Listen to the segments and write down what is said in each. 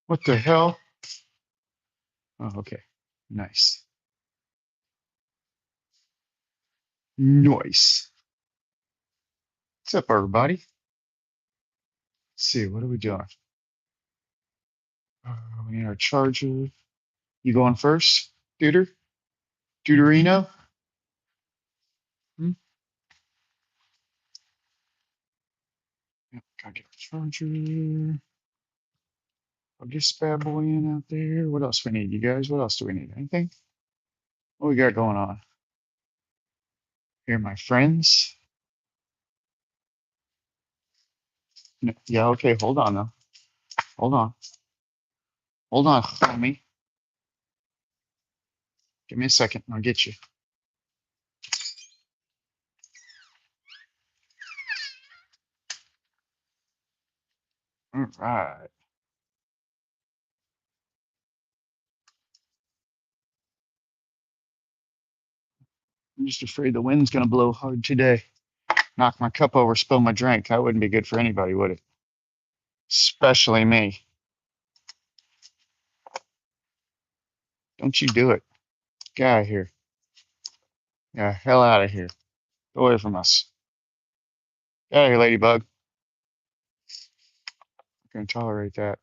What the hell? Oh, okay. Nice. Nice. What's up, everybody? Let's see, what are we doing? We need our charger. You going first, Duder? Duderino? Hmm? Yep, gotta get our charger. I'll get this bad boy in out there. What else we need, you guys? What else do we need? Anything? What we got going on? Here, my friends. Yeah, okay, hold on though. Hold on. Hold on, homie. Give me a second. I'll get you. All right. I'm just afraid the wind's gonna blow hard today. Knock my cup over, spill my drink. That wouldn't be good for anybody, would it? Especially me. Don't you do it. Get out of here. Yeah, hell out of here. Go away from us. Get out of here, ladybug. I can tolerate that.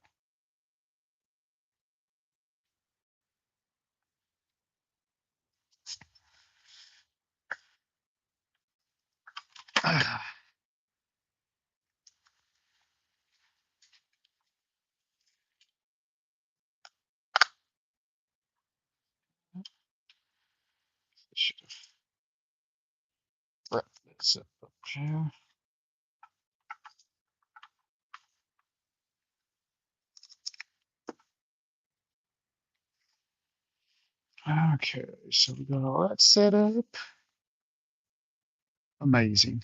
Should have wrapped this up here. Okay, so we got all that set up. Amazing.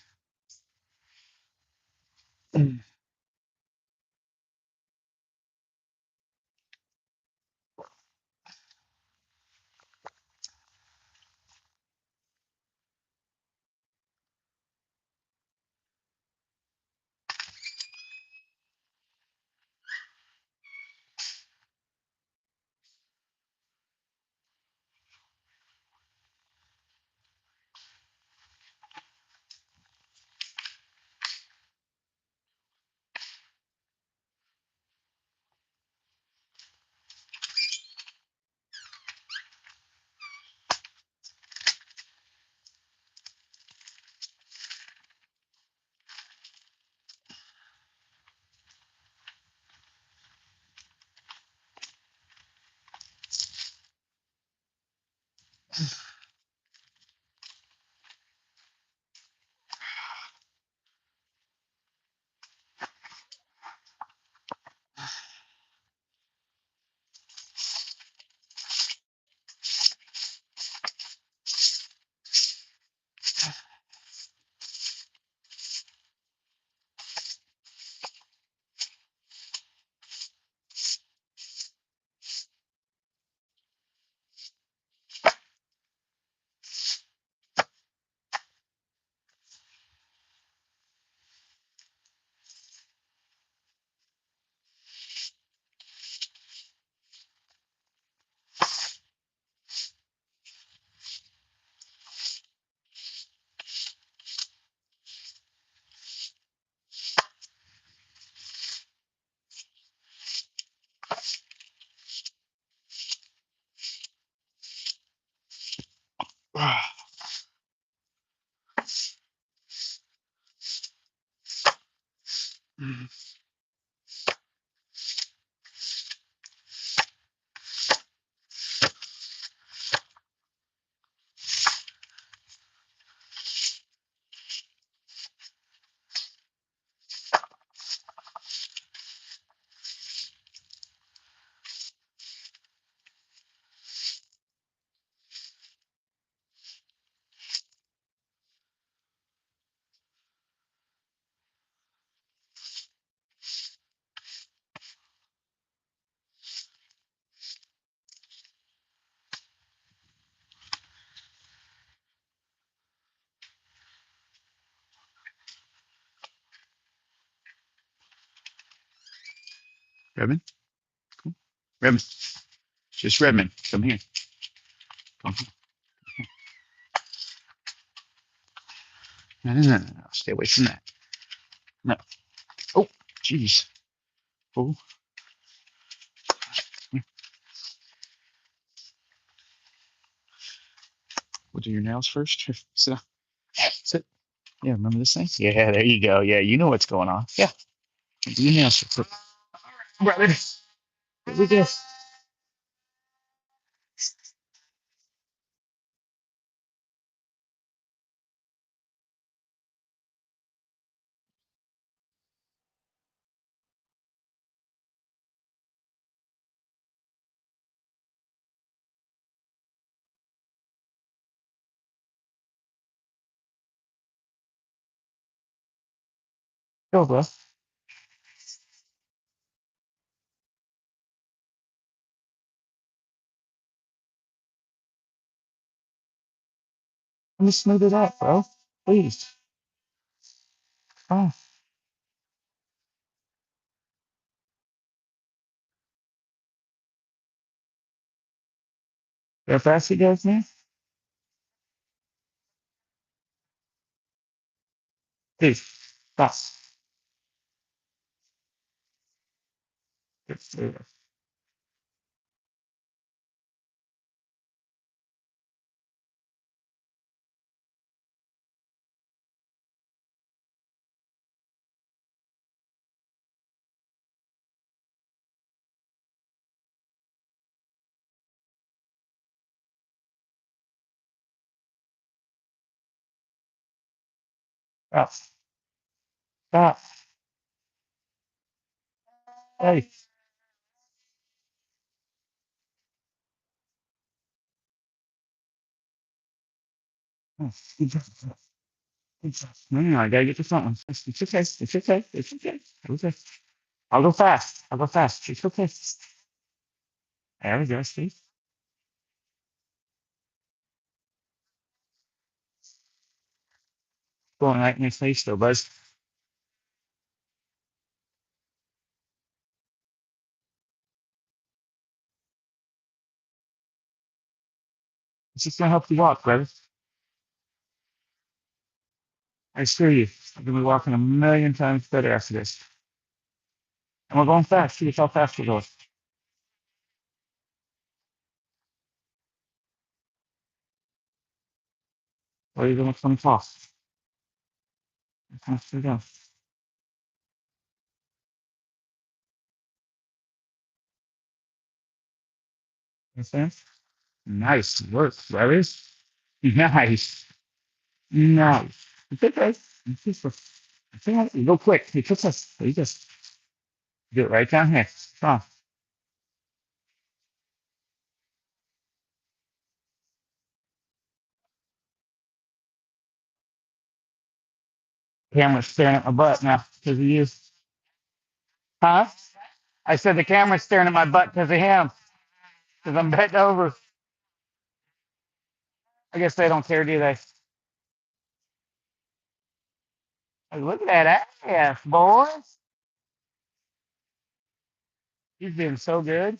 Kevin? Cool. Redmond. Just Redmond. Come here. Come here. No. Stay away from that. No. Oh, jeez. Oh. We'll do your nails first. Here, sit down. Sit. Yeah, remember this thing? Yeah, there you go. Yeah, you know what's going on. Yeah. Do your nails first. Brother. Here we go. Go, bro. Let me smooth it out, bro. Please. Oh, how fast he goes, man? Please. Stop. Stop. Stop. Hey. Oh, good job. Good job. No, I gotta get to front one. It's okay. It's okay. It's okay. Okay. I'll go fast. I'll go fast. It's okay. There we go, Steve. Going right in your face, though, Buzz. It's just gonna help you walk, brother. I assure you, I'm gonna be walking a million times better after this. And we're going fast. See how fast we're going. What are you doing from toss? Faster go. Understand? Nice work, brothers. Nice. Nice. It's okay. It's just you go quick. It took us. You just do it right down here. Come on. Camera's staring at my butt now because of you. Huh? I said the camera's staring at my butt because of him. Because I'm bent over. I guess they don't care, do they? Like, look at that ass, boys. He's doing so good.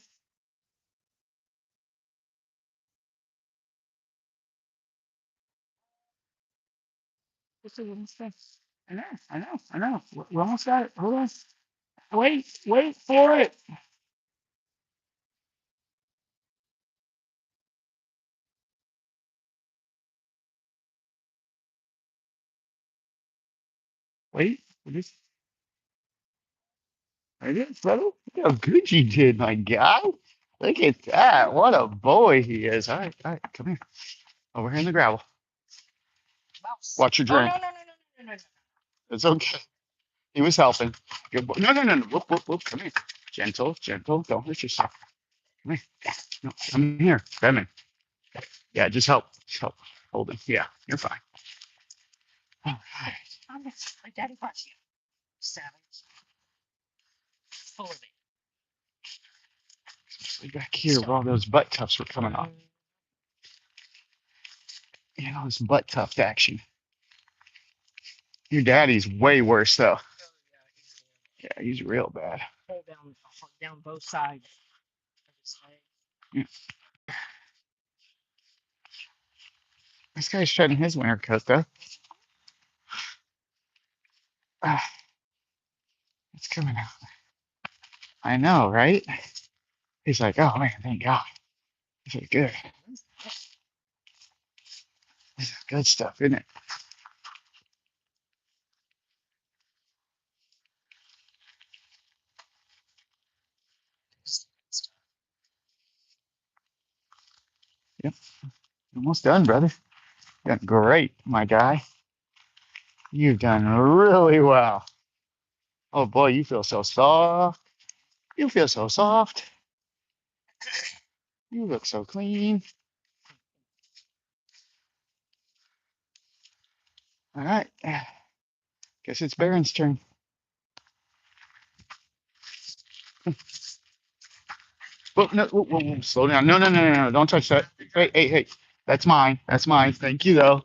I know, I know. We almost got it. Hold on. Wait for it. Wait. There it is, brother. Look how good you did, my guy. Look at that. What a boy he is. All right, come here. Over here in the gravel. Watch your drink. It's okay. He was helping. Good boy. No. Whoop. Come here. Gentle. Don't hurt yourself. Come here. No, come here. Come in. Yeah, just help. Just help. Hold him. Yeah, you're fine. All right. So back here where all those butt tufts were coming off. You know, this butt tuft action. Your daddy's way worse though. Yeah, he's real bad. Yeah. This guy's shedding his winter coat though. Ah, it's coming out. I know, right? He's like, oh man, thank God. This is good. This is good stuff, isn't it? Yep. Almost done, brother. Done great, my guy. You've done really well. Oh boy, you feel so soft. You feel so soft. You look so clean. All right. Guess it's Baron's turn. Whoa, no, whoa, whoa, whoa, slow down. No, no, no, no, no. Don't touch that. Hey, hey, hey. That's mine. That's mine. Thank you, though.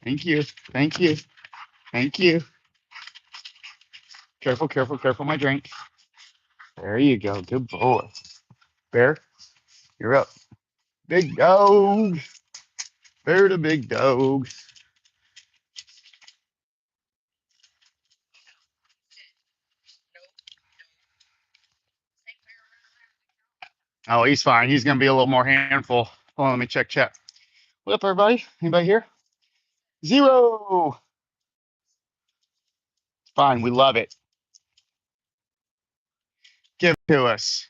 Thank you. Thank you. Thank you. Careful, careful, careful, my drink. There you go. Good boy. Bear, you're up. Big dog. Bear the big dog. Oh, he's fine. He's going to be a little more handful. Hold on, let me check chat. What up, everybody? Anybody here? 0. Fine. We love it. Give it to us.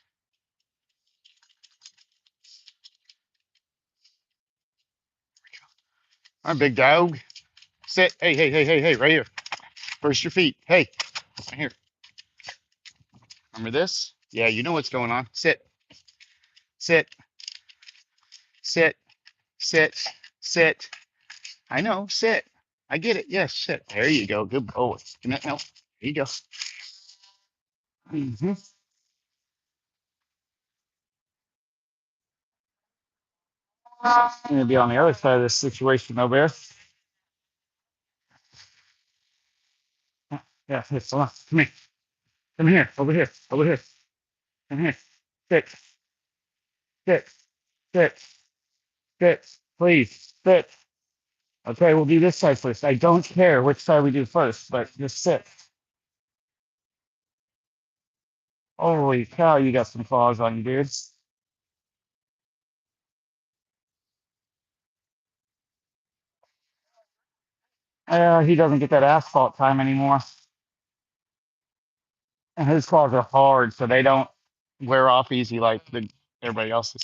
Our big dog. Sit. Hey, hey, hey, hey, hey, right here. First your feet. Hey, right here. Remember this? Yeah, you know what's going on. Sit, sit, sit, sit, sit. I know, sit. I get it. Yes, sit. There you go. Good boy. No, no. There you go. Mm-hmm. I'm gonna be on the other side of this situation over there. Yeah, here, hold on. Come here. Come here. Over here. Over here. Come here. Sit. Sit. Sit. Sit. Please. Sit. Okay, we'll do this side first. I don't care which side we do first, but just sit. Holy cow, you got some claws on you, dude. He doesn't get that asphalt time anymore. And his claws are hard, so they don't wear off easy like everybody else's.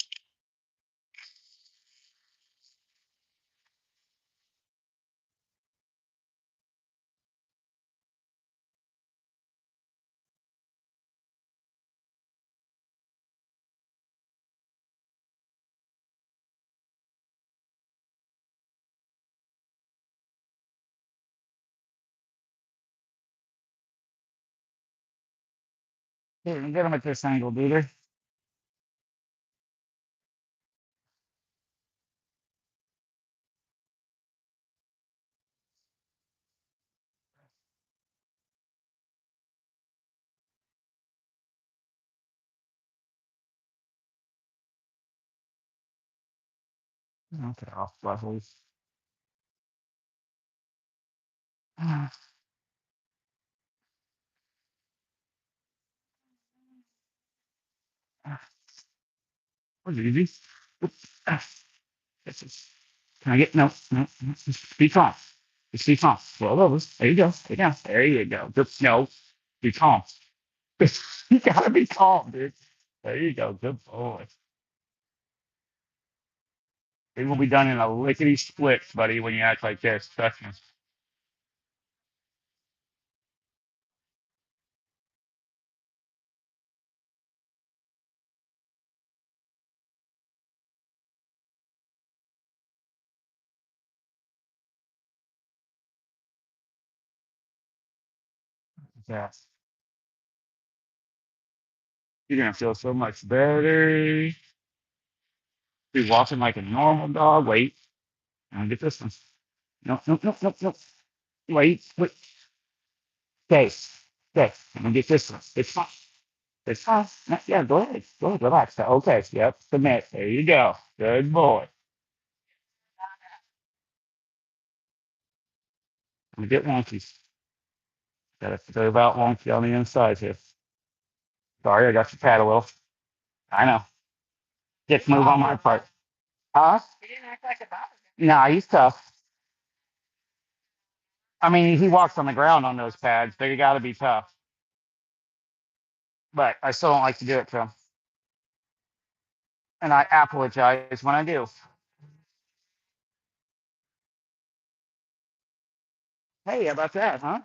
Here, get him at this angle, dude. Okay, off levels. What's easy? This is, can I get, no, no, no, just be calm. Just be calm. Roll over. There you go. There you go. There you go. Just, no, be calm. You gotta be calm, dude. There you go. Good boy. It will be done in a lickety split, buddy, when you act like this. Trust me. Yeah. You're gonna feel so much better. Be walking like a normal dog. Wait, I'll get this one. No, no, no, no, no. Wait, wait. Stay, stay. I'm gonna get this one. It's fine. It's fine. Yeah, go ahead. Go ahead. Relax. Okay. Yep. Submit. There you go. Good boy. We get wonky. Got to go about wonky on the inside here. Sorry, I got your paddle wheel. I know. Dick move on my part. Huh? Nah, he's tough. I mean, he walks on the ground on those pads. They got to be tough. But I still don't like to do it to him. And I apologize when I do. Hey, how about that, huh?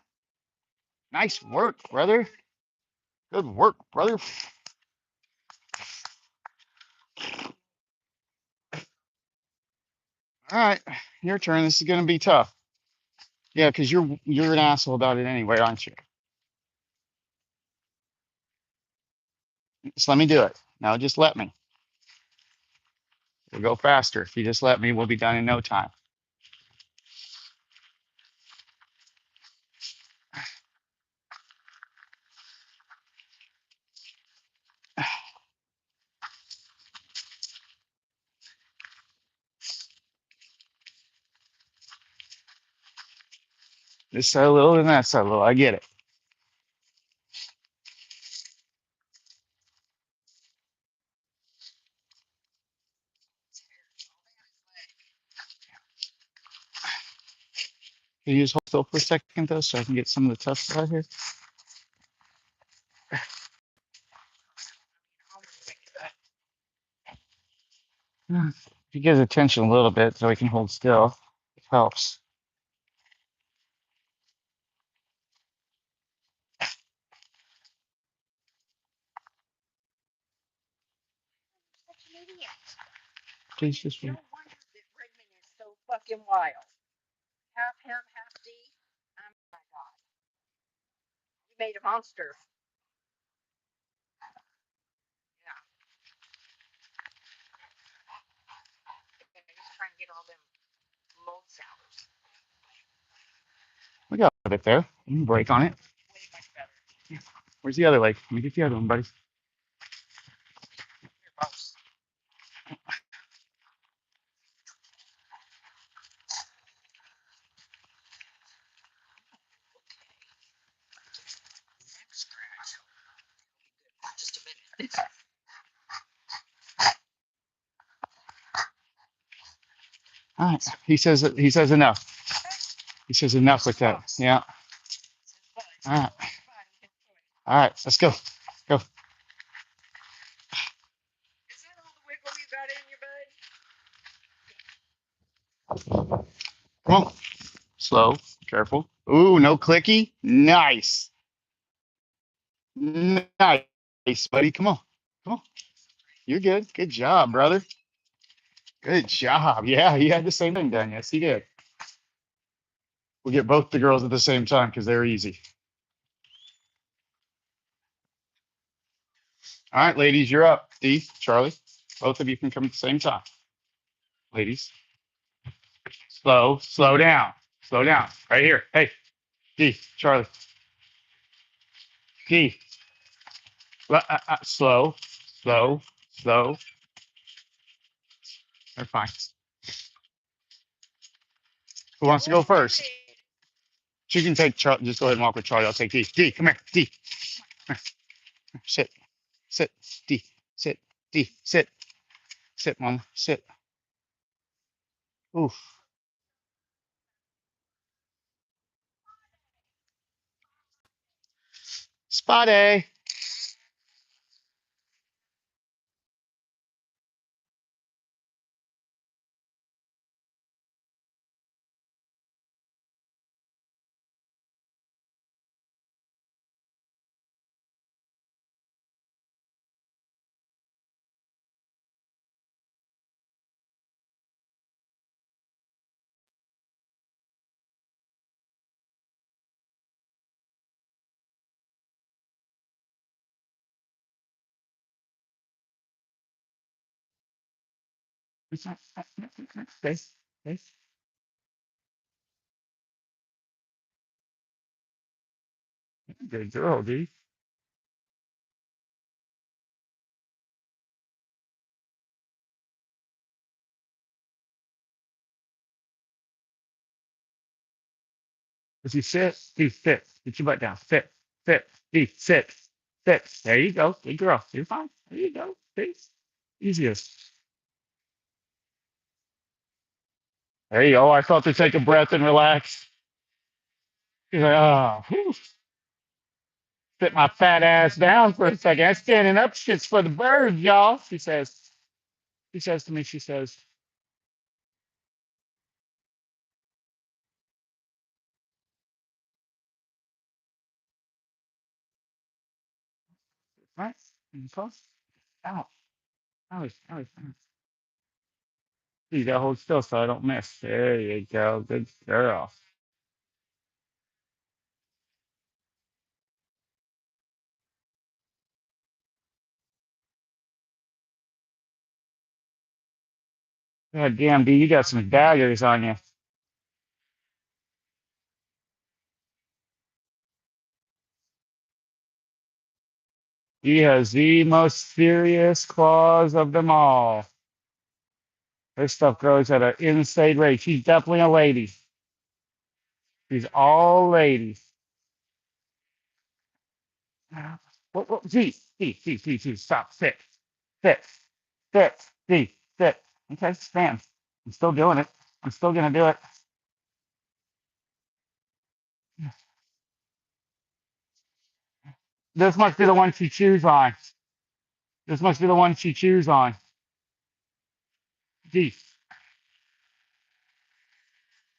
Nice work, brother. Good work, brother. All right, your turn. This is gonna be tough. Yeah, because you're an asshole about it anyway, aren't you? Just let me do it. No, just let me. We'll go faster. If you just let me, we'll be done in no time. This side a little and that side a little. I get it. Can you just hold still for a second though, so I can get some of the tough side here? If you get his attention a little bit so he can hold still, it helps. Please just wait. We got a bit there. You can break on it. Where's the other leg? Let me get the other one, buddy. All right. He says enough. He says enough with that. Yeah. All right. All right. Let's go. Go. Come on. Slow. Careful. Ooh, no clicky. Nice. Nice, buddy. Come on. Come on. You're good. Good job, brother. Good job. Yeah, he had the same thing done. Yes, he did. We'll get both the girls at the same time because they're easy. All right, ladies, you're up. D, Charlie, both of you can come at the same time. Ladies, slow down. Slow down. Right here. Hey, D, Charlie, D, slow, slow, slow. They're fine. Who wants to go first? She can take Charlie. Just go ahead and walk with Charlie. I'll take D. D, come here. D, come here. Sit, sit. D, sit. D, sit, sit, mom, sit. Oof. Spotty. Stay, stay. Good girl, D. If you sit, D, sit. Get your butt down. Sit, sit, D, sit, sit. There you go. Good girl. You're fine. There you go. See? Easiest. There you go. I felt to take a breath and relax. She's like, oh, whew. Sit my fat ass down for a second. I'm standing up shit's for the birds, y'all. She says. She says to me, she says, right? And close. Out. Out. Out. You gotta hold still so I don't miss. There you go. Good girl. God damn, D, you got some daggers on you. He has the most serious claws of them all. This stuff grows at an insane rate. She's definitely a lady. She's all lady. What, G, stop, sit, sit, G, sit. Okay, stand. I'm still doing it. I'm still gonna do it. This must be the one she chews on. This must be the one she chews on. G,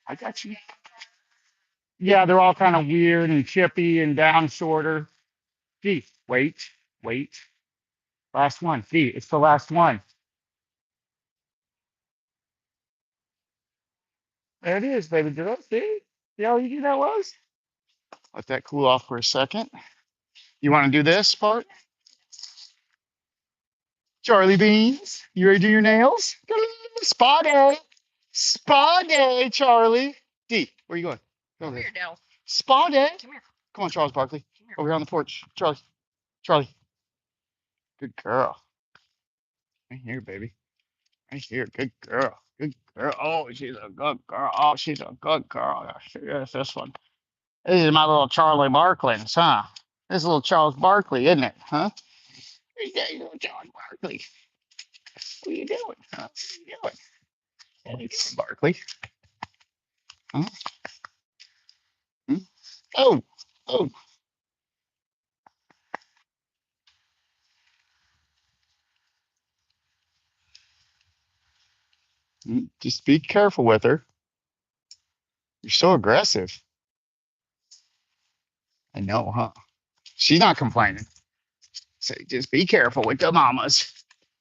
I got you. Yeah, they're all kind of weird and chippy and down shorter. G, wait, wait. Last one. G, it's the last one. There it is, baby girl. See how easy that was? Let that cool off for a second. You want to do this part? Charlie Beans, you ready to do your nails? Spa day. Spa day, Charlie. D, where you going? Go over here. Spa day. Come on, Charles Barkley. Over here on the porch. Charlie. Charlie. Good girl. Right here, baby. Right here. Good girl. Good girl. Oh, she's a good girl. Oh, she's a good girl. Yes, this one. This is my little Charlie Barklins, huh? This is little Charles Barkley, isn't it? Huh? There you go, little Charles Barkley. What are you doing? Huh? What are you doing? What are you doing, Barkley? Huh? Hmm? Oh, oh. Just be careful with her. You're so aggressive. I know, huh? She's not complaining. So just be careful with the mamas.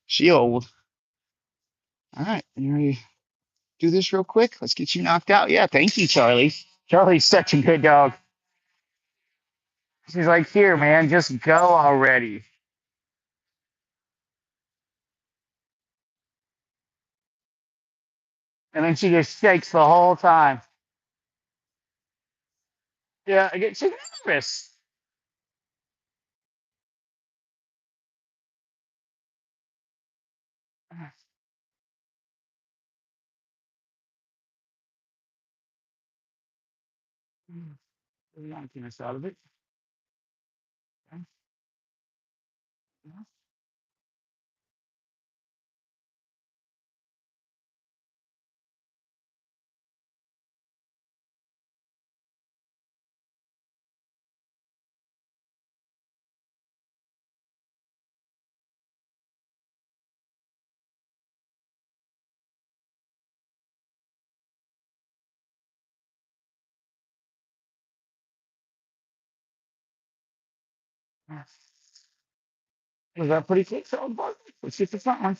She old. All right, you ready to do this real quick? Let's get you knocked out. Yeah, thank you, Charlie. Charlie's such a good dog. She's like, here, man, just go already. And then she just shakes the whole time. Yeah, I get she's nervous. Yanking us out of it. Okay. Was that pretty quick, Charles Barkley? Let's see if it's not one.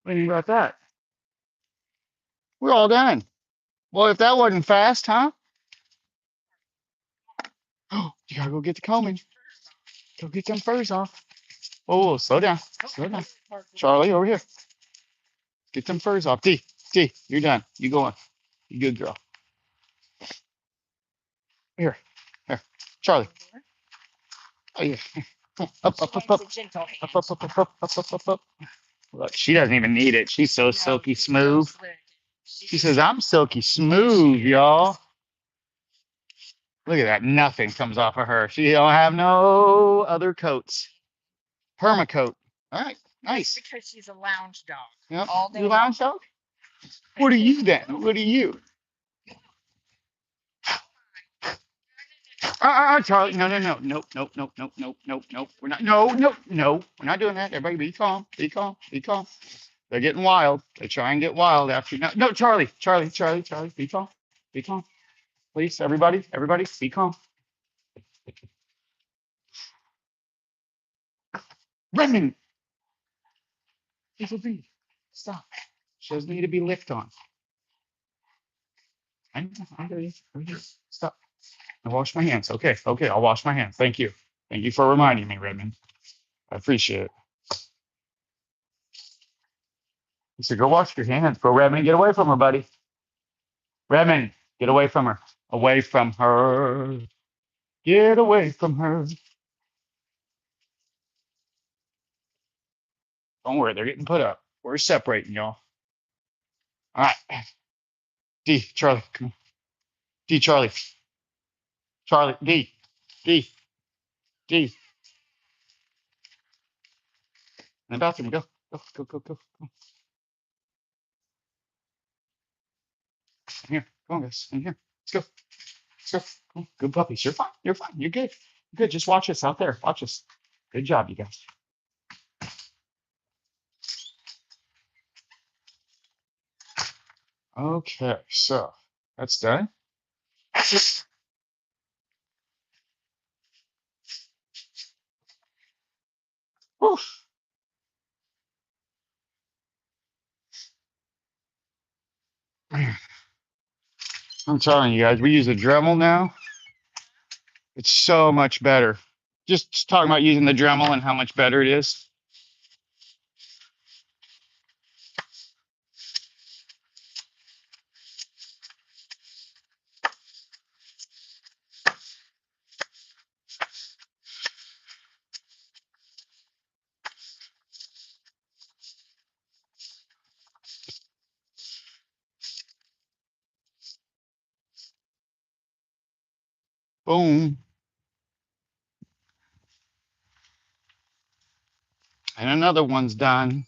What do you think about that? We're all done. Well, if that wasn't fast, huh? Oh, you gotta go get the combing. Go get them furs off. Oh, slow down. Slow down. Charlie, over here. Get them furs off. D, you're done. You go on. You good girl. Here. Here. Charlie. Oh, yeah. Up. Up. Look, she doesn't even need it. She's so silky smooth. She says, I'm silky smooth, y'all. Look at that. Nothing comes off of her. She don't have no other coats. Permacoat. All right. Nice. Because she's a lounge dog. Yep. You lounge dog? What are you then? What are you? Charlie. No. We're not. No. We're not doing that. Everybody be calm. Be calm. Be calm. They're getting wild. They try and get wild after. No, Charlie. Be calm. Be calm. Please, everybody. Be calm. Brendan. Disobey. Stop. She doesn't need to be licked on. I hear you. Stop. I wash my hands. Okay. I'll wash my hands. Thank you. Thank you for reminding me, Redmond. I appreciate it. He said, go wash your hands. Go, Redmond. Get away from her, buddy. Redmond, get away from her. Away from her. Get away from her. Don't worry. They're getting put up. We're separating, y'all. All right. D, Charlie. Come on. D, Charlie. Charlie. D. In the bathroom. Go. In here. Come on, guys. In here. Let's go. Come on. Good puppies. You're fine. You're good. You're good. Just watch us out there. Watch us. Good job, you guys. Okay, so that's done. Whew. I'm telling you guys, we use a Dremel now. It's so much better. Just talking about using the Dremel and how much better it is. Boom. And another one's done.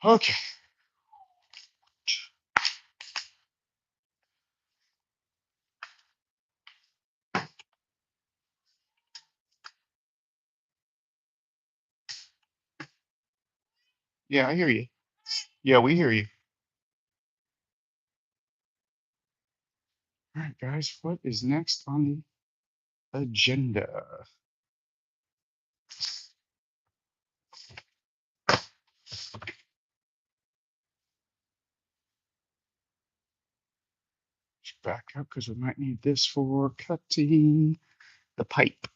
Okay. Yeah, I hear you. Yeah, we hear you. All right, guys, what is next on the agenda? Back up because we might need this for cutting the pipe.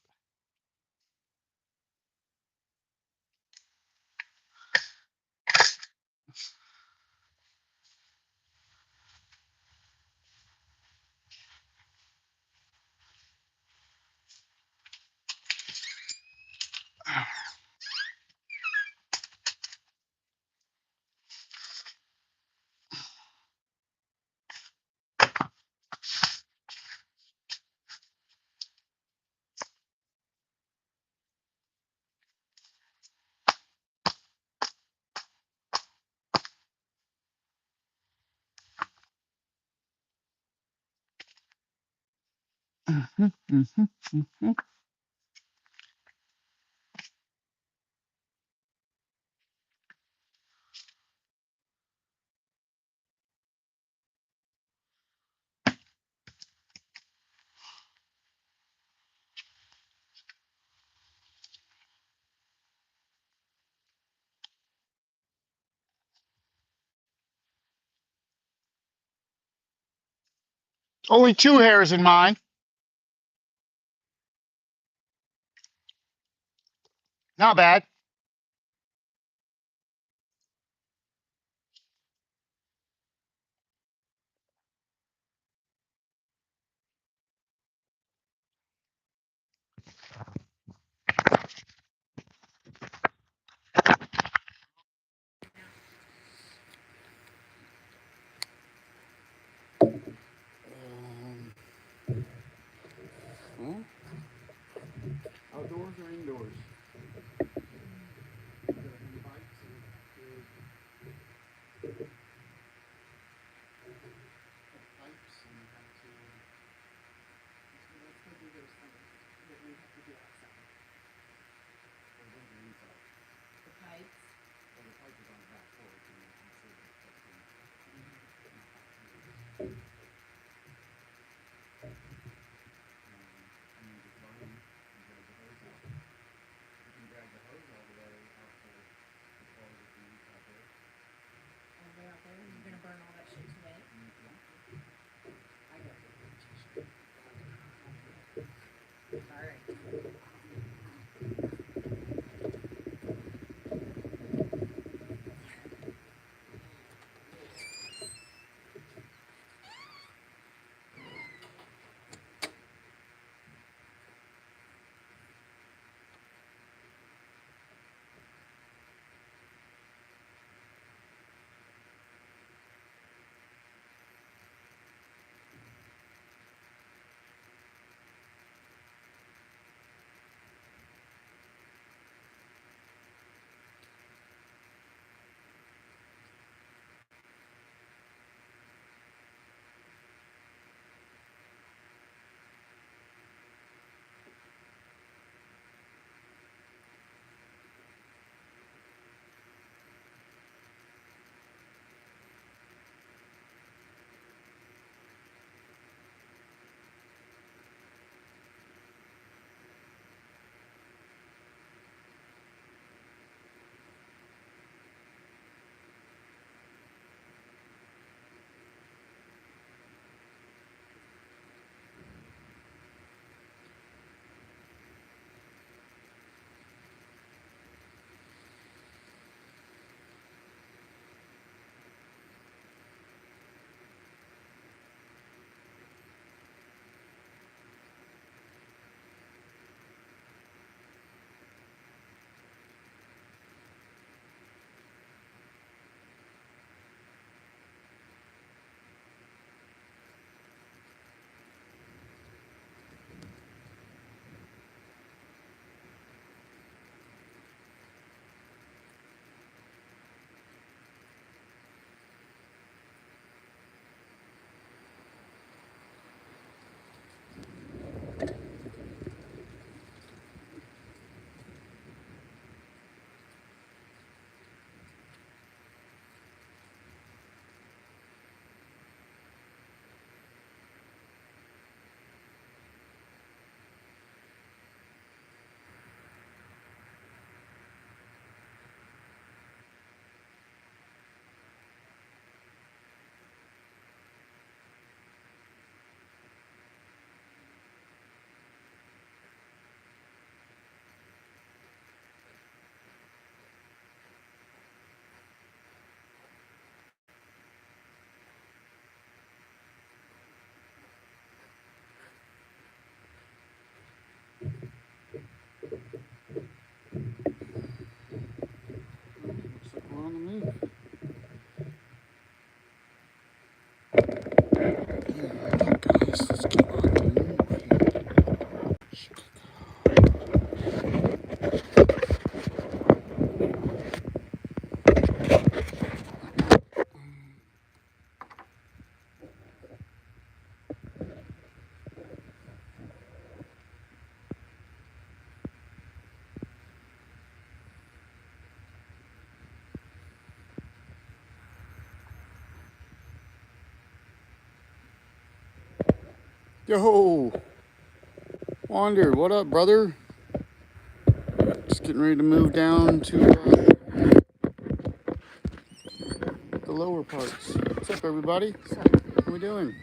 Only 2 hairs in mine. Not bad. Well, outdoors or indoors? Looks like we're on the move. Alright, guys, let's get on the move here. Yo, Wander, what up, brother? Just getting ready to move down to the lower parts. What's up, everybody? How we doing?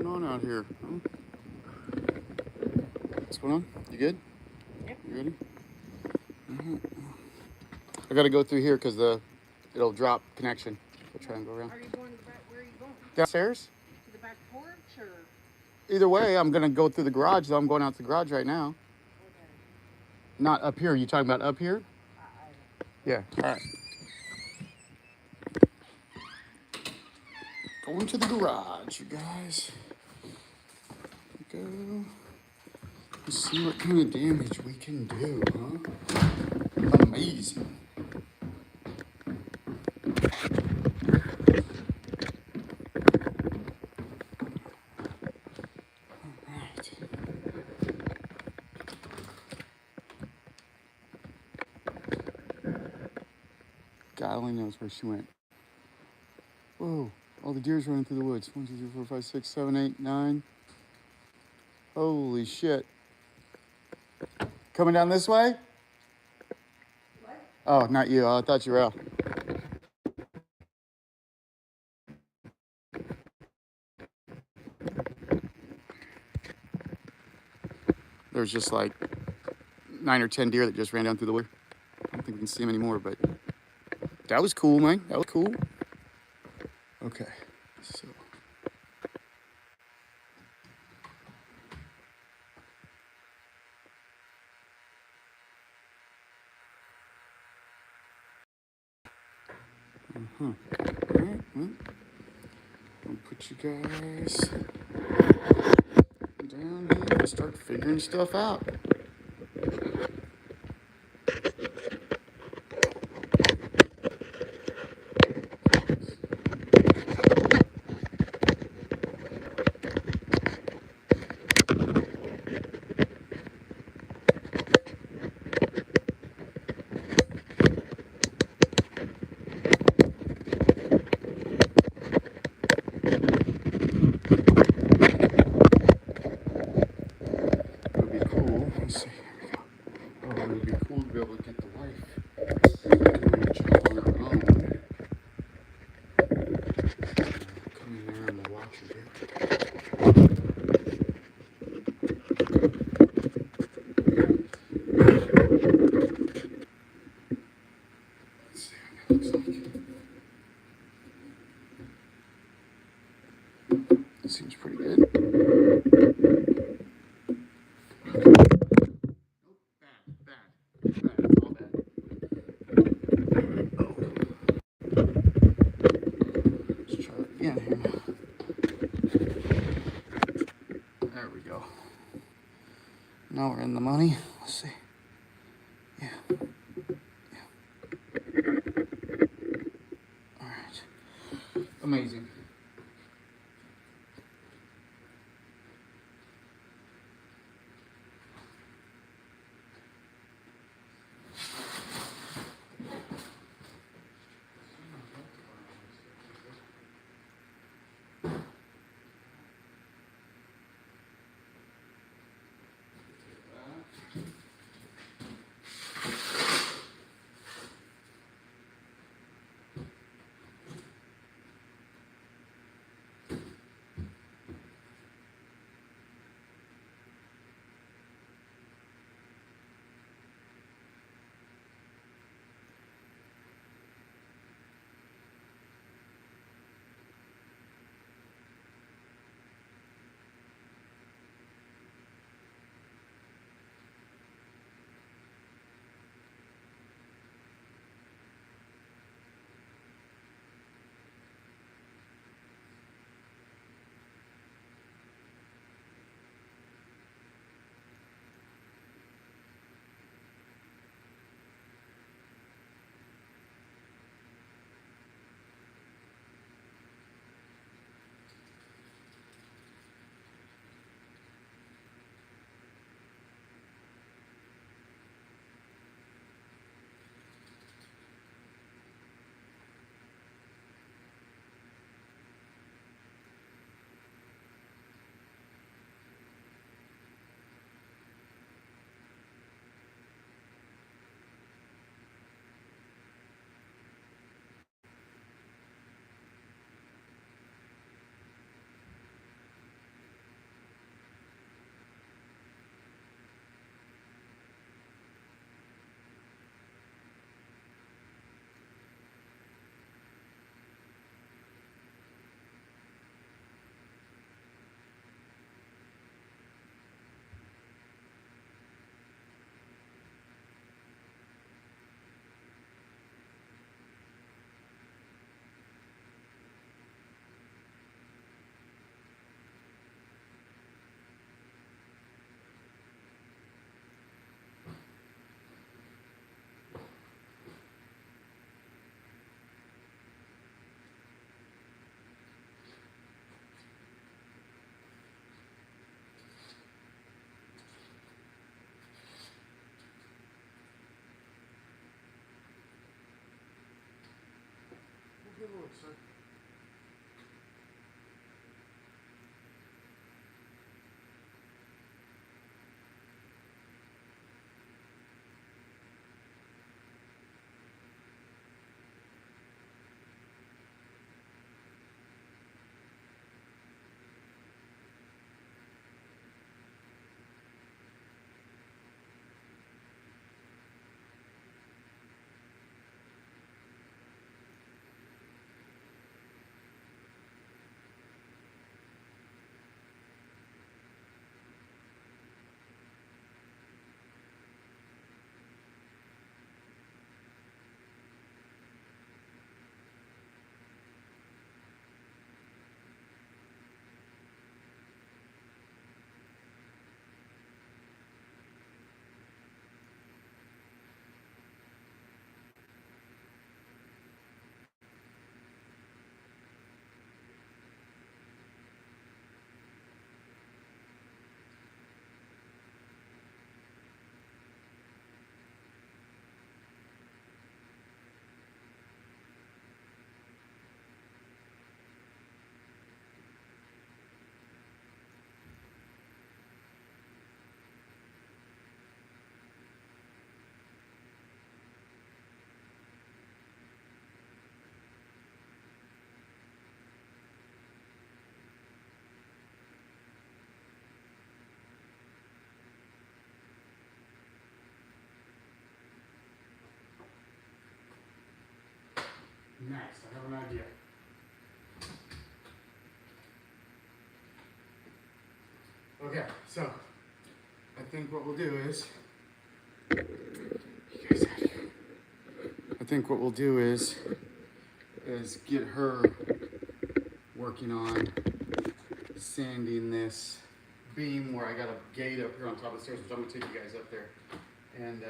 going on out here? Huh? What's going on? You good? Yep. You ready? I gotta go through here because it'll drop connection. I'll try and go around. Are you going to the back? Where are you going? Downstairs? To the back porch or? Either way, I'm gonna go through the garage, though. I'm going out to the garage right now. Okay. Not up here. You talking about up here? Yeah. All right. Going to the garage, you guys. Here we go. Let's see what kind of damage we can do, huh? Amazing. Alright. God only knows where she went. Whoa. All the deer's running through the woods. 1, 2, 3, 4, 5, 6, 7, 8, 9. Holy shit. Coming down this way? What? Oh, not you. I thought you were out. There's just like 9 or 10 deer that just ran down through the wood. I don't think we can see them anymore, but that was cool, man. That was cool. Okay, so. All right, well, I'll put you guys down here and start figuring stuff out. Let's see, here we go. Oh, it would be cool to be able to get the wife doing a job on her own. Come in there and we'll watch her do it. Let's see how that looks like. That seems pretty good. Yeah, here. There we go. Now we're in the money. Let's see. Yeah. Yeah. All right. Amazing. Next, I have an idea. Okay, so I think what we'll do is, I think what we'll do is get her working on sanding this beam where I got a gate up here on top of the stairs, which I'm gonna take you guys up there. And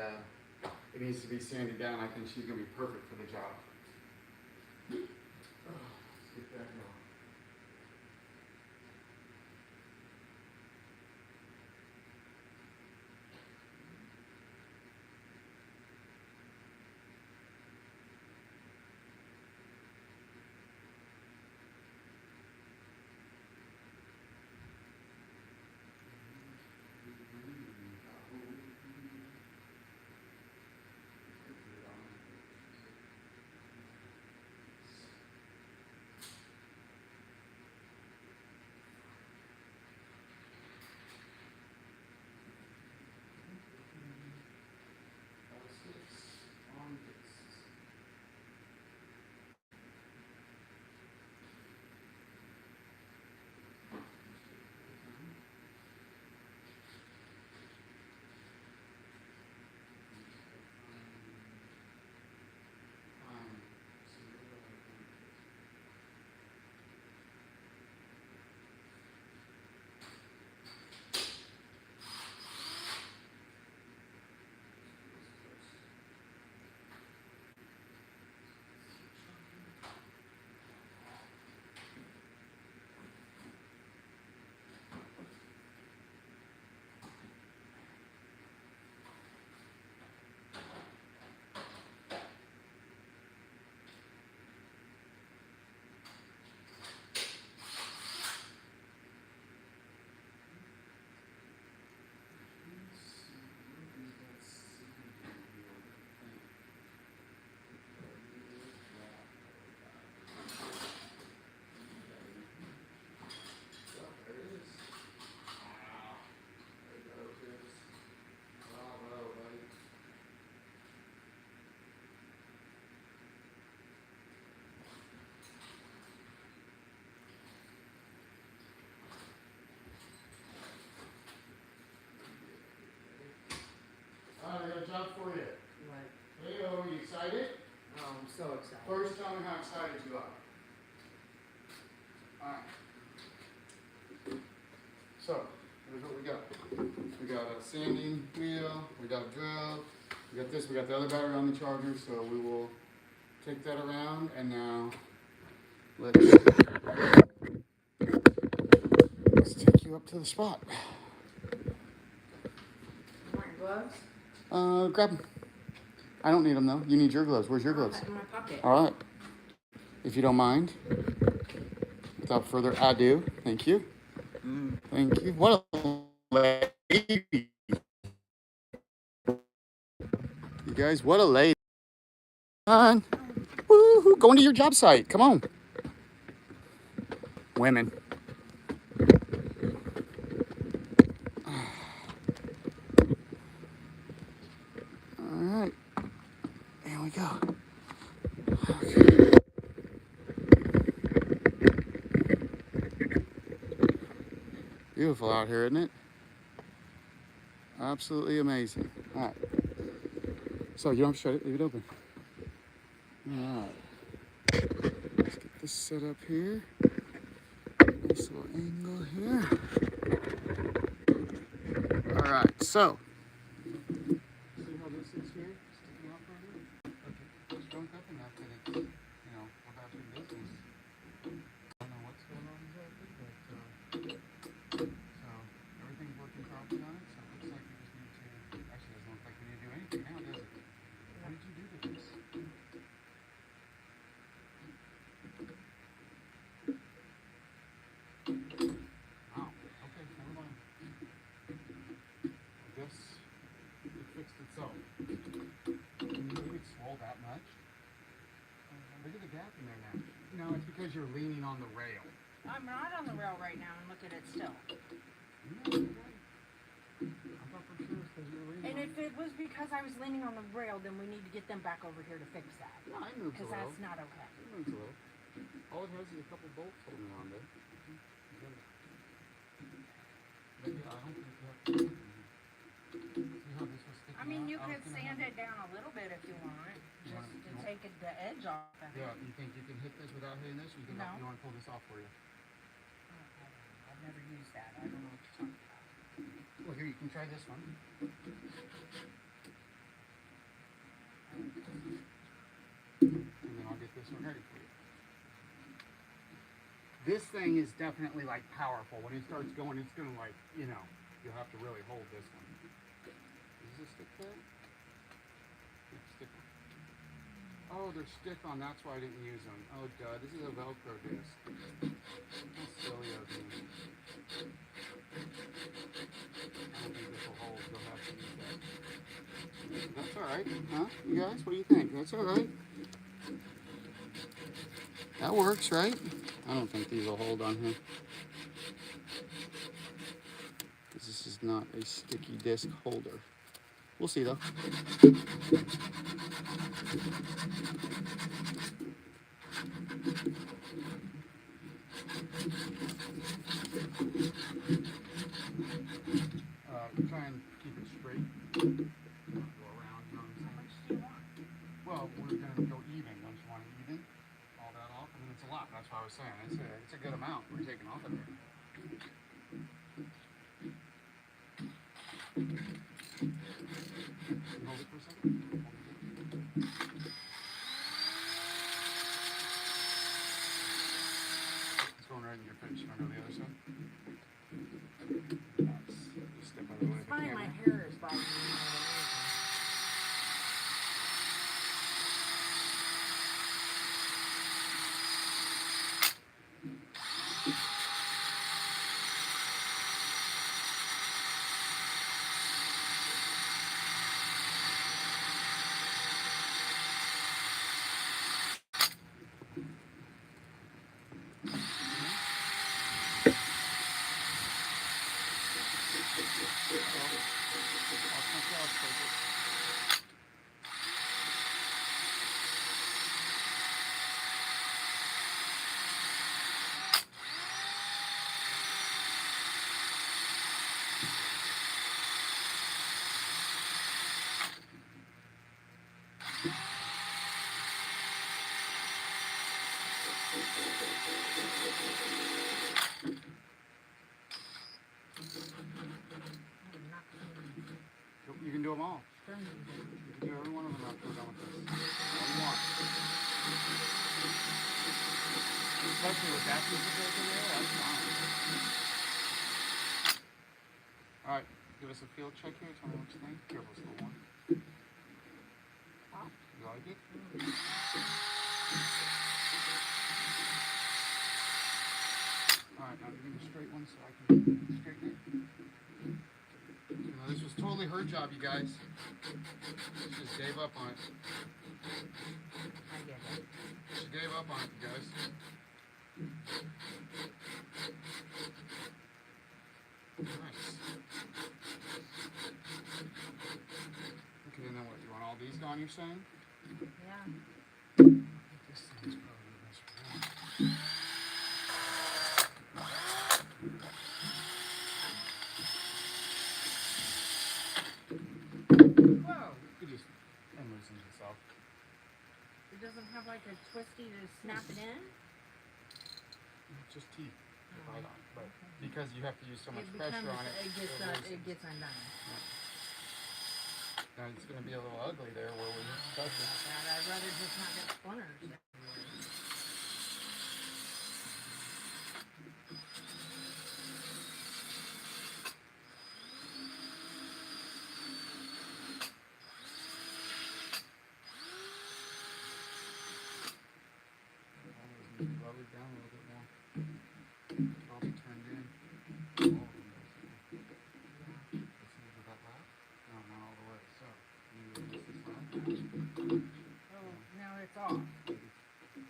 it needs to be sanded down. I think she's gonna be perfect for the job. Oh, let's get that going. I got a job for you. What? Hey, are you excited? Oh, I'm so excited. First, tell me how excited you are. Alright. So, here's what we got. We got a sanding wheel, we got a drill, we got this, we got the other battery on the charger, so we will take that around and now let's take you up to the spot. You want your gloves? Grab them. I don't need them though. You need your gloves. Where's your gloves? In my pocket. All right. if you don't mind. Without further ado, thank you. Thank you. What a lady. You guys, what a lady. Come on. Woo-hoo. Going to your job site. Come on. Women. All right. Here we go. Okay. Beautiful out here, isn't it? Absolutely amazing. All right. So you don't have to shut it. Leave it open. All right. Let's get this set up here. Nice little angle here. All right. So. See how this is here? Sticking out right here? Okay. It's drunk up enough that it's, we're about to do business. I don't know what's going on exactly, but so everything's working properly on it. So it looks like we just need to. Actually, doesn't look like we need to do anything now, does it? What did you do to this? Wow. Okay, never mind. I guess it fixed itself. Can you believe it swelled that much? Look at the gap in there now. No, it's because you're leaning on the rail. I'm not on the rail right now and look at it still. No, you're right. I thought for sure it's because you were leaning And on if it was because I was leaning on the rail, then we need to get them back over here to fix that. No, I moved a Because little. that's not okay. It moves a little. All it has is a couple bolts holding on there. But yeah, I don't think that. See how this was sticking I mean, out? you could sand it down a little bit if you want, just to take the edge off of it. Yeah, you think you can hit this without hitting this? Or you can, No. You want to pull this off for you? I've never used that. I don't know what you're talking about. Well, here, you can try this one. And then I'll get this one ready for you. This thing is definitely like powerful. When it starts going, it's gonna like, you'll have to really hold this one. Is this stick there? Yeah, stick on. Oh, they're stick on, that's why I didn't use them. Oh, duh, this is a Velcro disc. How silly of me. I don't think this will hold, you'll have to use that. That's alright, huh? You guys, what do you think? That's alright. That works, right? I don't think these will hold on here. Because this is not a sticky disc holder. We'll see though. Try and keep it straight. Go around, you know what I'm saying? How much do you want? Well, we're going to go even. Don't you want it even? All that off? I mean, it's a lot. That's what I was saying. It's a good amount we're taking off of there. Hold it for a second. It's going right in your face. You want to go to the other side? Just step out of the way of the Fine, camera. my hair is bothering me. You can do them all. You can do every one of them after we're done with this. All you want. Especially with that piece of paper there, that's fine. Alright, give us a field check here. Tell me what you think. Careful, slow one. You like it? job, you guys. She just gave up on it. I get it. She gave up on it, you guys. Nice. Okay, and then what? You want all these gone, you're saying? Yeah. This thing's probably the best for that. Whoa. You just unloosen yourself. It doesn't have like a twisty to snap it in? It's just teeth. Right on. But because you have to use so much It pressure becomes, on it, it gets undone. now it's going to be a little ugly there where we touch it. I'd rather just not get splinters. Lower it down a little bit more. It'll all be turned in. All of them, basically. Let's see, is that loud? No, not all the way. So, you adjust this line. Oh, now it's off.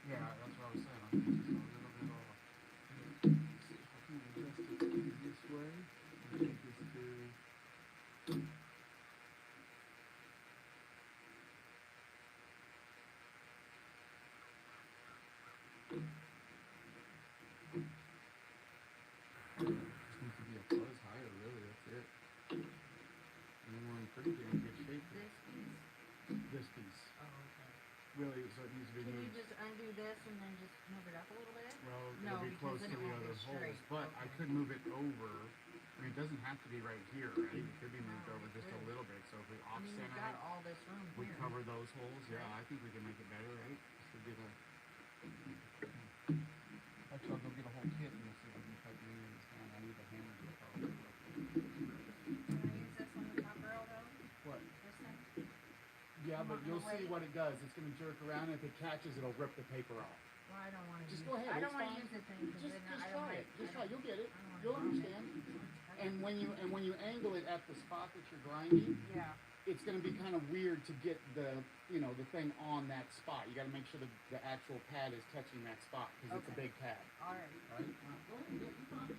Yeah, that's what I was saying. I think it's just a little bit off. Let's see if I can adjust it this way. I think this to... Just needs to be a buzz higher, really. That's it. And then we're in pretty damn good shape. This piece? This piece. Oh, okay. Really, so it needs to be Can you moved. just undo this and then just move it up a little bit? Well, No, it'll be because close then to it the won't be other holes. straight. But I Okay. could move it over. I mean, it doesn't have to be right here, right? It could be moved No, over it just a could. little bit. So if we I mean, off-center you've got it, all this room we here. cover those holes. Yeah, I think we can make it better, right? This would be the... Actually, I'll go get a whole kit and we'll see if we can tighten any of this down. I need a hammer to probably. Can I use this on the top rail though? What? This thing? Yeah, but want me to you'll see wait? what it does. It's going to jerk around. If it catches, it'll rip the paper off. Well, I don't want to Just use go ahead, I don't it's want to fine. use the thing because Just then I don't try like it. Just try it. You'll get it. I don't wanna You'll grind understand. it. And when you angle it at the spot that you're grinding, Yeah. it's going to be kind of weird to get the the thing on that spot. You got to make sure the actual pad is touching that spot because it's a Okay. big pad. All right. Right? Go ahead. You're fine.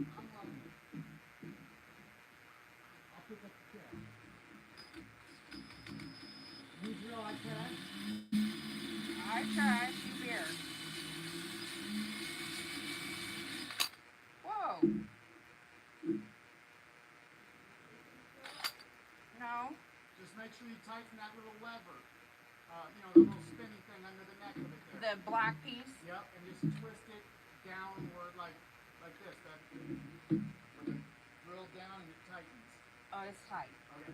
I'm loving it. I'll pick up the kit. Use your iPad. I tried. You beer. Whoa. No. Just make sure you tighten that little lever. The little spinny thing under the neck of it there. The black piece. Yep, and just twist it downward like this. Drill down and it tightens. Oh, it's tight. Okay.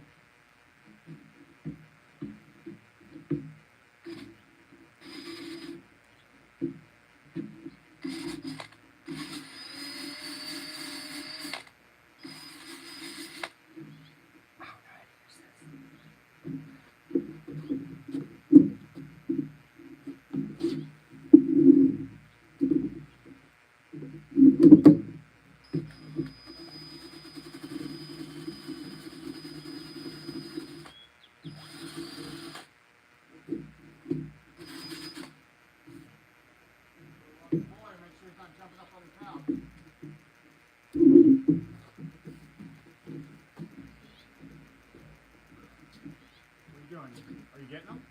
Are you getting them?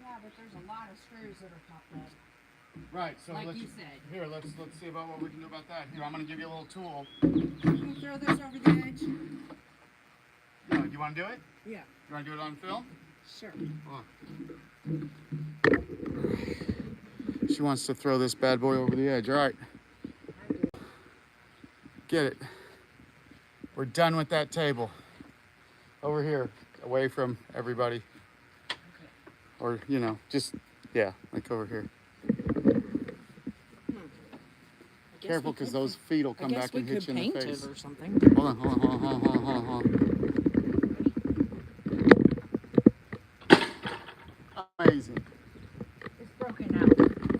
Yeah, but there's a lot of screws that are popped up. Right, so Like let's you said. here, let's see about what we can do about that. Here, I'm gonna give you a little tool. You can throw this over the edge. Yeah, do you wanna do it? Yeah. You wanna do it on film? Sure. Hold on. She wants to throw this bad boy over the edge. All right. Get it. We're done with that table. Over here, away from everybody. Okay. Or, just, yeah, like over here. Careful, because those feet will come back and hit you in the face. Or something. Hold on. Amazing. It's broken now.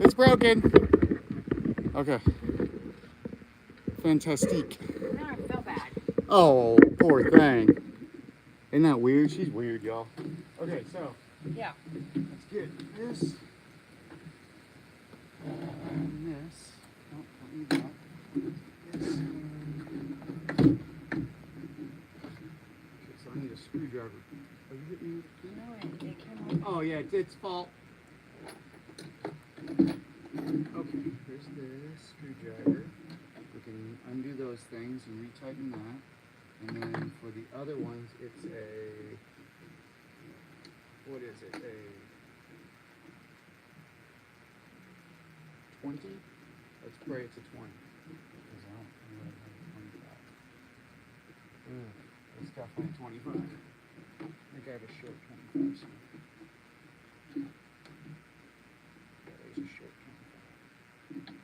It's broken. Okay. Fantastique. Now I feel bad. Oh, poor thing. Isn't that weird? She's weird, y'all. Okay, so Yeah. let's get this and this. Oh, don't need that. This. Okay, so I need a screwdriver. Are you hitting me with a key? No, it came off. Oh yeah, it's its fault. Okay, here's this screwdriver. We can undo those things and retighten that. And then for the other ones, it's a, what is it, a 20? Let's pray it's a 20. Because I don't really have a 25. It's definitely a 25. I think I have a short 25. So. Yeah, there's a short 25.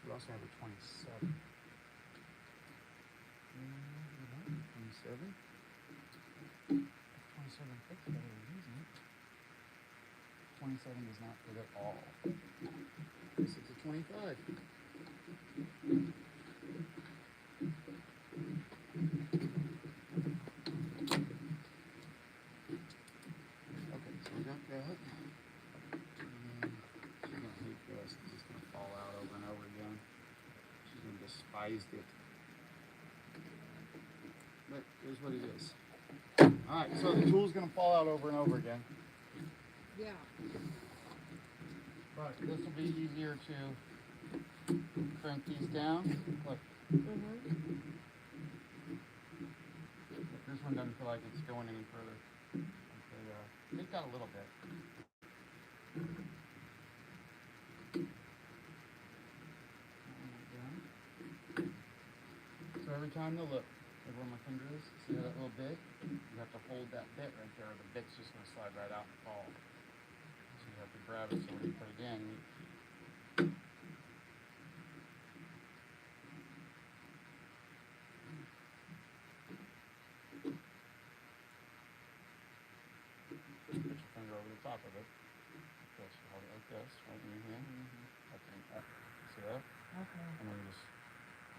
We also have a 27. 27? 27 fits better than using it. 27 does not fit at all. This is a 25. Okay, so we got that. And she's going to hate this because it's going to fall out over and over again. She's going to despise it. But here's what it is. Alright, so the tool's going to fall out over and over again. Yeah. But this will be easier to crank these down. Look. This one doesn't feel like it's going any further. Okay, it got a little bit. So every time you look, like where my finger is, see that little bit? You have to hold that bit right there, or the bit's just going to slide right out and fall. So you have to grab it, so when you put it in, put your finger over the top of it. Just hold it like this, right in your hand. Okay, see that? Okay. And then you just,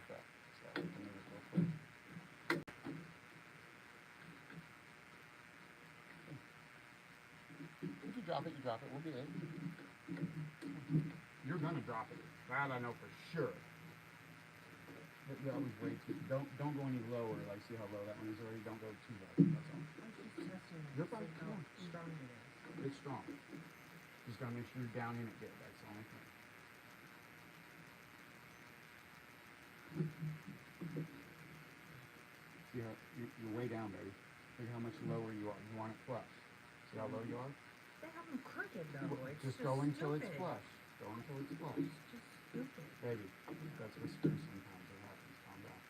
okay, so I can move it real quick. If you drop it, you drop it. We'll get it. You're gonna drop it. That I know for sure. But you always wait. Don't go any lower. Like see how low that one is already. Don't go too low. That's all. I'm just testing it. You're fine. See how strong it is. It's strong. Just gotta make sure you're down in it good. That's the only thing. See how you're way down, baby. Look how much lower you are. You want it flush. See how low you are? They have them crooked though. It's Just go until it's stupid. flush. Go until it's flush. It's just stupid. Baby, that's what screws sometimes. It happens. Calm down.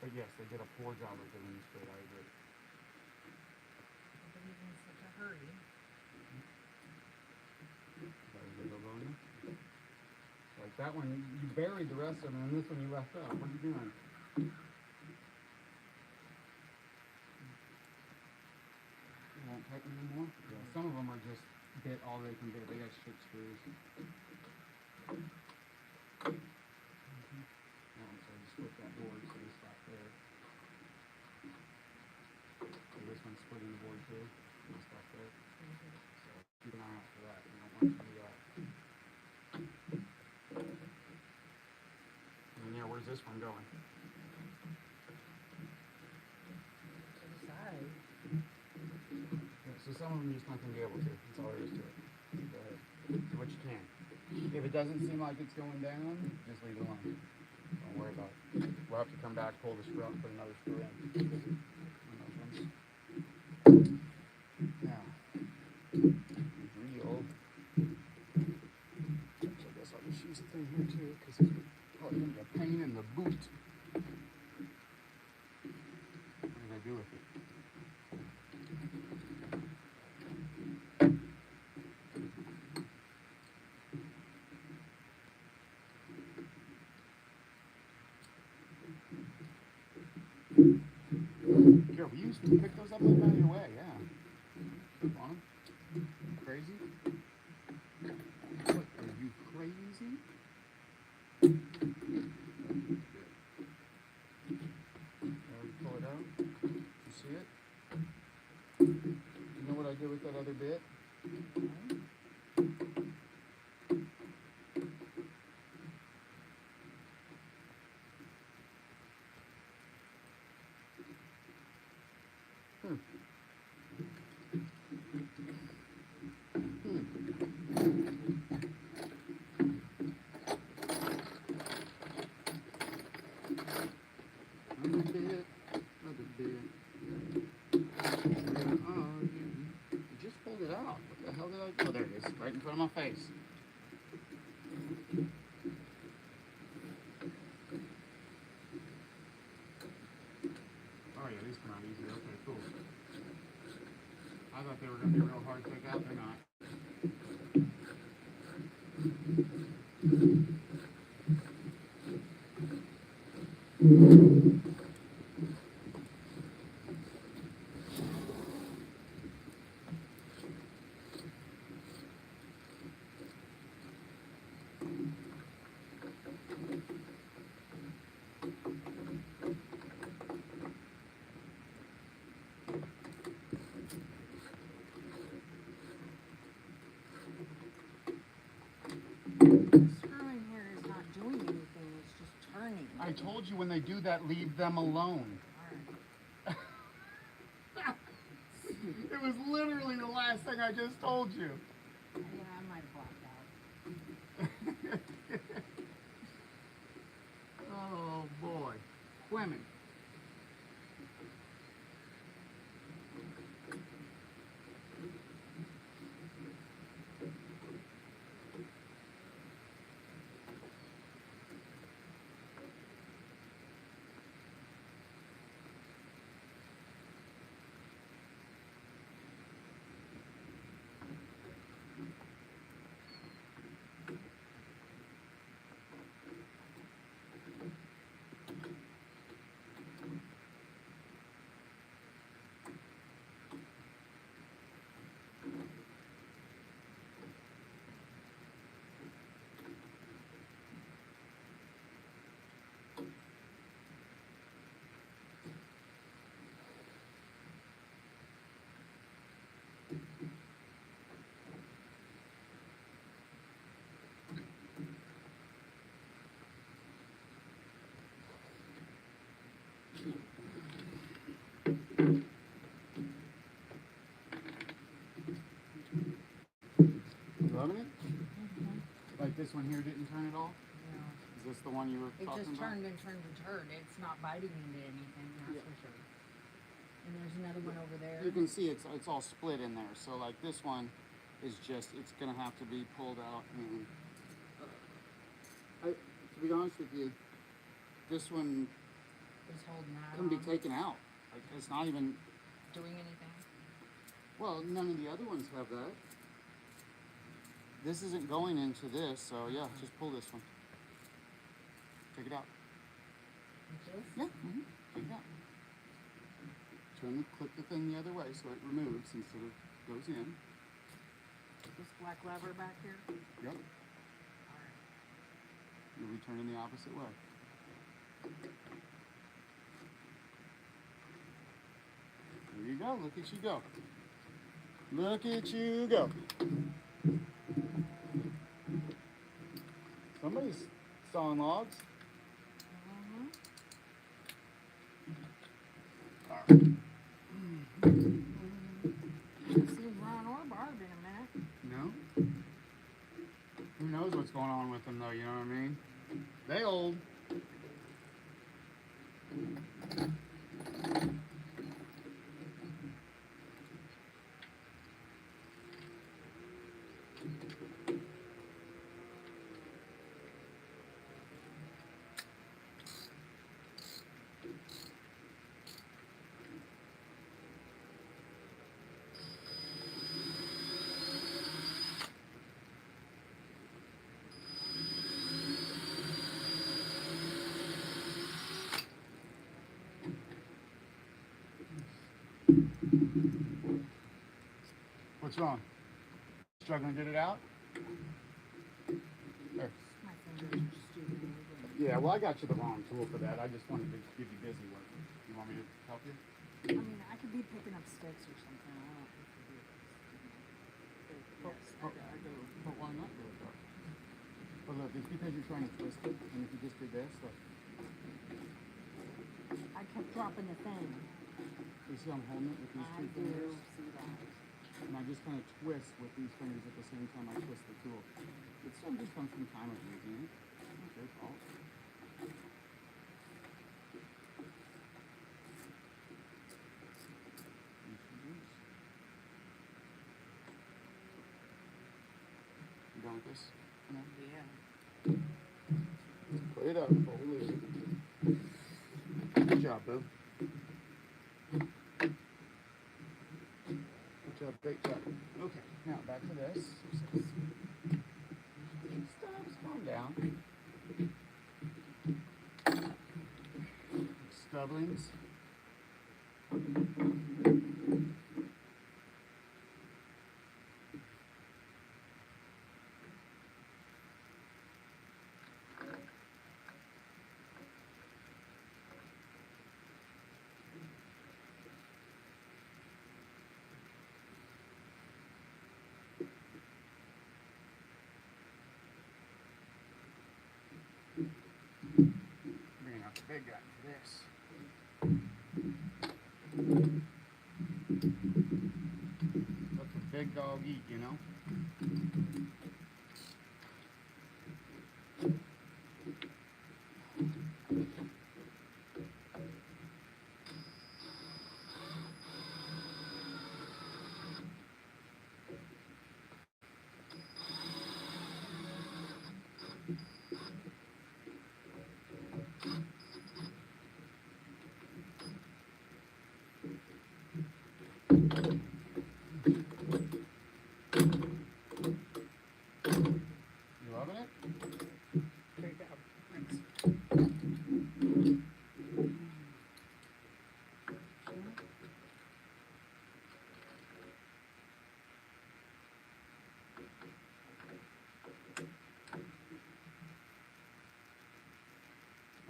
But yes, they did a poor job of getting this straight. I agree. Nobody's in such a hurry. Like that one, you buried the rest of them, and this one you left out. What are you doing? You won't tighten anymore? Yeah, some of them are just bit all they can do. They got shit screws. So just split that board so they stop there. So this one's splitting the board too. And stop there. So keep an eye out for that. You don't want to do that. And yeah, where's this one going? To the side. Yeah, so some of them you're just not going to be able to. That's all there is to it. Go ahead. Do what you can. If it doesn't seem like it's going down, just leave it alone. Don't worry about it. We'll have to come back, pull the screw out, and put another screw in. Now, reel. So I guess I'll just use the thing here too, because it's probably going to be a pain in the boot. What did I do with it? Careful, you pick those up and out of your way, yeah. Want 'em? Crazy? What, are you crazy? I did with that other bit? Hmm. Another bit, another bit. Where are you? I just pulled it out. What the hell did I do? Oh, there it is, right in front of my face. Oh yeah, these come out easy. Okay, cool. I thought they were going to be real hard to take out. They're not. Screwing here is not doing anything, it's just turning. I told you when they do that, leave them alone. Alright. It was literally the last thing I just told you. Yeah, I might have blacked out. Oh boy. Women. Loving it? Like this one here didn't turn at all? Yeah. Is this the one you were It talking just about? turned and turned and turned. It's not biting into anything, that's for sure. And there's another one over there. You can see it's all split in there. So like this one is just, it's gonna have to be pulled out. And to be honest with you, this one It's holding that can be on. taken out. Like it's not even, Doing anything? well, none of the other ones have that. This isn't going into this, so yeah, just pull this one. Take it out. Like this? Yeah, take it out. Clip the thing the other way so it removes instead of goes in. This black lever back here? Yep. Alright. You'll be turning the opposite way. There you go. Look at you go. Look at you go. Somebody's sawing logs. Haven't seen Ron or Barb in a minute. No? Who knows what's going on with them though, you know what I mean? They old. What's wrong? Struggling to get it out? There. My fingers are stupid. Yeah, well, I got you the wrong tool for that. I just wanted to give you busy work. You want me to help you? I mean, I could be picking up sticks or something. I don't know if I could do it. Yes. Okay, I go, but why not do it though? But look, it's because you're trying to twist it, and if you just did this, look. I kept dropping the thing. You see I'm holding it with these I two do fingers? see that. And I just kind of twist with these fingers at the same time I twist the tool. It still just comes from time of using it. It's not your fault. You done with this? No? Yeah. Put it up before we lose it. Good job, Boo. Good job, great job. Okay, now back to this. Stubs, calm down. Stubblings. Bringing out the big guy for this. Let the big dog eat, you know? You loving it? Great job. Thanks.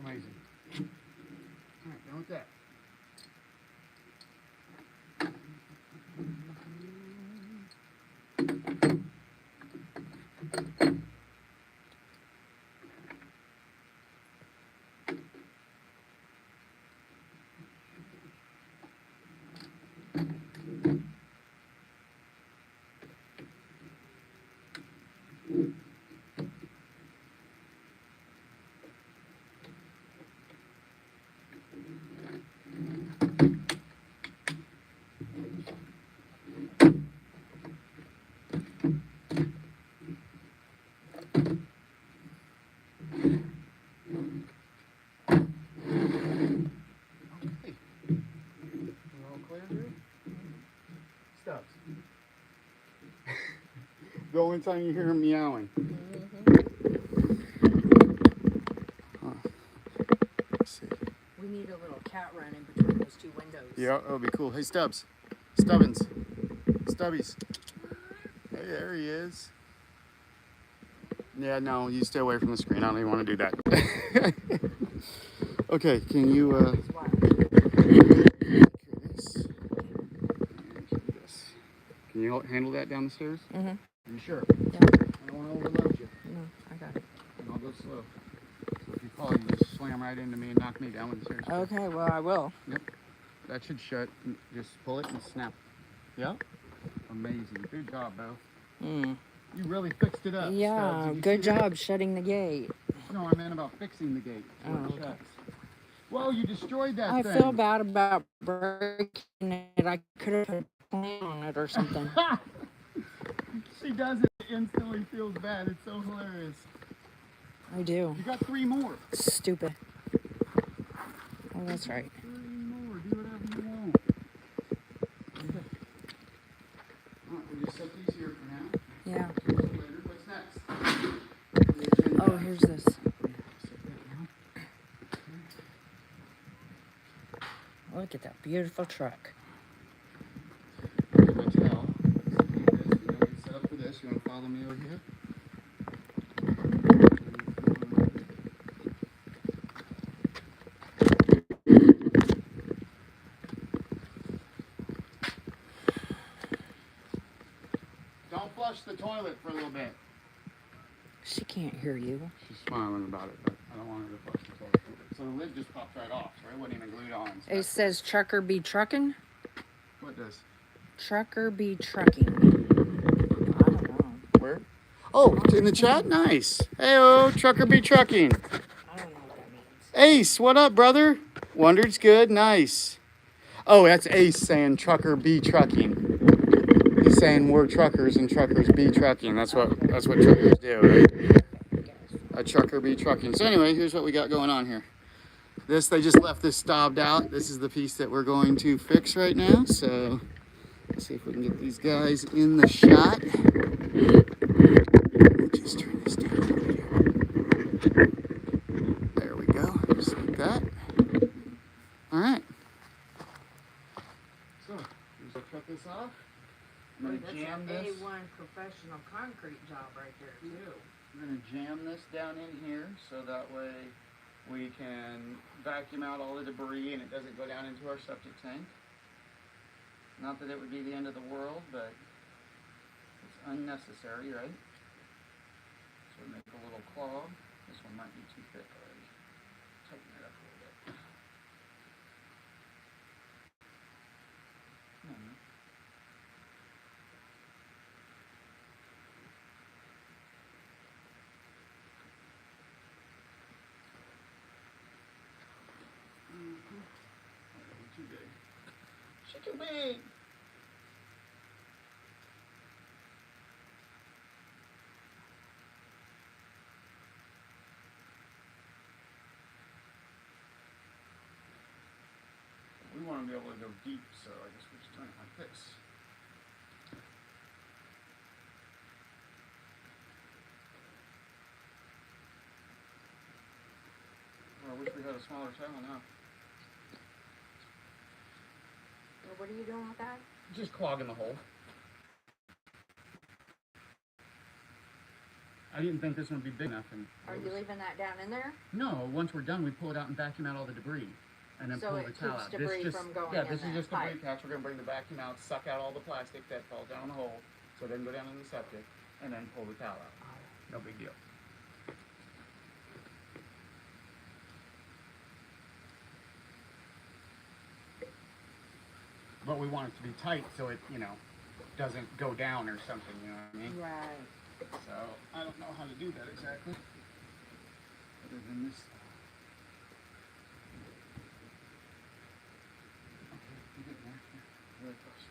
Amazing. All right, done with that. Okay. We're all clear here? Stubbs. The only time you hear him meowing. Let's see. We need a little cat run in between those two windows. Yeah, that'll be cool. Hey, Stubbs. Stubbins. Stubbies. Hey, there he is. Yeah, no, you stay away from the screen. I don't even want to do that. Okay, can you, Can you handle that down the stairs? Mm-hmm. Are you sure? Yeah. I don't want to overload you. No, I got it. And I'll go slow. So if you fall, you just slam right into me and knock me down when the stairs go. Okay, well, I will. Yep. That should shut. Just pull it and snap. Yeah? Amazing. Good job, Bo. Mm. You really fixed it up. Yeah, Stubbs. good job shutting the gate. No, I meant about fixing the gate. So Oh, it okay. shuts. Whoa, you destroyed that I thing. feel bad about breaking it. I could have put a plan on it or something. She does it, instantly feels bad. It's so hilarious. I do. You got 3 more. Stupid. Oh, that's right. 3 more. Do whatever you want. Okay. All right, we'll just set these here for now. Yeah. Later. What's next? Oh, here's this. Look at that beautiful truck. Pretty much hell. Set up for this. You want to follow me over here? Don't flush the toilet for a little bit. She can't hear you. She's smiling about it, but I don't want her to flush the toilet. So the lid just popped right off, so it wasn't even glued on. So It says trucker be trucking. what does? Trucker be trucking. I don't know. Where? Oh, in the chat? Nice. Hey-oh, trucker be trucking. I don't know what that means. Ace, what up, brother? Wondered's good, nice. Oh, that's Ace saying trucker be trucking. He's saying we're truckers and truckers be trucking. That's what truckers do, right? A trucker be trucking. So anyway, here's what we got going on here. This, they just left this stobbed out. This is the piece that we're going to fix right now. So let's see if we can get these guys in the shot. Just turn this down a bit here. There we go, just like that. All right. So, I'll cut this off. I'm gonna jam this. A1 professional concrete job right there too. I'm gonna jam this down in here so that way we can vacuum out all the debris and it doesn't go down into our septic tank. Not that it would be the end of the world, but it's unnecessary, right? So we make a little clog. This one might be too thick already. Tighten it up a little bit. Come on, man. Too big. She too big. We want to be able to go deep, so I guess we just turn it like this. Well, I wish we had a smaller towel now. Well, what are you doing with that? Just clogging the hole. I didn't think this one would be big enough. Are you leaving that down in there? No, once we're done, we pull it out and vacuum out all the debris. And then So pull it the towel keeps out. debris This just, from going yeah, in this is that just a pipe. debris catch. We're going to bring the vacuum out, suck out all the plastic that falls down the hole so it doesn't go down in the septic, and then pull the towel out. No big deal. But we want it to be tight so it, you know, doesn't go down or something, you know what I mean? Right. So, I don't know how to do that exactly. Other than this. Okay, you get there. Yeah, really close.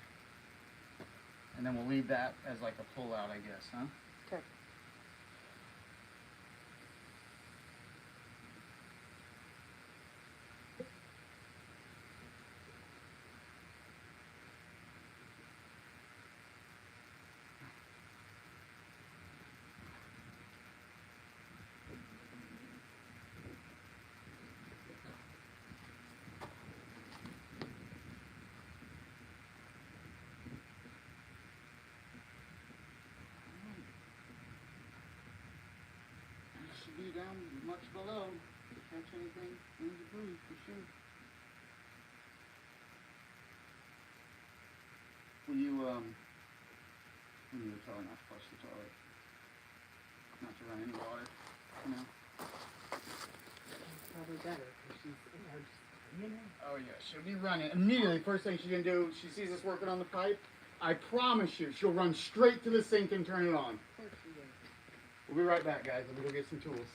And then we'll leave that as like a pull out, I guess, huh? Okay. Should be down much below. Catch anything in debris for sure. Will you, we need to tell her not to flush the toilet. Not to run any water, you know? Probably better because she's in there just, you know. Oh yeah, she'll be running. Immediately, first thing she's gonna do, she sees us working on the pipe, I promise you, she'll run straight to the sink and turn it on. Of course she is. We'll be right back, guys. Let me go get some tools.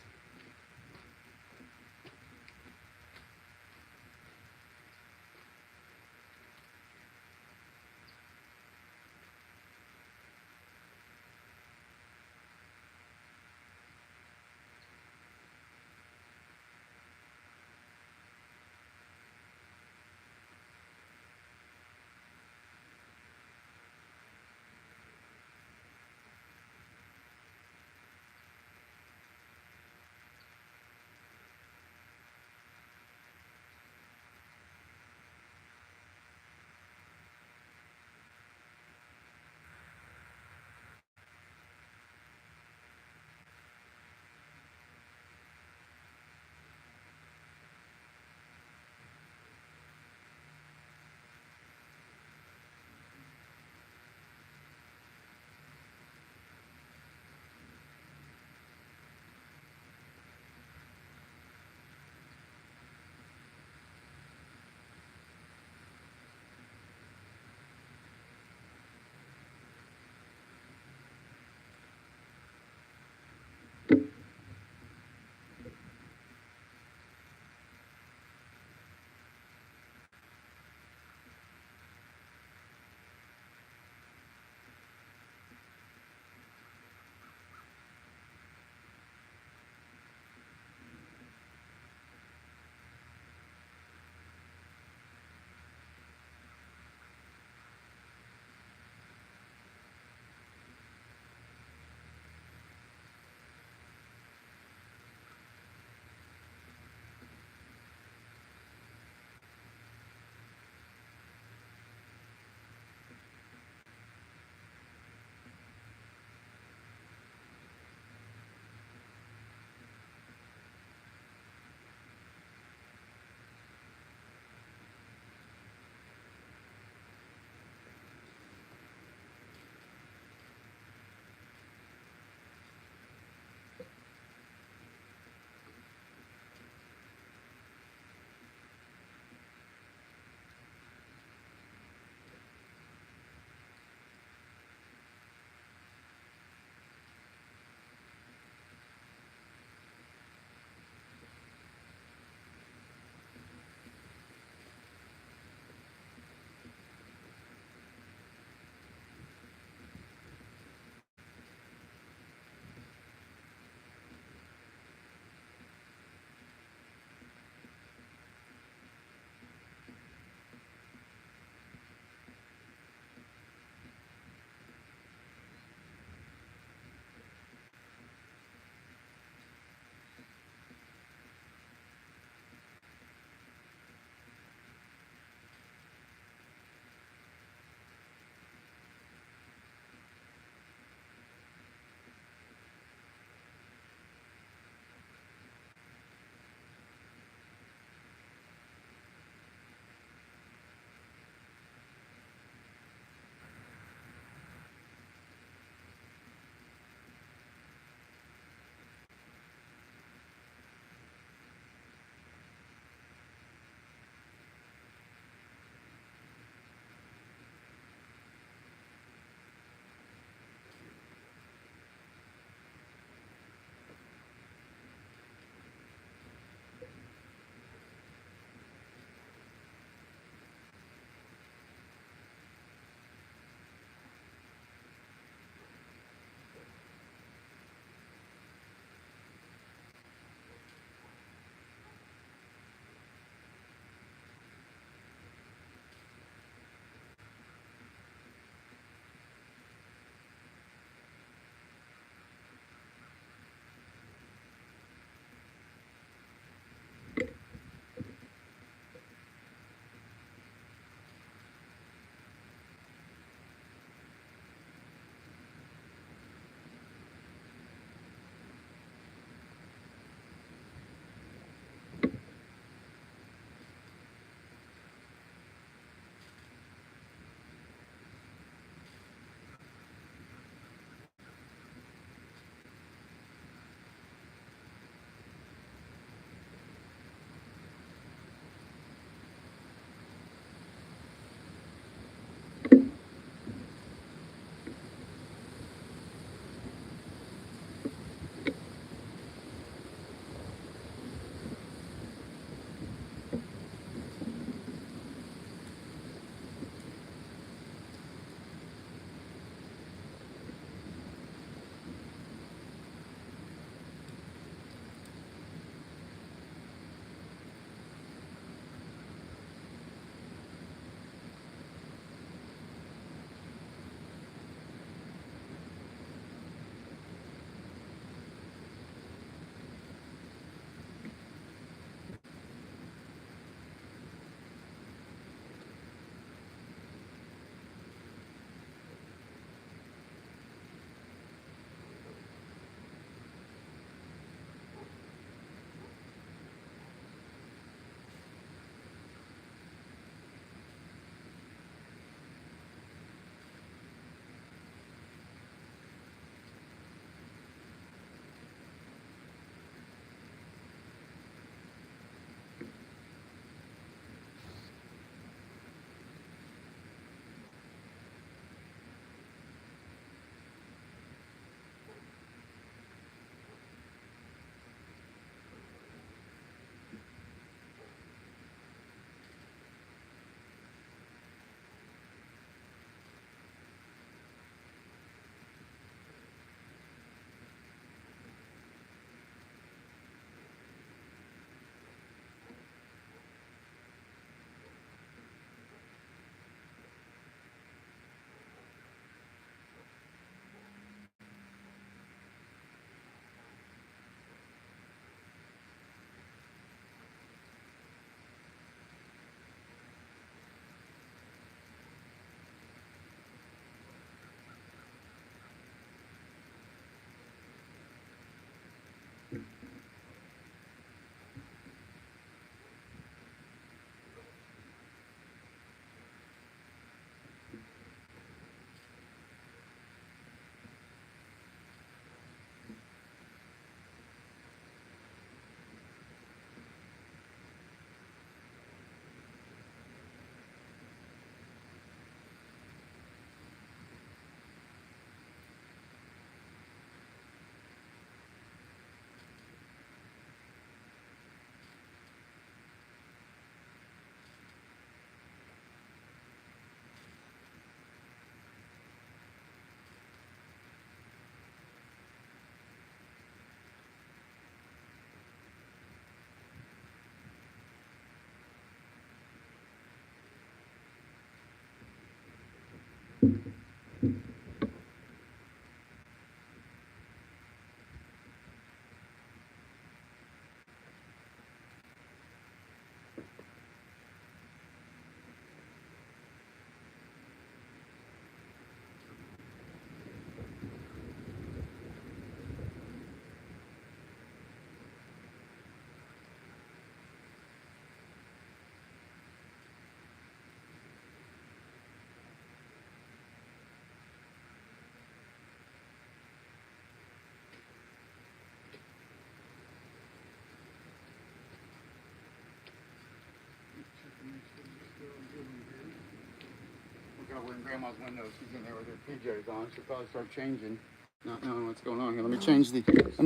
over in Grandma's window. She's in there with her PJs on. She'll probably start changing, not knowing what's going on here. Let me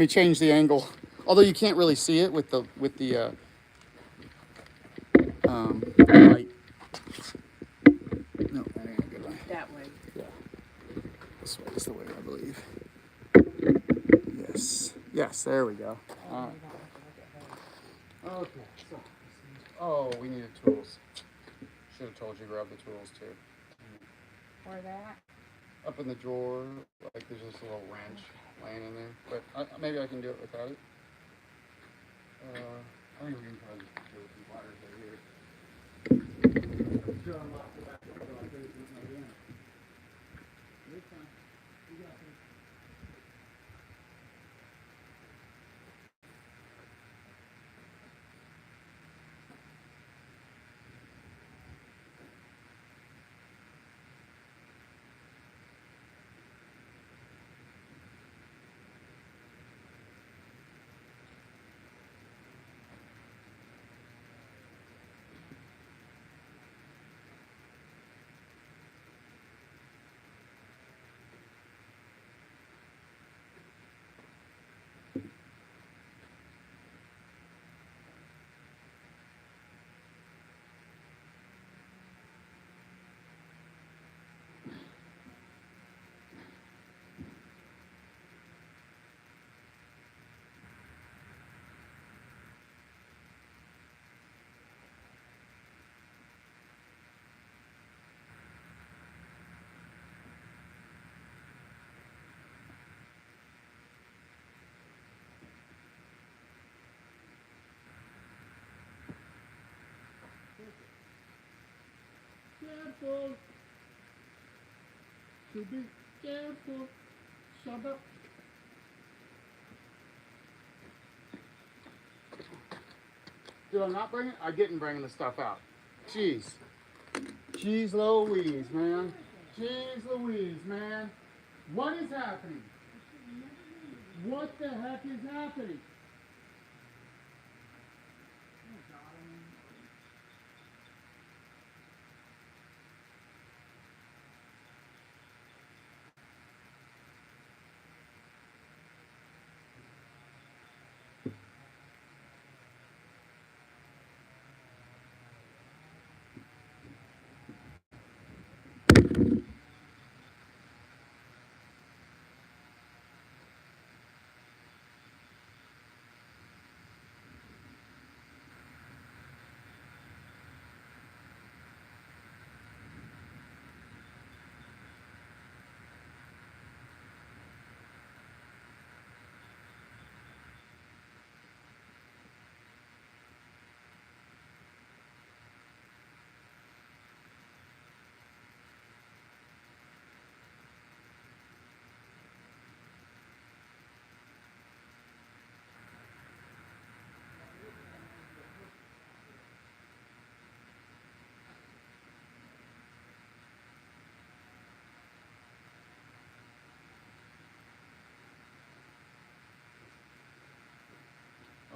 change the angle. Although you can't really see it with the light. No, that ain't a good way. That way. Yeah, this way is the way I believe. Yes, yes, there we go. All right. Okay, so, oh, we needed tools. Should have told you to grab the tools too. Where that? Up in the drawer, like there's just a little wrench laying in there. But maybe I can do it without it. I think we can probably just do it with some wires right here. Just unlock the back door like this, there's no in. It's fine. You got this. Careful. To be careful. Shut up. Did I not bring it? I didn't bring the stuff out. Jeez. Jeez Louise, man. Jeez Louise, man. What is happening? What the heck is happening?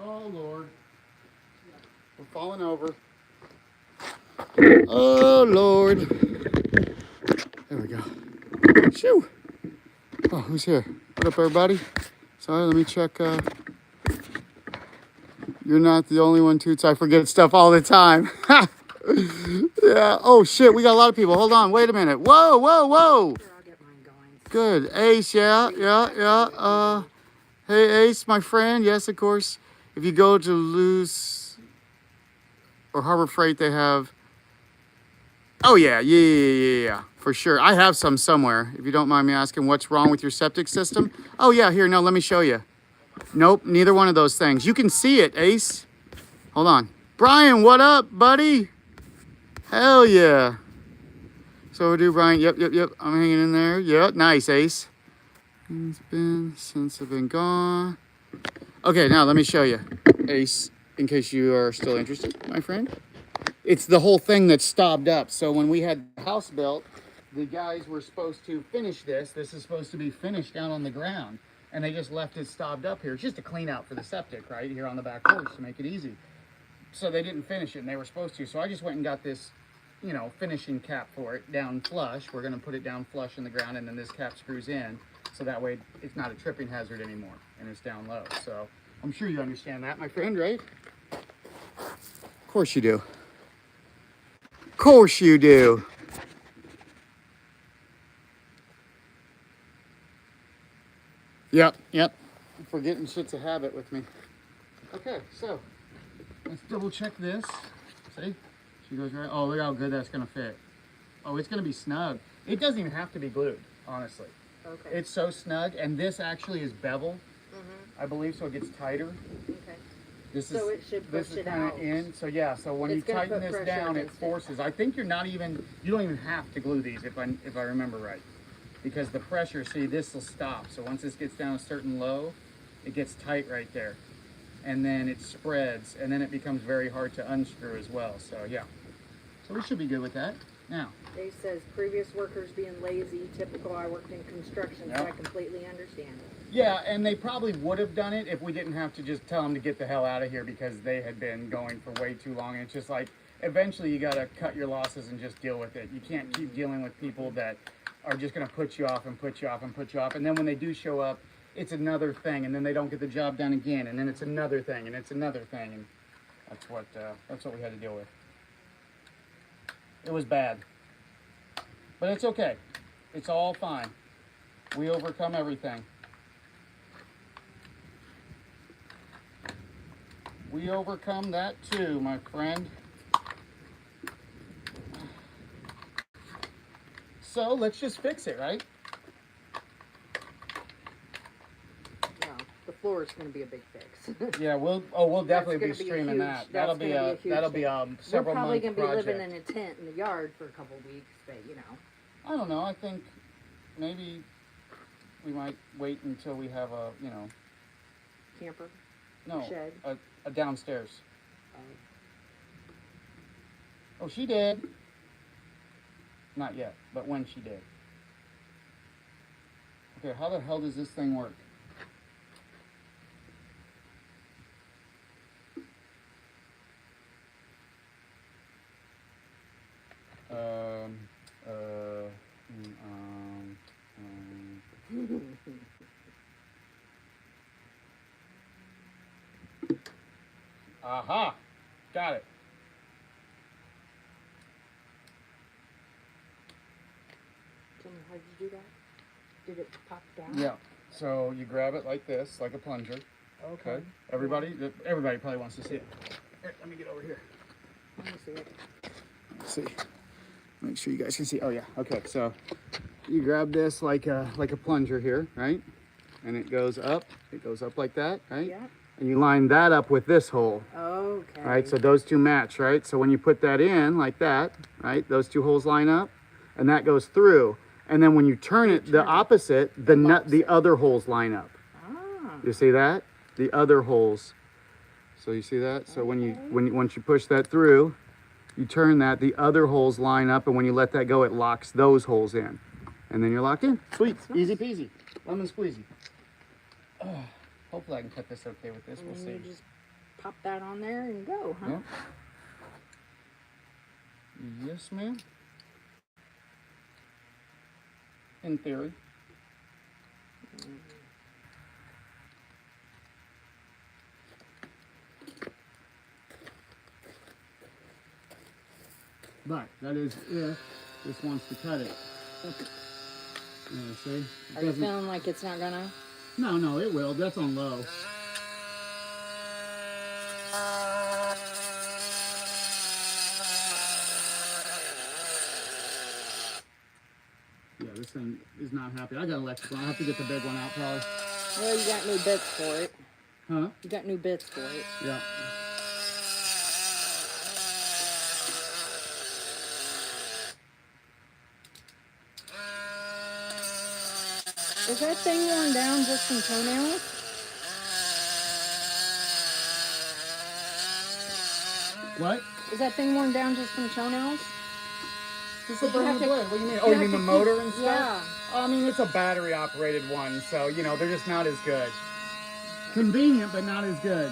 Oh, Lord. We're falling over. Oh, Lord. There we go. Shoo. Oh, who's here? What up, everybody? Sorry, let me check. You're not the only one, Toots. I forget stuff all the time. Yeah. Oh, shit. We got a lot of people. Hold on. Wait a minute. Whoa, whoa, whoa. Sure, I'll get mine going. Good. Ace, yeah, yeah, yeah. Hey, Ace, my friend. Yes, of course. If you go to Loose or Harbor Freight, they have... Oh, yeah, for sure. I have some somewhere. If you don't mind me asking, what's wrong with your septic system? Oh, yeah, here, no, let me show you. Nope, neither one of those things. You can see it, Ace. Hold on. Brian, what up, buddy? Hell yeah. So we do, Brian. Yep. I'm hanging in there. Yep, nice, Ace. It's been since I've been gone. Okay, now let me show you, Ace, in case you are still interested, my friend. It's the whole thing that's stobbed up. So when we had the house built, the guys were supposed to finish this. This is supposed to be finished down on the ground. And they just left it stobbed up here. It's just a clean out for the septic, right? Here on the back porch to make it easy. So they didn't finish it, and they were supposed to. So I just went and got this you know, finishing cap for it down flush. We're going to put it down flush in the ground, and then this cap screws in, so that way it's not a tripping hazard anymore, and it's down low. So I'm sure you understand that, my friend, right? Of course you do. Of course you do. Yep, yep. Forgetting shit's a habit with me. Okay, so let's double check this. See? She goes right. Oh, look how good that's gonna fit. Oh, it's gonna be snug. It doesn't even have to be glued, honestly. Okay. It's so snug, and this actually is beveled, I believe, so it gets tighter. Okay. This So is it should this push is it kind out. of in. So yeah, so when It's you gonna tighten put this pressure down, it against it. forces. I think you don't even have to glue these if I remember right, because the pressure. See, this will stop. So once this gets down a certain low, it gets tight right there, and then it spreads, and then it becomes very hard to unscrew as well. So yeah, so we should be good with that. Now, Dave says previous workers being lazy, typical. I worked in construction, so Yep. I completely understand it. yeah, and they probably would have done it if we didn't have to just tell them to get the hell out of here because they had been going for way too long. And it's just like, eventually you got to cut your losses and just deal with it. You can't keep dealing with people that are just going to put you off and put you off and put you off. And then when they do show up, it's another thing. And then they don't get the job done again. And then it's another thing. And it's another thing. And that's what we had to deal with. It was bad. But it's okay. It's all fine. We overcome everything. We overcome that too, my friend. So let's just fix it, right? No, the floor is going to be a big fix. Yeah, we'll definitely be That's gonna be a streaming huge- that. that's That'll be gonna a huge that'll be thing. a We're several probably month going to be project. living in a tent in the yard for a couple weeks, but you know. I don't know. I think maybe we might wait until we have a Camper. no Shed. a downstairs. Um, Oh, she did. Not yet, but when she did. Okay, how the hell does this thing work? Um, uh, mm, um, Aha! Got it. Tell me, how did you do that? Did it pop down? Yeah. So you grab it like this, like a plunger. Okay. Okay. Everybody probably wants to see it. Here, let me get over here. Let me see it. Let's see. Make sure you guys can see. Oh yeah. Okay. So you grab this like a plunger here, right? And it goes up. It goes up like that, right? Yeah. And you line that up with this hole. Okay. Right, so those two match, right? So when you put that in like that, right, those two holes line up, and that goes through. And then when you turn it the opposite, the other holes line up. Ah. You see that? The other holes. So you see that? So once you push that through, you turn that, the other holes line up, and when you let that go, it locks those holes in, and then you're locked in. Sweet, easy peasy, lemon squeezy. Hopefully I can cut this okay with this. We'll And see. you just pop that on there and go, huh? Yep. Yes, ma'am. In theory. But that is if this wants to cut it. Yeah, see? It Are you doesn't- feeling like it's not gonna? No, it will. That's on low. Yeah, this thing is not happy. I got electrical. I'll have to get the big one out probably. Well, you got new bits for it. Huh? You got new bits for it. Yeah. Is that thing worn down just from toenails? What? Is that thing worn down just from toenails? Just Did you have to- What do you mean? you Oh, you have mean to the keep- motor and stuff? Yeah. I mean, it's a battery operated one, so, you know, they're just not as good. Convenient, but not as good.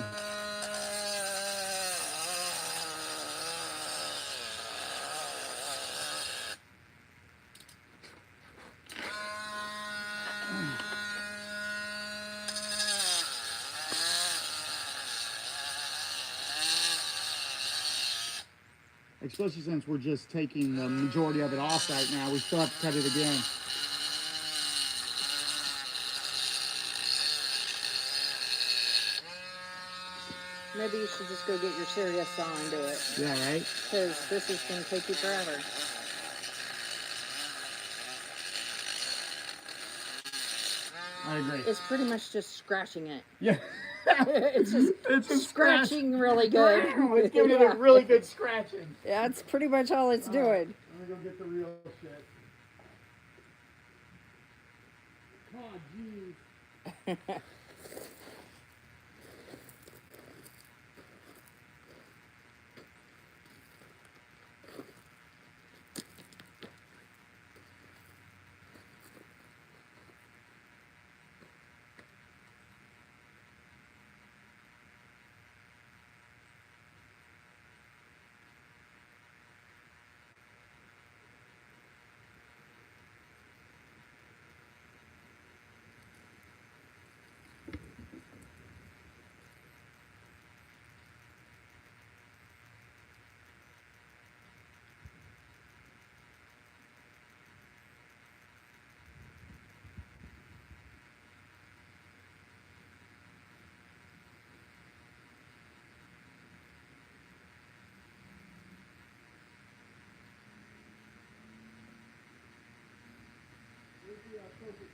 especially since we're just taking the majority of it off right now. We still have to cut it again. Maybe you should just go get your serious saw and do it. Yeah, right? Because this is going to take you forever. I agree. It's pretty much just scratching it. Yeah. It's just scratching really good. It's giving it a really good scratching. Yeah, that's pretty much all it's doing. Right. I'm going to go get the real shit. Oh, jeez.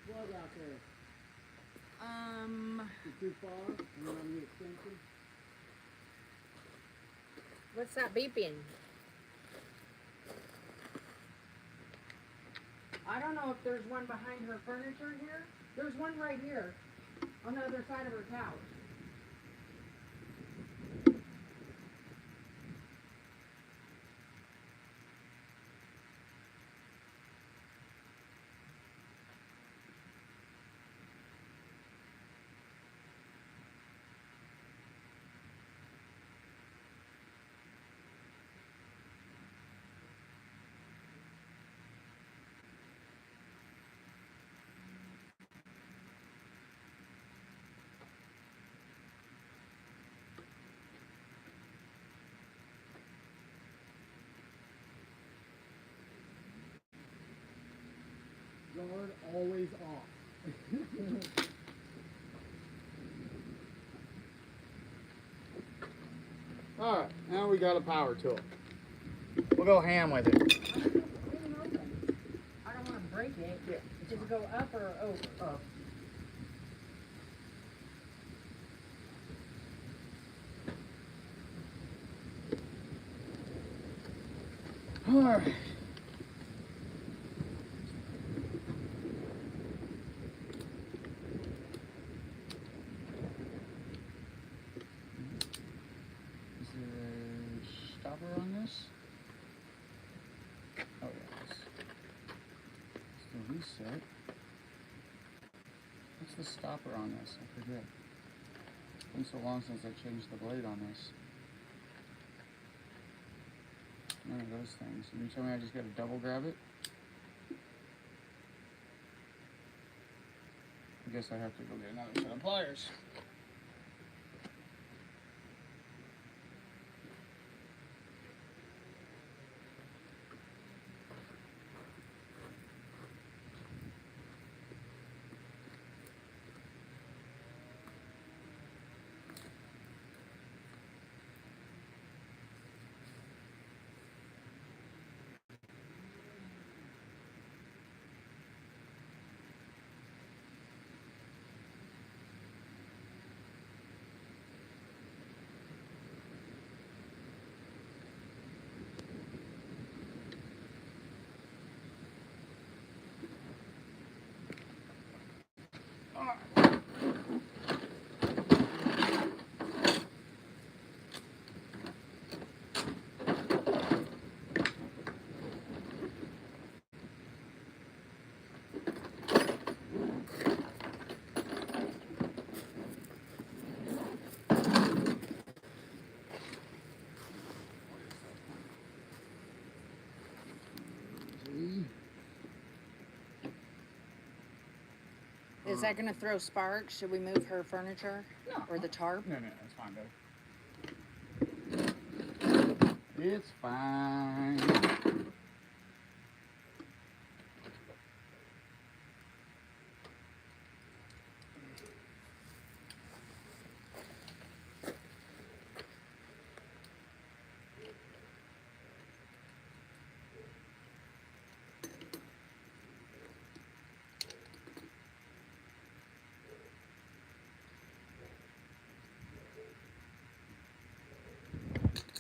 Plug out there. Too far? You want the extension? What's that beeping? I don't know if there's one behind her furniture here. There's one right here on the other side of her couch. Guard always off. Alright, now we got a power tool. We'll go ham with it. I don't want to break it. Yeah. Does it go up or over? Up. Alright. Is there a stopper on this? Oh yeah, it's the reset. What's the stopper on this? I forget. It's been so long since I changed the blade on this. None of those things. And you tell me I just gotta double grab it? I guess I have to go get another set of pliers. Is that going to throw sparks? Should we move her furniture? No. Or the tarp? No, that's fine, babe. It's fine.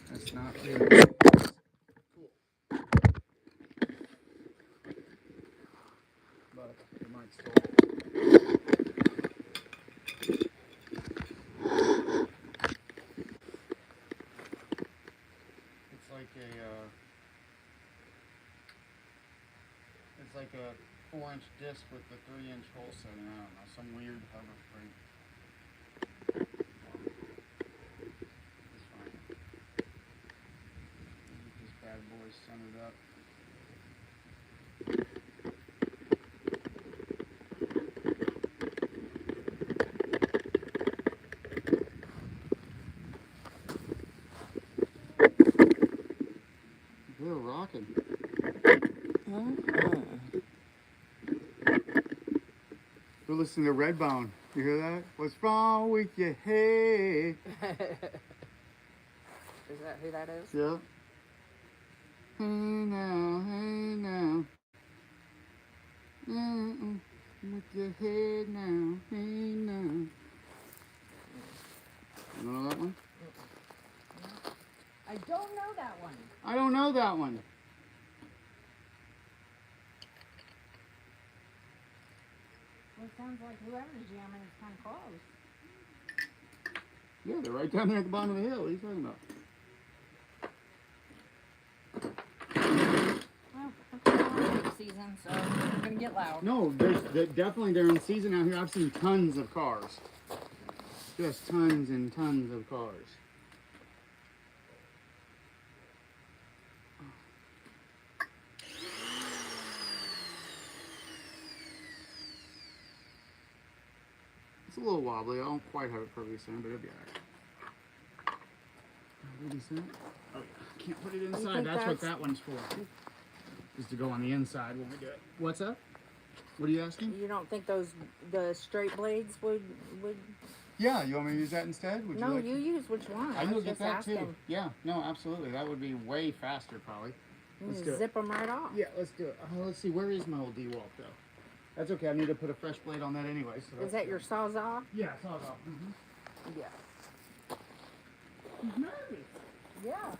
That's not really cool. But it might still. It's like it's like a 4-inch disc with the 3-inch hole setting. I don't know, some weird hover frame. It's fine. Get this bad boy centered up. We're rocking. We're listening to Redbone. You hear that? What's wrong with your head? Is that who that is? Yeah. Hey now. With your head now. Hey now. You know that one? I don't know that one. I don't know that one. Well, it sounds like whoever's jamming is kind of close. Yeah, they're right down there at the bottom of the hill. What are you talking about? Well, it's holiday season, so we're gonna get loud. No, definitely they're in season out here. I've seen tons of cars. Just tons and tons of cars. It's a little wobbly. I don't quite have it perfectly centered, but it'll be alright. What is that? Oh, I can't put it inside. That's what that one's for. Is to go on the inside when we do it. What's up? What are you asking? You don't think the straight blades would? Yeah, you want me to use that instead? Would No, you like you use which one? I was will get just that asking. too. Yeah, no, absolutely. That would be way faster, probably. You Let's can do it. zip them right off. Yeah, let's do it. Let's see. Where is my old DeWalt though? That's okay. I need to put a fresh blade on that anyway. So Is that your Sawzall? Yeah, it's all off. Mm-hmm. Yeah. He's nervous. Yeah.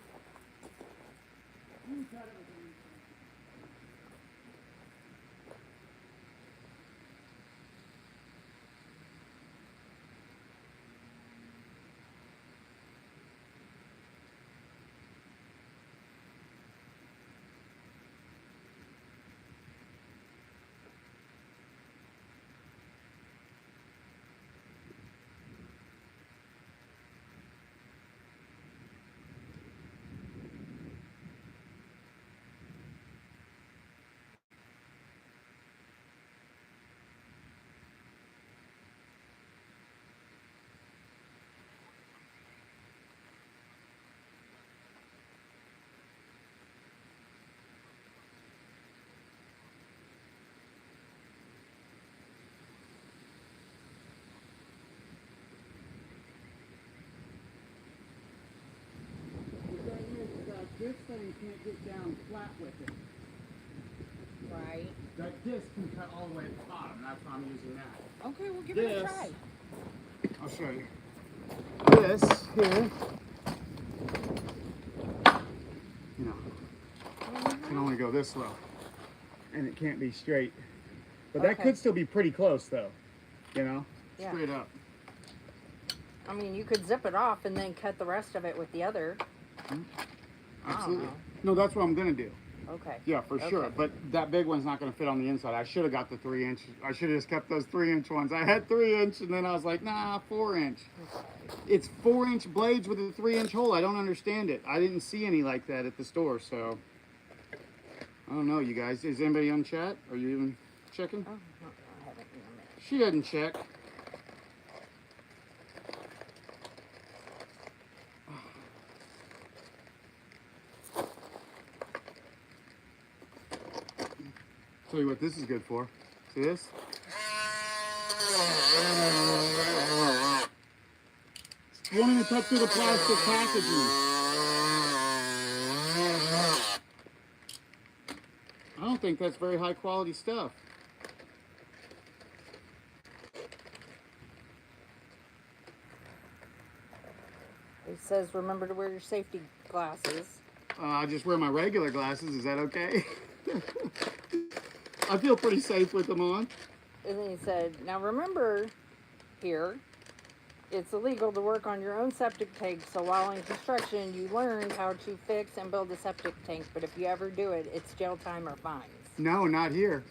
This thing can't get down flat with it. Right. That disc can cut all the way at the bottom. That's why I'm using that. Okay, we'll give it a try. I'll show you. This here, you know, can only go this low, and it can't be straight. But that Okay. could still be pretty close, though. You know, Yeah. straight up. I mean, you could zip it off and then cut the rest of it with the other. Absolutely. know. No, that's what I'm gonna do. Okay. Yeah, for sure. Okay. But that big one's not going to fit on the inside. I should have got the 3-inch. I should have just kept those 3-inch ones. I had 3-inch, and then I was like, nah, 4-inch. It's 4-inch blades with a 3-inch hole. I don't understand it. I didn't see any like that at the store, so I don't know, you guys. Is anybody on chat? Are you even checking? Oh, no, I haven't in a minute. She doesn't check. tell you what this is good for. See this? You won't even touch through the plastic packaging. I don't think that's very high quality stuff. It says remember to wear your safety glasses. I just wear my regular glasses. Is that okay? I feel pretty safe with them on. And then he said, now remember here, it's illegal to work on your own septic tank, so while in construction, you learned how to fix and build a septic tank, but if you ever do it, it's jail time or fines. No, not here.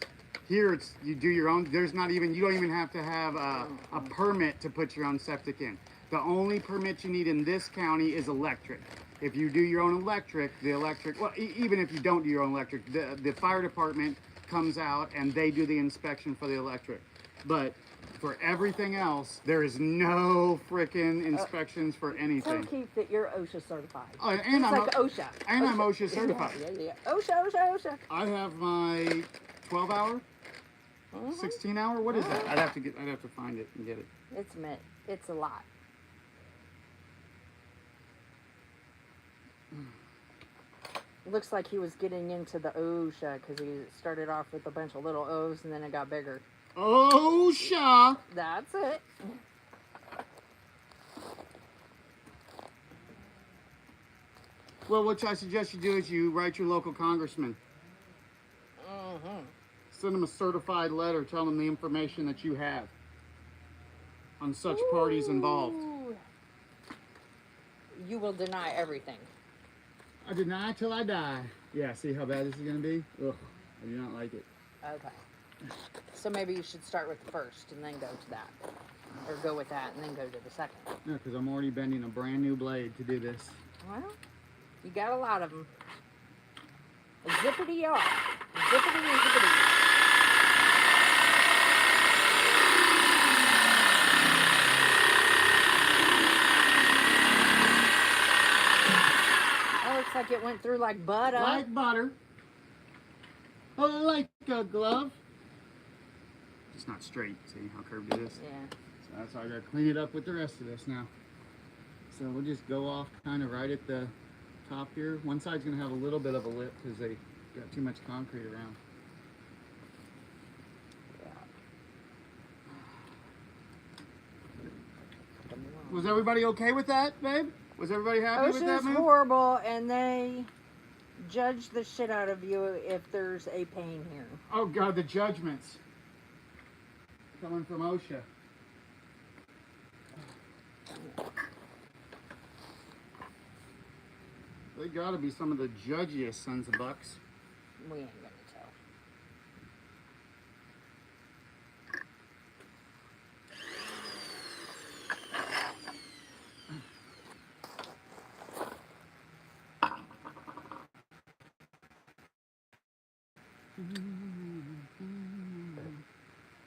Here, it's you do your own. There's not even, you don't even have to have a permit to put your own septic in. The only permit you need in this county is electric. If you do your own electric, well, even if you don't do your own electric, the fire department comes out and they do the inspection for the electric. But for everything else, there is no frickin' inspections for Tell anything. Keith that you're OSHA certified. Oh, and It's I'm like OSHA. and I'm OSHA Yeah, certified. yeah. OSHA. I have my 12-hour, 16-hour. What is that? I'd have to find it and get it. It's a lot. Looks like he was getting into the OSHA because he started off with a bunch of little O's and then it got bigger. OSHA. That's it. Well, what I suggest you do is you write your local congressman. Send them a certified letter telling them the information that you have on such parties involved. You will deny everything. I deny till I die. Yeah, see how bad this is going to be? Ugh, I do not like it. Okay. So maybe you should start with the first and then go to that. Or go with that and then go to the second. No, because I'm already bending a brand new blade to do this. Well, you got a lot of them. Zippity off. Zippity and zippity. That looks like it went through like butter. Like butter. Like a glove. It's not straight. See how curved it is? Yeah. So that's why I gotta clean it up with the rest of this now. So we'll just go off kind of right at the top here. One side's gonna have a little bit of a lip because they got too much concrete around. Was everybody okay with that, babe? Was everybody happy with that OSHA's move? horrible, and they judge the shit out of you if there's a pain here. Oh God, the judgments coming from OSHA. They gotta be some of the judgiest sons of bucks. We ain't gonna tell.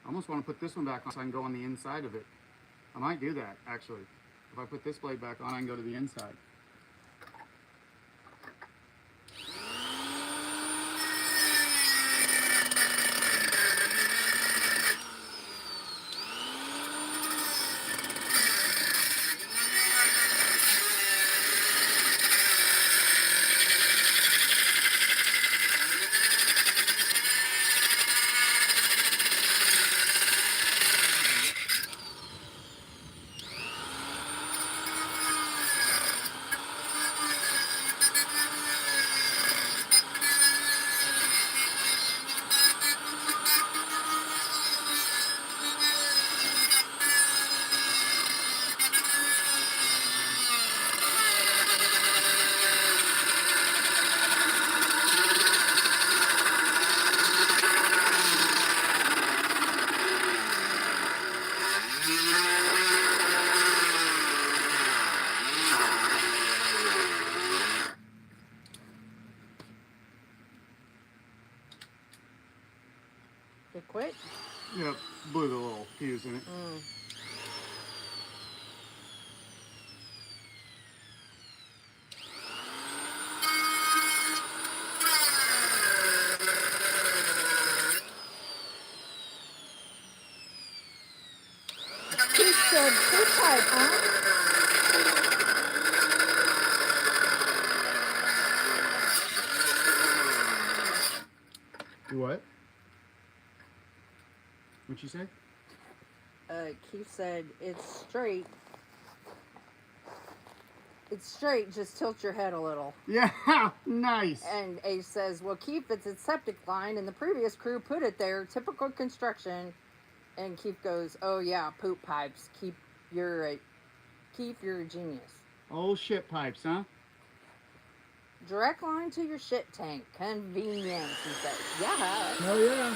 I almost want to put this one back on so I can go on the inside of it. I might do that, actually. If I put this blade back on, I can go to the inside. It quit? Yep, blew the little fuse in it. said, poop pipe, huh? Do what? What'd you say? Keith said, it's straight. It's straight, just tilt your head a little. Yeah, nice. And Ace says, well, Keith, it's a septic line, and the previous crew put it there. Typical construction. And Keith goes, oh, yeah, poop pipes. Keith, you're a genius. Old shit pipes, huh? Direct line to your shit tank. Convenience, he says. Yeah. Hell yeah.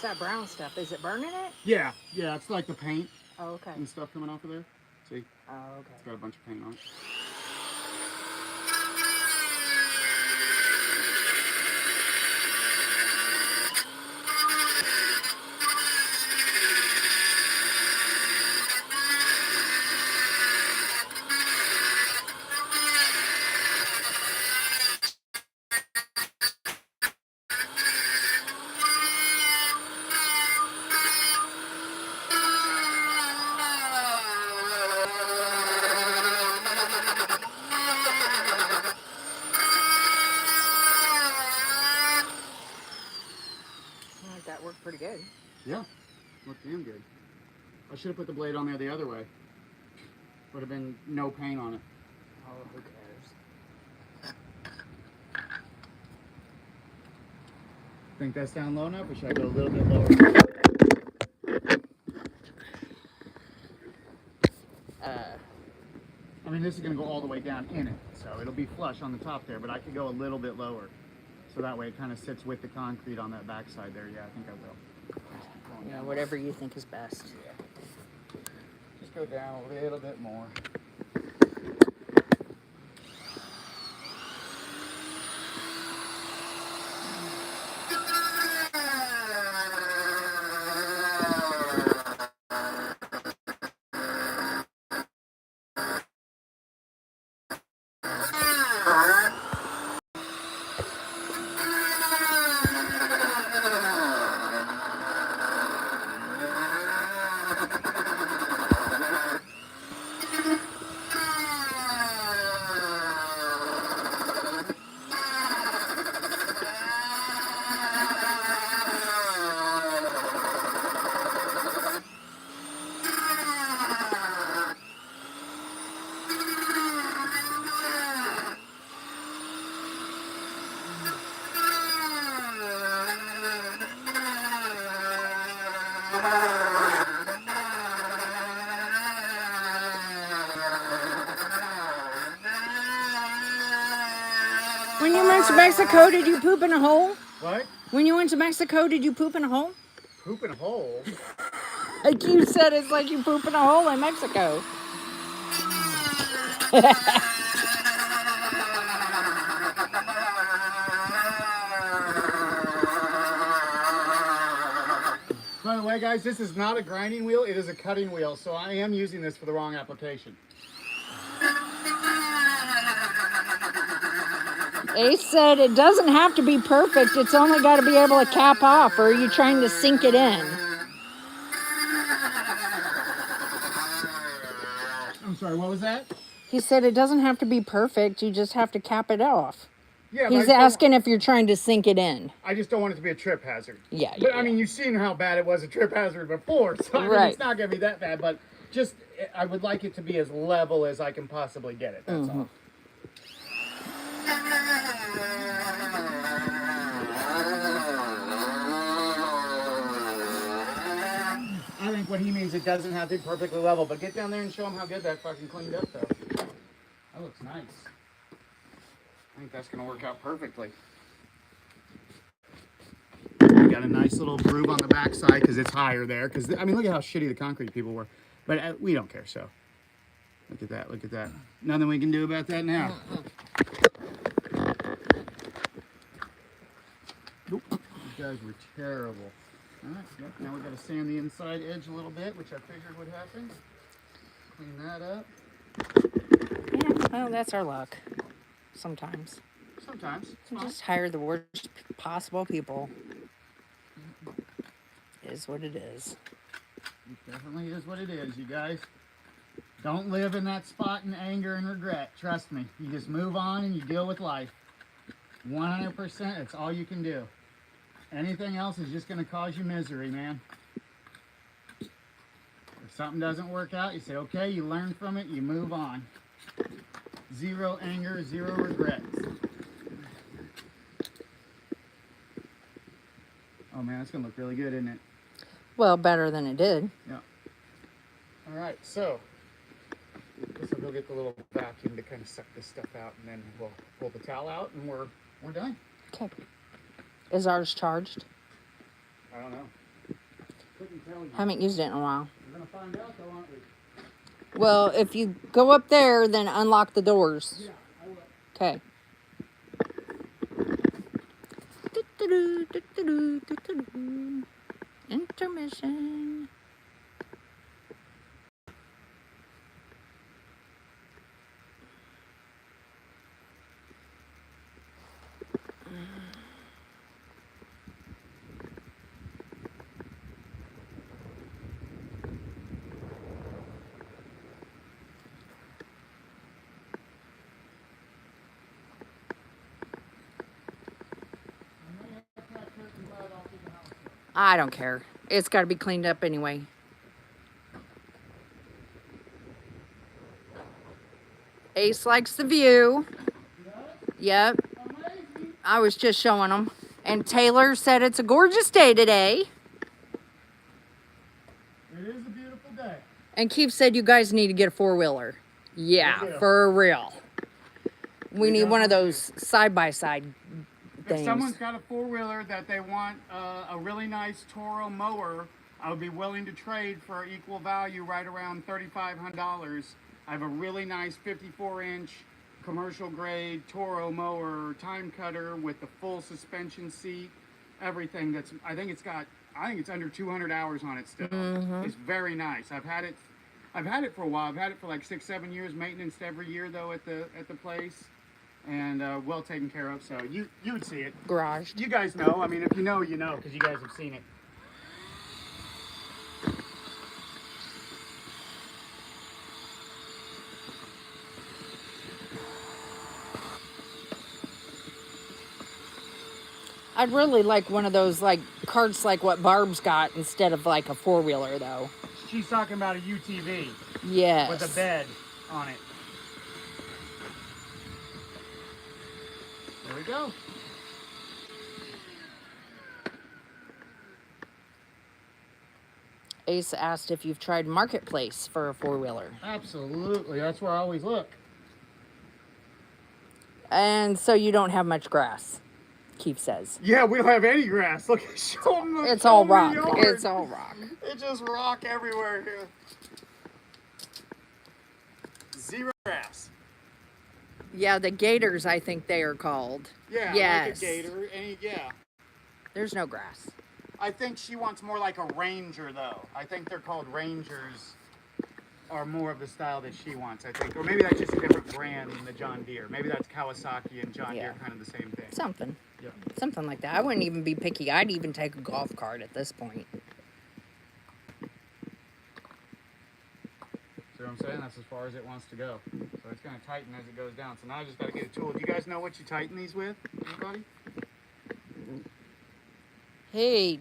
What's that brown stuff? Is it burning it? Yeah, it's like the paint Oh, okay. and stuff coming off of there. See? Oh, okay. It's got a bunch of paint on it. That worked pretty good. Yeah, looked damn good. I should have put the blade on there the other way. Would have been no paint on it. Oh, who cares? Think that's down low enough, or should I go a little bit lower? I mean, this is going to go all the way down in it, so it'll be flush on the top there, but I could go a little bit lower. So that way it kind of sits with the concrete on that backside there. Yeah, I think I will. Yeah, whatever you think is best. Yeah. Just go down a little bit more. When you went to Mexico, did you poop in a hole? What? When you went to Mexico, did you poop in a hole? Poop in a hole? Like you said, it's like you poop in a hole in Mexico. By the way, guys, this is not a grinding wheel. It is a cutting wheel, so I am using this for the wrong application. Ace said it doesn't have to be perfect. It's only got to be able to cap off, or are you trying to sink it in? I'm sorry, what was that? He said it doesn't have to be perfect. You just have to cap it off. Yeah, but He's asking if you're trying to sink it in. I just don't want it to be a trip hazard. Yeah, But yeah, I mean, you've seen how bad it was a trip hazard before, so I mean, Right. it's not going to be that bad. But just, I would like it to be as level as I can possibly get it. That's all. I think what he means, it doesn't have to be perfectly level, but get down there and show him how good that fucking cleaned up, though. That looks nice. I think that's going to work out perfectly. Got a nice little groove on the backside because it's higher there. Because I mean, look at how shitty the concrete people were, but we don't care. So, look at that. Look at that. Nothing we can do about that now. Nope. These guys were terrible. All right. Yep. Now we got to sand the inside edge a little bit, which I figured would happen. Clean that up. Yeah, well, that's our luck. Sometimes. Sometimes. So just hire the worst possible people. It is what it is. It definitely is what it is, you guys. Don't live in that spot in anger and regret. Trust me. You just move on and you deal with life. 100%, it's all you can do. Anything else is just going to cause you misery, man. If something doesn't work out, you say, okay, you learn from it, you move on. Zero anger, zero regrets. Oh man, that's going to look really good, isn't it? Well, better than it did. Yeah. All right, so I guess I'll go get the little vacuum to kind of suck this stuff out, and then we'll pull the towel out, and we're done. Okay. Is ours charged? I don't know. Couldn't tell you. Haven't used it in a while. We're gonna find out, though, aren't we? Well, if you go up there, then unlock the doors. Yeah, I will. Okay. Intermission. I don't care. It's got to be cleaned up anyway. Ace likes the view. Yep. I was just showing them. And Taylor said it's a gorgeous day today. It is a beautiful day. And Keith said you guys need to get a four-wheeler. Yeah, for real. We need one of those side-by-side things. If someone's got a four-wheeler that they want a really nice Toro mower, I would be willing to trade for equal value right around $3,500. I have a really nice 54-inch commercial grade Toro mower, time cutter with the full suspension seat, everything. I think it's under 200 hours on it still. It's very nice. I've had it for a while. I've had it for like 6-7 years, maintenance every year though at the place, and well taken care of. So you would see it. Garage. You guys know. I mean, if you know, you know, because you guys have seen it. I'd really like one of those like carts like what Barb's got instead of like a four-wheeler though. She's talking about a UTV. Yes. With a bed on it. There we go. Ace asked if you've tried Marketplace for a four-wheeler. Absolutely. That's where I always look. And so you don't have much grass, Keith says. Yeah, we don't have any grass. Look, show them the It's all rock. yard. It's all rock. It's just rock everywhere here. Zero grass. Yeah, the gators, I think they are called. Yeah, yes. like a gator. Yeah. There's no grass. I think she wants more like a Ranger, though. I think they're called Rangers, are more of the style that she wants, I think. Or maybe that's just a different brand than the John Deere. Maybe that's Kawasaki and John Deere, kind of the same thing. Something. Yeah. Something like that. I wouldn't even be picky. I'd even take a golf cart at this point. See what I'm saying? That's as far as it wants to go. So it's going to tighten as it goes down. So now I just got to get a tool. Do you guys know what you tighten these with? Anybody? Hey,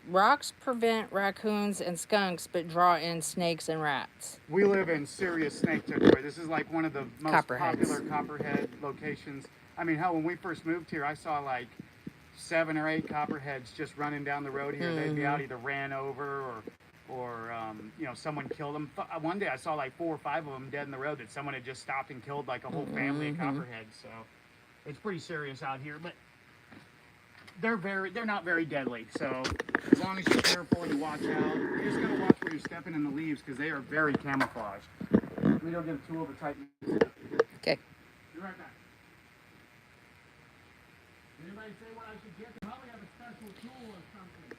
rocks prevent raccoons and skunks, but draw in snakes and rats. We live in serious snake territory. This is like one of the most Copperheads. popular copperhead locations. I mean, hell, when we first moved here, I saw like 7 or 8 copperheads just running down the road here. They'd be out either ran over or you know, someone killed them. One day I saw like 4 or 5 of them dead in the road that someone had just stopped and killed like a whole family of copperheads. So it's pretty serious out here, but they're not very deadly. So as long as you're careful and you watch out, you just gotta watch where you're stepping in the leaves because they are very camouflaged. Let me go get a tool to tighten this up here. Okay. Be right back. Anybody say what I should get? Probably have a special tool or something.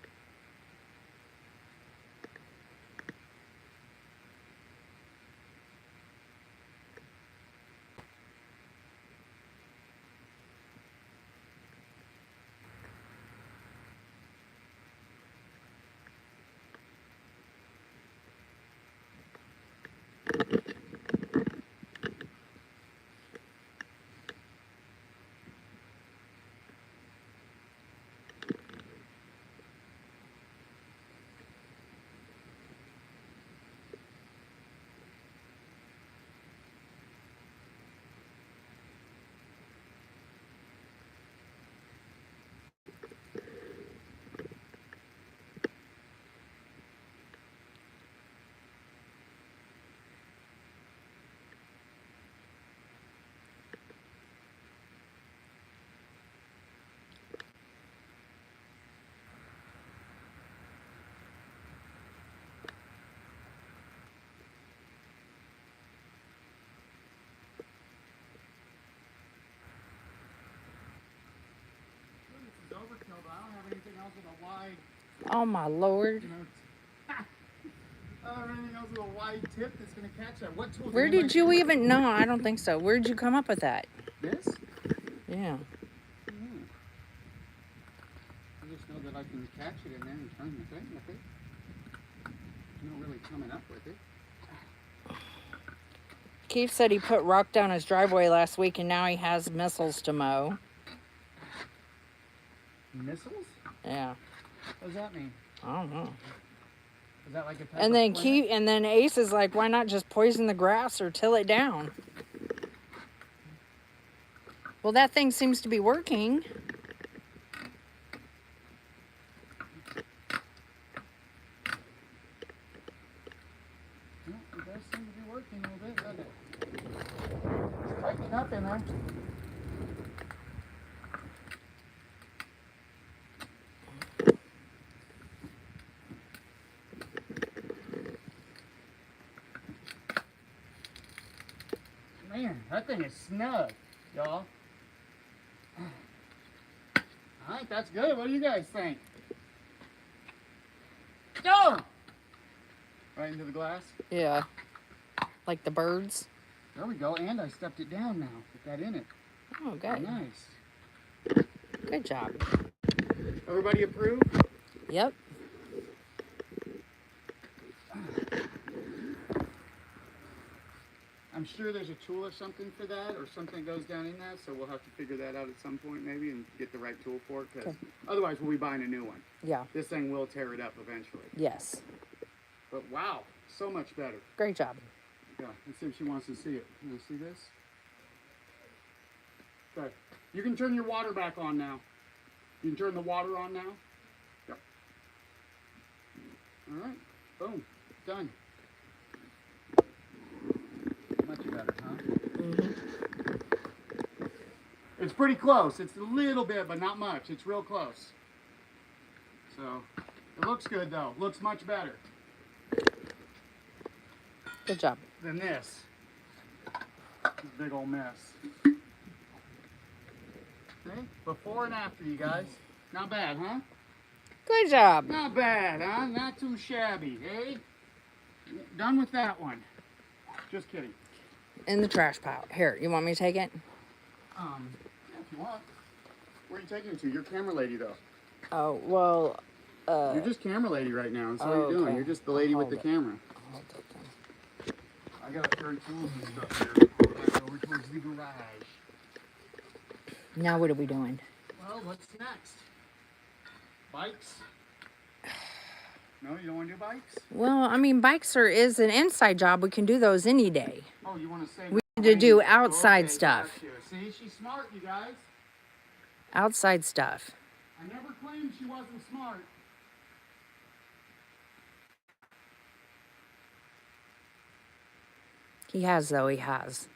Overkill, but I don't have anything else with a wide, Oh my lord. you know, I don't have anything else with a wide tip that's going to catch that. What tool? Where did you even? No, I don't think so. Where did you come up with that? This? Yeah. I just know that I can catch it in there and turn the thing with it. No really coming up with it. Keith said he put rock down his driveway last week and now he has missiles to mow. Missiles? Yeah. What does that mean? I don't know. Is that like a type And of then plant? and then Ace is like, why not just poison the grass or till it down? Well, that thing seems to be working. Yeah, it does seem to be working a little bit, doesn't it? It's tightening up in there. Man, that thing is snug, y'all. I think that's good. What do you guys think? Go! Right into the glass. Yeah. Like the birds. There we go. And I stepped it down now. Put that in it. Oh, good. Nice. Good job. Everybody approve? Yep. I'm sure there's a tool or something for that, or something goes down in that, so we'll have to figure that out at some point maybe and get the right tool for it, because otherwise we'll be buying a new one. Yeah. This thing will tear it up eventually. Yes. But wow, so much better. Great job. Yeah, let's see if she wants to see it. You want to see this? Okay. You can turn your water back on now. You can turn the water on now. Yep. All right. Boom. Done. Much better, huh? Mm-hmm. It's pretty close. It's a little bit, but not much. It's real close. So, it looks good though. Looks much better Good job. than this. Big old mess. Okay, before and after, you guys. Not bad, huh? Good job. Not bad, huh? Not too shabby, eh? Done with that one. Just kidding. In the trash pile. Here, you want me to take it? Yeah, if you want. Where are you taking it to? You're camera lady, though. Oh, well, You're just camera lady right now. That's all oh, you're doing. okay. You're just the lady with the Hold it. camera. I'll take it. I gotta throw tools and stuff here. Over towards the garage. Now what are we doing? Well, what's next? Bikes? No, you don't want to do bikes? Well, I mean, bikes is an inside job. We can do those any day. Oh, you want to say We need to do outside stuff. Gotcha. See, she's smart, you guys. Outside stuff. I never claimed she wasn't smart. He has, though. He has.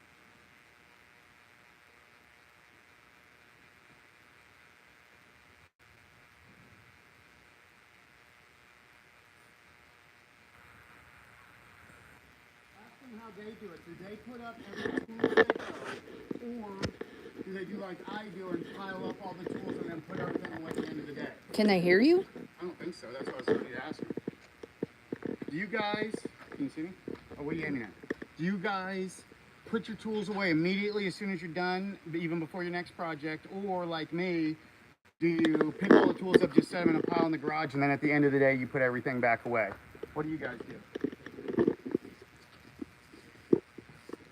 Ask them how they do it. Do they put up every tool they go? Or do they do like I do and pile up all the tools and then put everything away at the end of the day? Can they hear you? I don't think so. That's what I was going to ask you. Do you guys, can you see me? Oh, what are you aiming at? Do you guys put your tools away immediately as soon as you're done, even before your next project? Or like me, do you pick all the tools up, just set them in a pile in the garage, and then at the end of the day, you put everything back away? What do you guys do?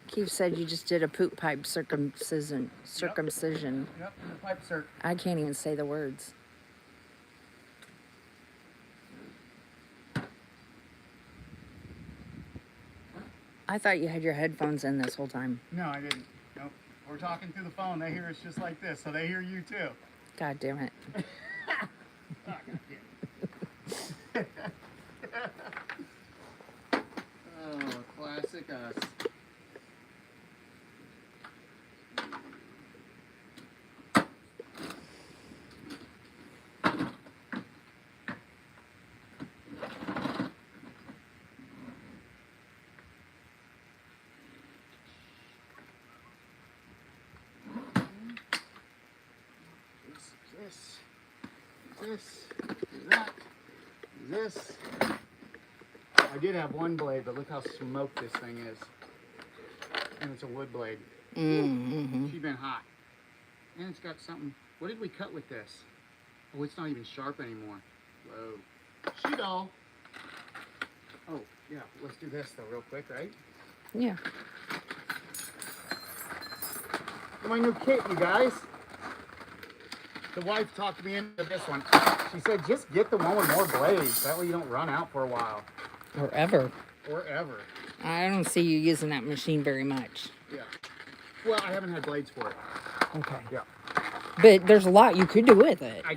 Keith said you just did a poop pipe circumcision. Yep, the pipe cert. I can't even say the words. I thought you had your headphones in this whole time. No, I didn't. Nope. We're talking through the phone. They hear us just like this, so they hear you too. God damn it. Oh, God damn it. Oh, classic us. This, that, this. I did have one blade, but look how smoked this thing is. And it's a wood blade. Mm-hmm. She's been hot. And it's got something. What did we cut with this? Oh, it's not even sharp anymore. Whoa. She doll. Oh, yeah. Let's do this though, real quick, right? Yeah. My new kit, you guys. The wife talked me into this one. She said, just get the one with more blades. That way you don't run out for a while. Or ever. Or ever. I don't see you using that machine very much. Yeah. Well, I haven't had blades for it. Okay. Yeah. But there's a lot you could do with it. I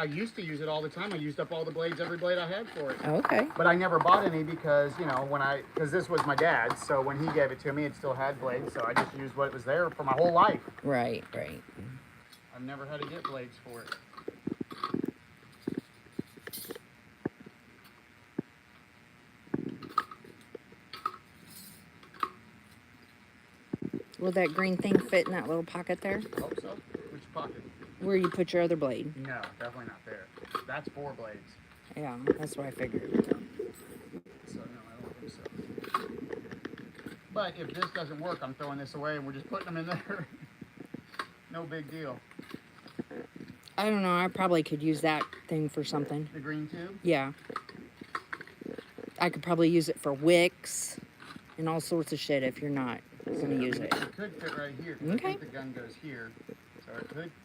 used to use it all the time. I used up all the blades, every blade I had for it. Okay. But I never bought any because, you know, because this was my dad's, so when he gave it to me, it still had blades, so I just used what was there for my whole life. Right, right. I've never had to get blades for it. Will that green thing fit in that little pocket there? I hope so. Which pocket? Where you put your other blade? No, definitely not there. That's 4 blades. Yeah, that's what I figured. So, no, I don't think so. But if this doesn't work, I'm throwing this away and we're just putting them in there. No big deal. I don't know. I probably could use that thing for something. The green tube? Yeah. I could probably use it for wicks and all sorts of shit if you're not going to use it. It could fit right here. 'Cause Okay. I think the gun goes here. So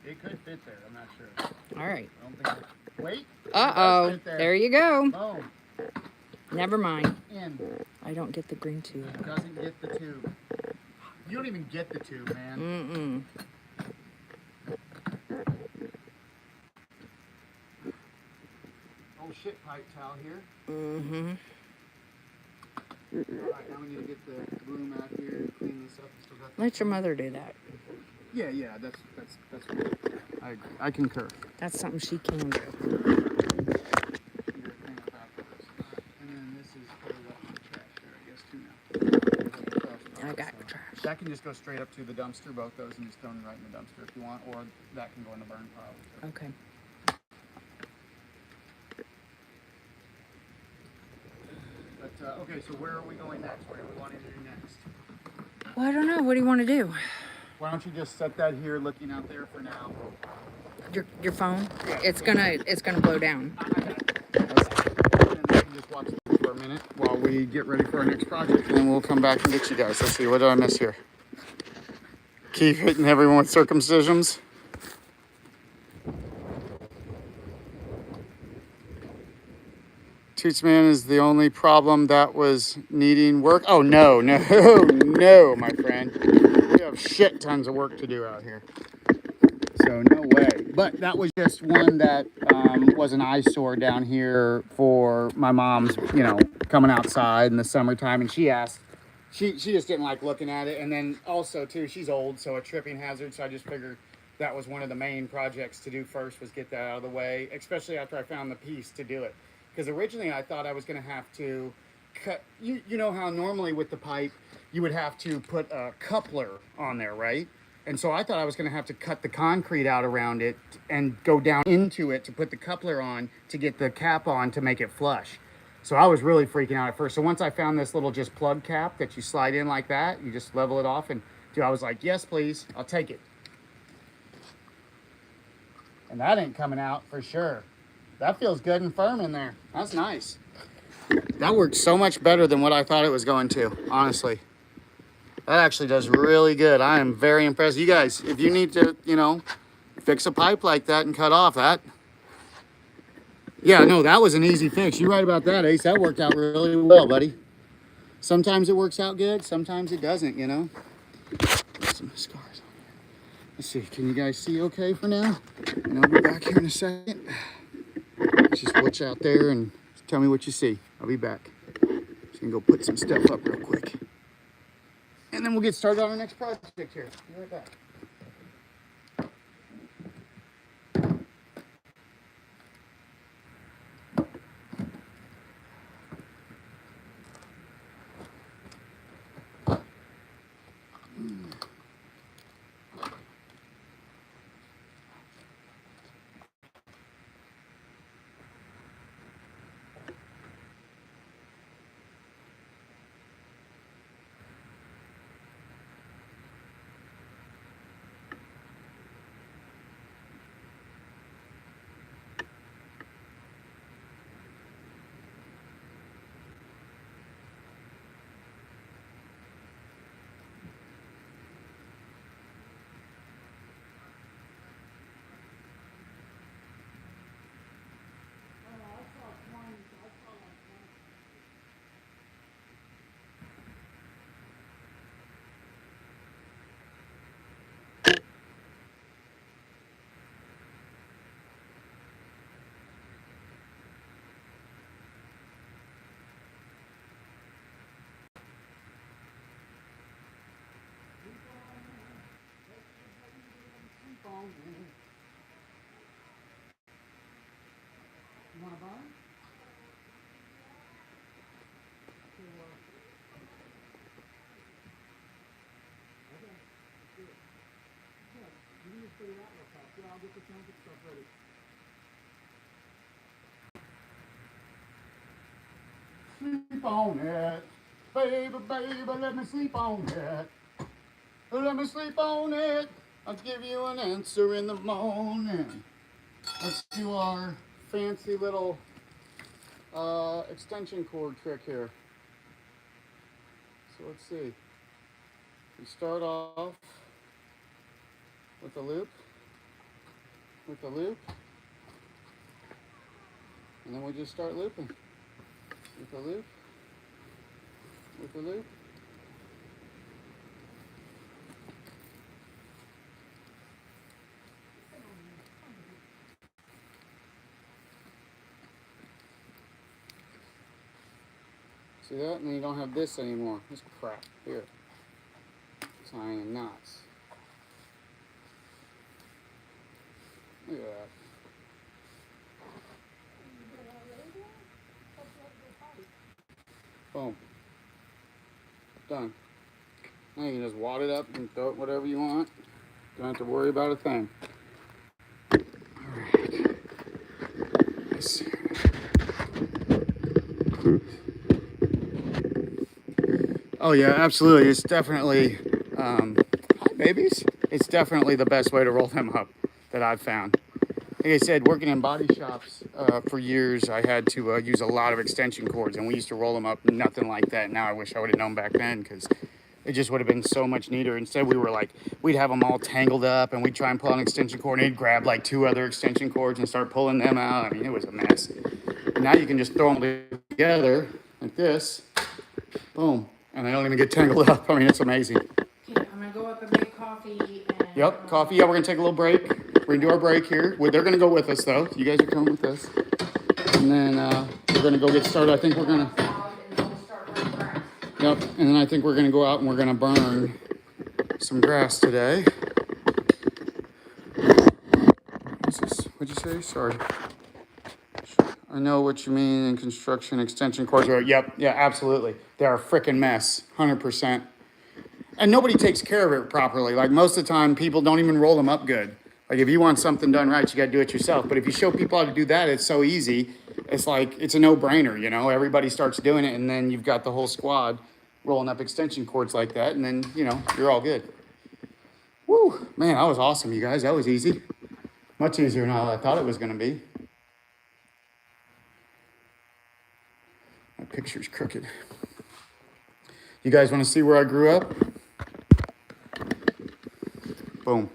it could fit there. I'm not sure. All right. I don't think it, wait. Uh-oh. It does fit There you go. Boom. Never mind. In. I don't get the green tube. It doesn't get the tube. You don't even get the tube, man. Mm-mm. Oh shit, pipe towel here. Mm-hmm. Alright, now we need to get the broom out here and clean this up. Still got Let your mother do that. Yeah, that's cool. I concur. That's something she can do. Here, clean up afterwards. And then this is for the trash there, I guess, too now. I got trash. That can just go straight up to the dumpster, both those, and just throw them right in the dumpster if you want, or that can go in the burn pile. Okay. But, okay, so where are we going next? Where do we want to do next? Well, I don't know. What do you want to do? Why don't you just set that here looking out there for now? Your phone? It's gonna blow down. I got it. And then you can just watch this for a minute. minute while we get ready for our next project, and then we'll come back and get you guys. Let's see, what did I miss here? Keep hitting everyone with circumcisions. Tootsman is the only problem that was needing work. Oh, no, no, no, my friend. We have shit tons of work to do out here. So no way. But that was just one that was an eyesore down here for my mom's, you know, coming outside in the summertime. And she asked, she just didn't like looking at it. And then also, too, she's old, so a tripping hazard. So I just figured that was one of the main projects to do first, was get that out of the way, especially after I found the piece to do it. Because originally I thought I was going to have to cut, you know how normally with the pipe, you would have to put a coupler on there, right? And so I thought I was going to have to cut the concrete out around it and go down into it to put the coupler on to get the cap on to make it flush. So I was really freaking out at first. So once I found this little just plug cap that you slide in like that, you just level it off, and dude, I was like, yes, please, I'll take it. And that ain't coming out for sure. That feels good and firm in there. That's nice. That worked so much better than what I thought it was going to, honestly. That actually does really good. I am very impressed. You guys, if you need to, you know, fix a pipe like that and cut off that. Yeah, no, that was an easy fix. You're right about that, Ace. That worked out really well, buddy. Sometimes it works out good. Sometimes it doesn't, you know. Some scars on here. Let's see. Can you guys see okay for now? And I'll be back here in a second. Just watch out there and tell me what you see. I'll be back. Just gonna go put some stuff up real quick. And then we'll get started on our next project here. Be right back. You want a bone? I'll get the trumpet stuff ready. Sleep on it, baby, baby, let me sleep on it. Let me sleep on it. I'll give you an answer in the morning. Let's do our fancy little extension cord trick here. So let's see. We start off with the loop, and then we just start looping. With the loop. See that? And then you don't have this anymore. This crap here. Tying knots. Look at that. Boom. Done. Now you can just wad it up and throw it whatever you want. Don't have to worry about a thing. Alright. Let's see. Oh yeah, absolutely. It's definitely, hi babies. It's definitely the best way to roll them up that I've found. like I said, working in body shops for years, I had to use a lot of extension cords, and we used to roll them up, nothing like that. Now I wish I would have known back then, because it just would have been so much neater. Instead, we were like, we'd have them all tangled up, and we'd try and pull an extension cord, and he'd grab like 2 other extension cords and start pulling them out. I mean, it was a mess. And now you can just throw them together like this, boom, and they don't even get tangled up. I mean, it's amazing. Okay, I'm gonna go up and make coffee. And, Yep, coffee. Yeah, we're gonna take a little break. We're gonna do our break here. They're gonna go with us though. You guys are coming with us, and then we're gonna go get started. I think we're gonna. Yep, and then I think we're gonna go out and we're gonna burn some grass today. What's this? What'd you say? Sorry. I know what you mean in construction extension cords. Yep, yeah, absolutely. They're a freaking mess, 100%. And nobody takes care of it properly. Like most of the time, people don't even roll them up good. Like if you want something done right, you got to do it yourself. But if you show people how to do that, it's so easy. It's like, it's a no-brainer, you know? Everybody starts doing it, and then you've got the whole squad rolling up extension cords like that, and then, you know, you're all good. Woo, man, that was awesome, you guys. That was easy. Much easier than I thought it was going to be. My picture's crooked. You guys want to see where I grew up? Boom.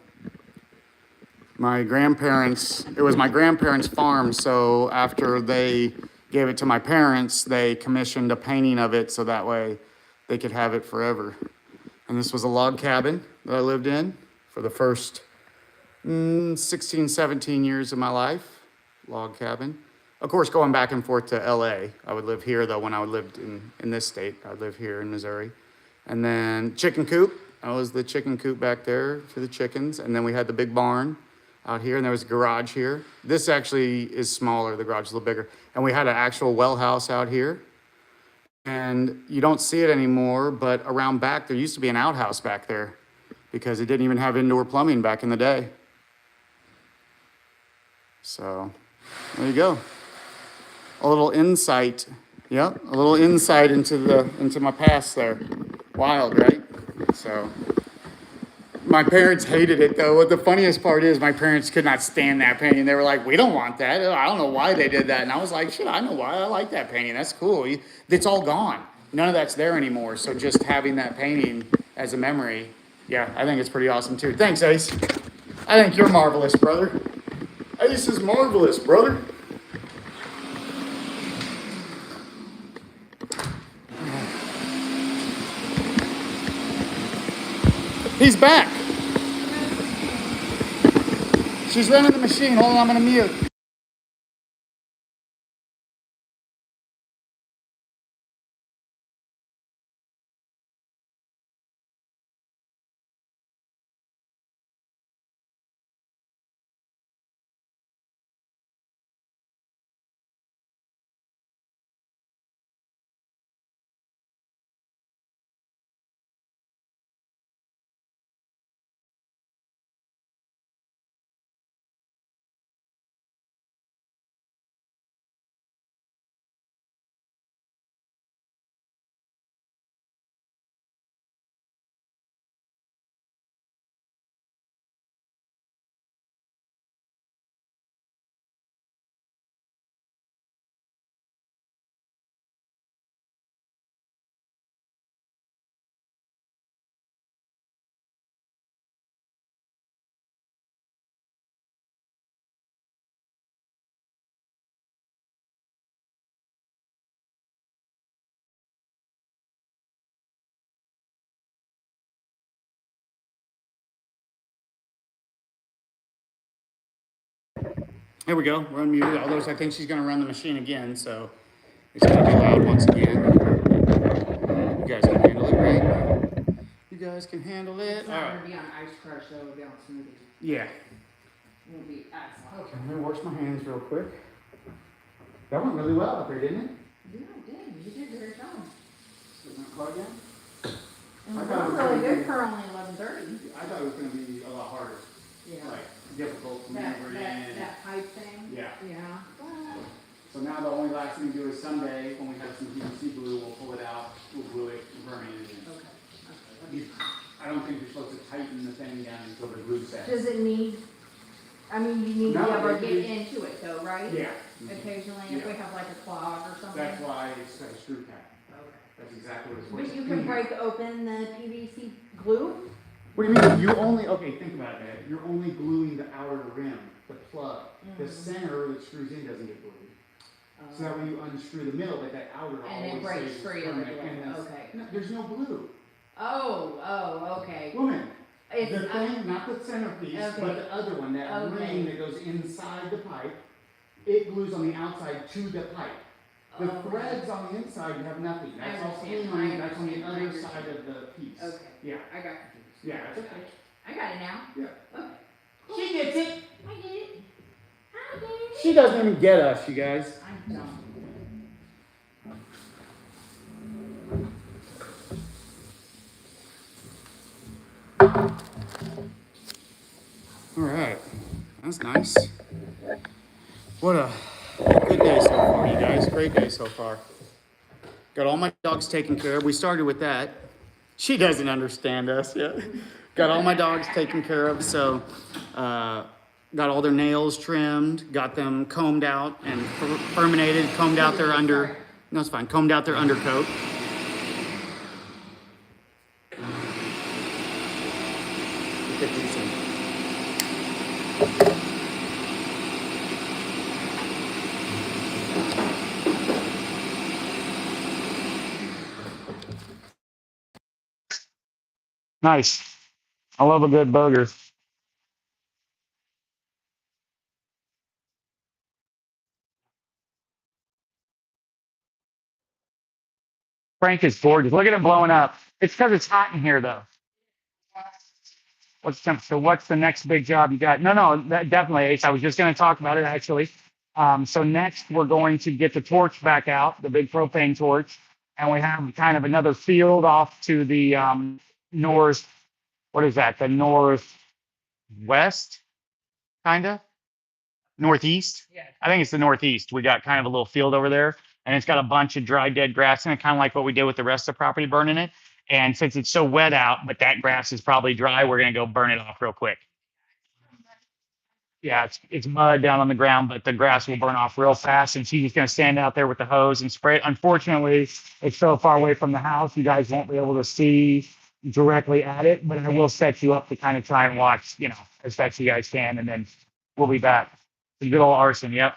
My grandparents, it was my grandparents' farm, so after they gave it to my parents, they commissioned a painting of it so that way they could have it forever. And this was a log cabin that I lived in for the first 16, 17 years of my life. Log cabin. Of course, going back and forth to LA. I would live here, though, when I lived in this state. I'd live here in Missouri. And then chicken coop. That was the chicken coop back there for the chickens. And then we had the big barn out here, and there was a garage here. This actually is smaller. The garage is a little bigger. And we had an actual well house out here. And you don't see it anymore, but around back, there used to be an outhouse back there because it didn't even have indoor plumbing back in the day. So there you go. A little insight. Yep, a little insight into my past there. Wild, right? So my parents hated it though. What the funniest part is my parents could not stand that painting. They were like, we don't want that. I don't know why they did that. And I was like, shit, I know why. I like that painting. That's cool. It's all gone. None of that's there anymore. So just having that painting as a memory, yeah, I think it's pretty awesome too. Thanks, Ace. I think you're marvelous, brother. Ace is marvelous, brother. He's back. She's running the machine. Hold on, I'm gonna mute. Here we go. We're unmuted. Although I think she's gonna run the machine again, so it's gonna be loud once again. You guys can handle it, right? You guys can handle it. It's not gonna be on ice crush, though. It'll be on smoothie. Yeah. It'll be excellent. Okay, I'm gonna wash my hands real quick. That went really well up there, didn't it? Yeah, it did. You did a great job. Is that plug in? And I we're thought it was really gonna good be- for only 11:30. I thought it was gonna be a lot harder. Yeah. Like difficult to That, maneuver that, in. that pipe thing. Yeah. Yeah. So now the only last thing to do is Sunday, when we have some PVC glue, we'll pull it out, we'll glue it, and burn it in. Okay. I don't think you're supposed to tighten the thing down until the glue's set. Does it need, I mean, you need No, No, ever they get use- into it though, right? Yeah. Occasionally, if we Yeah. have like a clog or something. That's why it's got a screw cap. Okay. That's exactly what it's for. But It's you clean. can break open the PVC glue? What do you mean? You only, okay, think about it. You're only gluing the outer rim, the plug. The center that screws in doesn't get glued. So that when you unscrew the middle, but that outer And it always breaks stays free of the permanent. glue. And that's- Okay. No, there's no glue. Oh, okay. Woman, It's, the thing, not the centerpiece, Okay. but the other one, that Okay. ring that goes inside the pipe, it glues on the outside to the pipe. The Okay. threads on the inside have nothing. I That's all understand. clean on I that's on the understand. other I side of the piece. Okay. Yeah. I got confused. Yeah, that's okay. I got it now. Yeah. Okay. She gets it. I get it. I get it. She doesn't even get us, you guys. I'm done. All right, that's nice. What a good day so far, you guys. Great day so far. Got all my dogs taken care of. We started with that. She doesn't understand us yet. Got all my dogs taken care of. So, got all their nails trimmed, got them combed out and perminated, combed out their under. No, it's fine. Combed out their undercoat. Look at these things. Nice. I love a good burger. Frank is gorgeous. Look at it blowing up. It's because it's hot in here, though. So what's the next big job you got? No, that definitely, Ace. I was just going to talk about it actually. So next we're going to get the torch back out, the big propane torch, and we have kind of another field off to the north. What is that? The northwest, kind of northeast. Yeah. I think it's the northeast. We got kind of a little field over there, and it's got a bunch of dry dead grass in it, kind of like what we did with the rest of the property, burning it. And since it's so wet out, but that grass is probably dry, we're gonna go burn it off real quick. Yeah, it's mud down on the ground, but the grass will burn off real fast. And she's just gonna stand out there with the hose and spray it. Unfortunately, it's so far away from the house, you guys won't be able to see directly at it. But I will set you up to kind of try and watch, as best you guys can, and then we'll be back. The good old arson. Yep.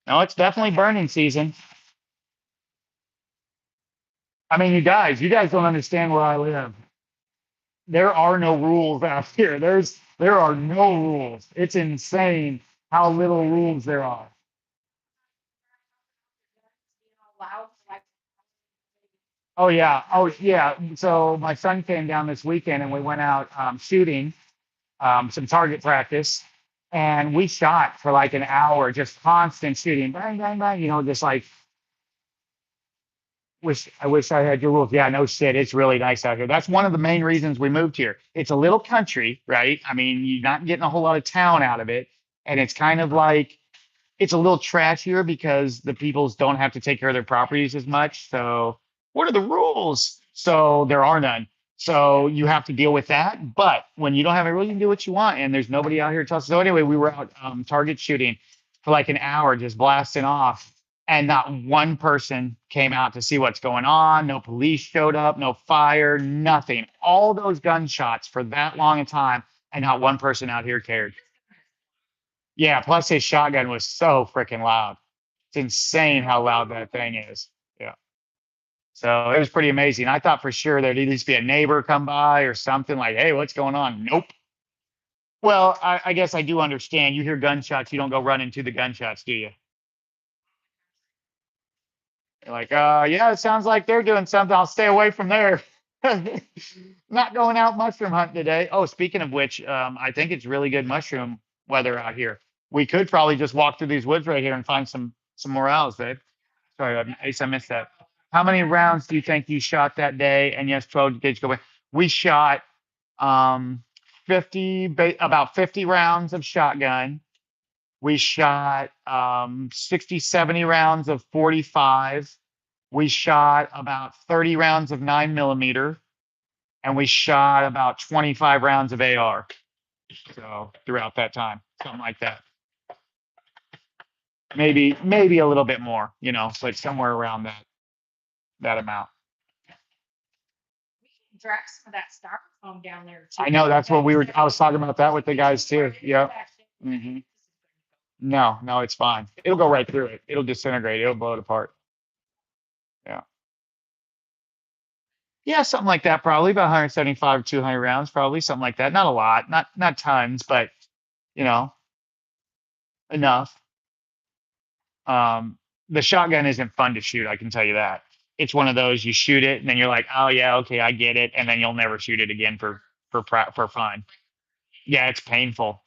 No, it's definitely burning season. I mean, you guys don't understand where I live. There are no rules out here. There are no rules. It's insane how little rules there are. Oh yeah. So my son came down this weekend and we went out shooting some target practice, and we shot for like an hour, just constant shooting, bang, bang, bang. Just like I wish I had your rules. Yeah, no shit. It's really nice out here. That's one of the main reasons we moved here. It's a little country, right? I mean, you're not getting a whole lot of town out of it. And it's kind of like it's a little trashier because the peoples don't have to take care of their properties as much. So what are the rules? So there are none. So you have to deal with that. But when you don't have a rule, you can do what you want. And there's nobody out here to tell us. So anyway, we were out target shooting for like an hour, just blasting off. And not one person came out to see what's going on. No police showed up, no fire, nothing. All those gunshots for that long a time, and not one person out here cared. Yeah, plus his shotgun was so freaking loud. It's insane how loud that thing is. Yeah. So it was pretty amazing. I thought for sure there'd at least be a neighbor come by or something like, hey, what's going on? Nope. Well, I guess I do understand. You hear gunshots, you don't go running to the gunshots, do you? You're like, yeah, it sounds like they're doing something. I'll stay away from there. Not going out mushroom hunting today. Oh, speaking of which, I think it's really good mushroom weather out here. We could probably just walk through these woods right here and find some morels, babe. Sorry, Ace, I missed that. How many rounds do you think you shot that day? And yes, 12 gauge go away. We shot um about 50 rounds of shotgun. We shot 60, 70 rounds of 45. We shot about 30 rounds of 9mm, and we shot about 25 rounds of AR. So throughout that time, something like that. Maybe a little bit more, but somewhere around that amount. Drag some of that styrofoam down there too. I know that's what I was talking about that with the guys too. Yep. hmm No, it's fine. It'll go right through it. It'll disintegrate. It'll blow it apart. Yeah. Yeah, something like that, probably about 175, 200 rounds, probably something like that. Not a lot, not tons, but you know, enough. Um, the shotgun isn't fun to shoot, I can tell you that. It's one of those you shoot it and then you're like, oh yeah, okay, I get it, and then you'll never shoot it again for fun. Yeah, it's painful,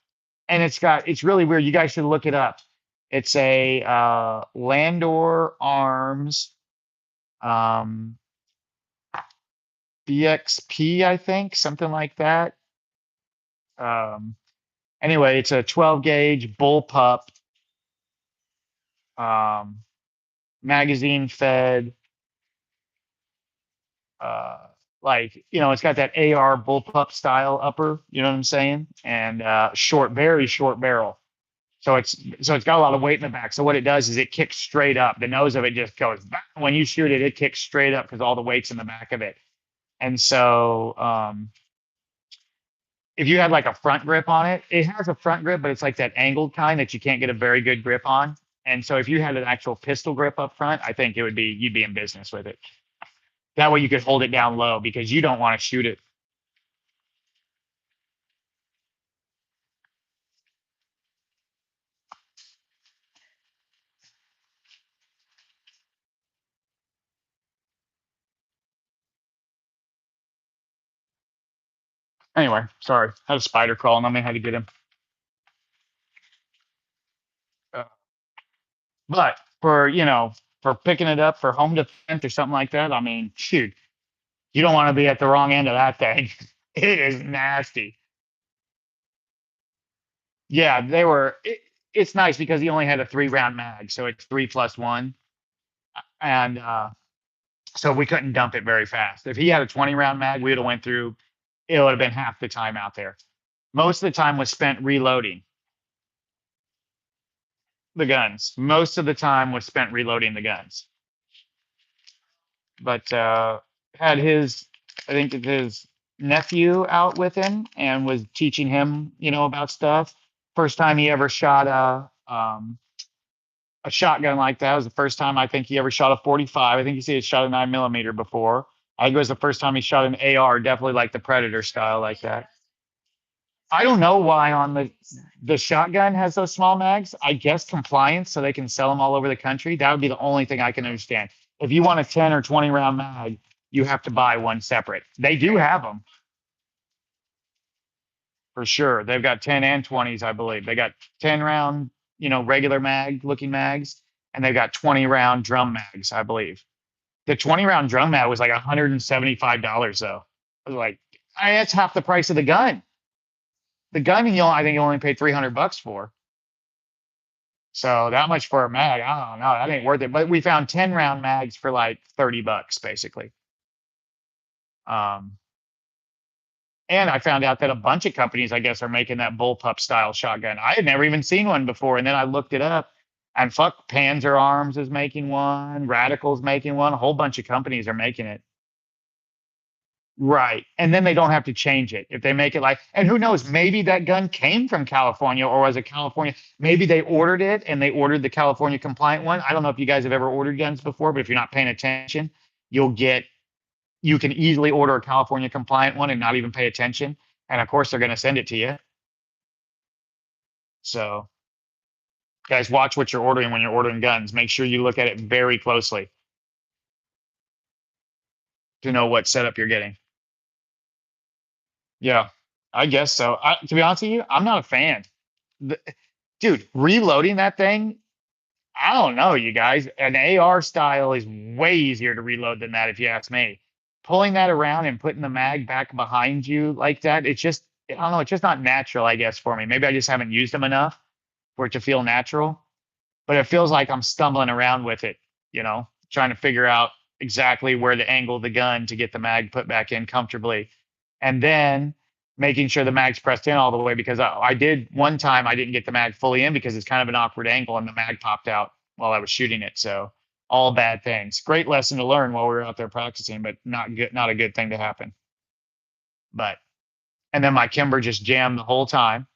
and it's really weird. You guys should look it up. It's a Landor Arms um, BXP, I think, something like that. Um, anyway, it's a 12 gauge bullpup um, magazine fed. Uh, like it's got that AR bullpup style upper. You know what I'm saying? And very short barrel. So it's got a lot of weight in the back. So what it does is it kicks straight up. The nose of it just goes back. When you shoot it, it kicks straight up because all the weight's in the back of it. And so if you had like a front grip on it, it has a front grip, but it's like that angled kind that you can't get a very good grip on. And so if you had an actual pistol grip up front, I think you'd be in business with it. That way you could hold it down low because you don't want to shoot it. Anyway, sorry. Had a spider crawling on me. Had to get him. Uh, but for picking it up for home defense or something like that, I mean, shoot, you don't want to be at the wrong end of that thing. It is nasty. Yeah, it's nice because he only had a 3 round mag, so it's 3+1, and so we couldn't dump it very fast. If he had a 20 round mag, we would have went through. It would have been half the time out there. Most of the time was spent reloading the guns. Most of the time was spent reloading the guns. But had I think his nephew out with him and was teaching him, about stuff. First time he ever shot a shotgun like that. It was the first time I think he ever shot a 45. I think he said he shot a 9mm before. I think it was the first time he shot an AR, definitely like the Predator style like that. I don't know why on the shotgun has those small mags. I guess compliance, so they can sell them all over the country. That would be the only thing I can understand. If you want a 10 or 20 round mag, you have to buy one separate. They do have them for sure. They've got 10 and 20s, I believe. They got 10 round, regular mag looking mags, and they've got 20 round drum mags, I believe. The 20 round drum mag was like $175 though. I was like, that's half the price of the gun. The gun, I think you only paid $300 for. So that much for a mag, I don't know. That ain't worth it. But we found 10 round mags for like $30, basically. Um, and I found out that a bunch of companies, I guess, are making that bullpup style shotgun. I had never even seen one before, and then I looked it up, and fuck, Panzer Arms is making one, Radical's making one. A whole bunch of companies are making it. Right. And then they don't have to change it. If they make it like, and who knows, maybe that gun came from California or was a California, maybe they ordered it and they ordered the California compliant one. I don't know if you guys have ever ordered guns before, but if you're not paying attention, you can easily order a California compliant one and not even pay attention. And of course, they're going to send it to you. So, guys, watch what you're ordering when you're ordering guns. Make sure you look at it very closely to know what setup you're getting. Yeah, I guess so. To be honest with you, I'm not a fan. The, dude, reloading that thing, I don't know, you guys. An AR style is way easier to reload than that, if you ask me. Pulling that around and putting the mag back behind you like that, I don't know, it's just not natural, I guess, for me. Maybe I just haven't used them enough for it to feel natural. But it feels like I'm stumbling around with it, trying to figure out exactly where to angle the gun to get the mag put back in comfortably. And then making sure the mag's pressed in all the way because I did one time I didn't get the mag fully in because it's kind of an awkward angle and the mag popped out while I was shooting it. So all bad things. Great lesson to learn while we were out there practicing, but not a good thing to happen. But and then my Kimber just jammed the whole time.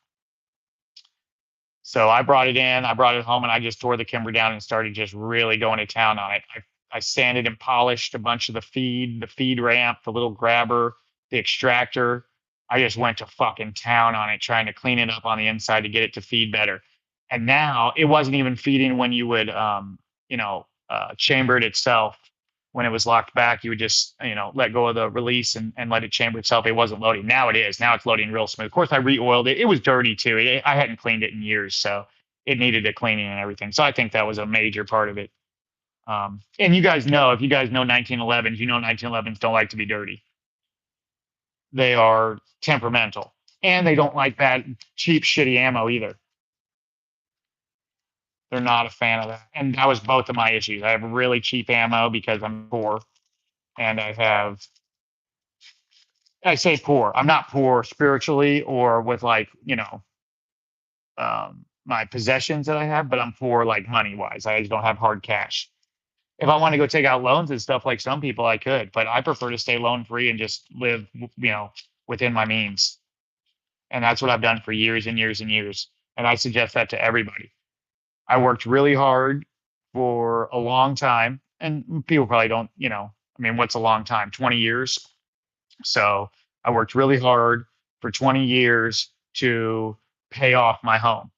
So I brought it in, I brought it home, and I just tore the Kimber down and started just really going to town on it. I sanded and polished a bunch of the feed ramp, the little grabber, the extractor. I just went to fucking town on it, trying to clean it up on the inside to get it to feed better. And now it wasn't even feeding when you would, chamber it itself. When it was locked back, you would just, let go of the release and let it chamber itself. It wasn't loading. Now it is. Now it's loading real smooth. Of course, I re-oiled it. It was dirty too. I hadn't cleaned it in years, so it needed a cleaning and everything. So I think that was a major part of it. And you guys know, if you guys know 1911s, you know 1911s don't like to be dirty. They are temperamental, and they don't like that cheap, shitty ammo either. They're not a fan of that. And that was both of my issues. I have really cheap ammo because I'm poor, and I say poor. I'm not poor spiritually or with like, my possessions that I have, but I'm poor like money wise. I just don't have hard cash. If I want to go take out loans and stuff like some people, I could, but I prefer to stay loan free and just live, within my means. And that's what I've done for years and years and years. And I suggest that to everybody. I worked really hard for a long time, and people probably don't, I mean, what's a long time? 20 years. So I worked really hard for 20 years to pay off my home.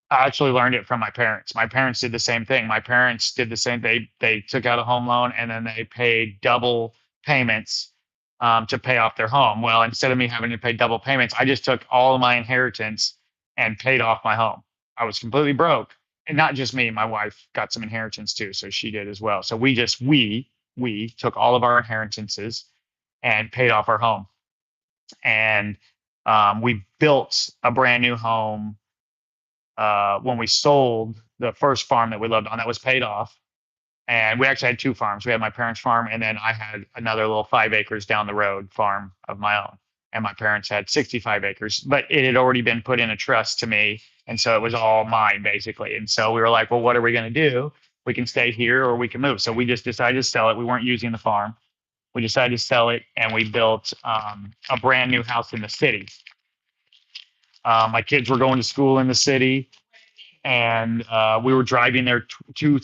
I actually learned it from my parents. My parents did the same thing. My parents did the same. They took out a home loan and then they paid double payments to pay off their home. Well, instead of me having to pay double payments, I just took all of my inheritance and paid off my home. I was completely broke, and not just me. My wife got some inheritance too, so she did as well. So we took all of our inheritances and paid off our home, and we built a brand new home when we sold the first farm that we lived on that was paid off. And we actually had two farms. We had my parents' farm, and then I had another little 5 acres down the road farm of my own. And my parents had 65 acres, but it had already been put in a trust to me. And so it was all mine basically. And so we were like, well, what are we going to do? We can stay here or we can move. So we just decided to sell it. We weren't using the farm. We decided to sell it, and we built a brand new house in the city. My kids were going to school in the city, and we were driving there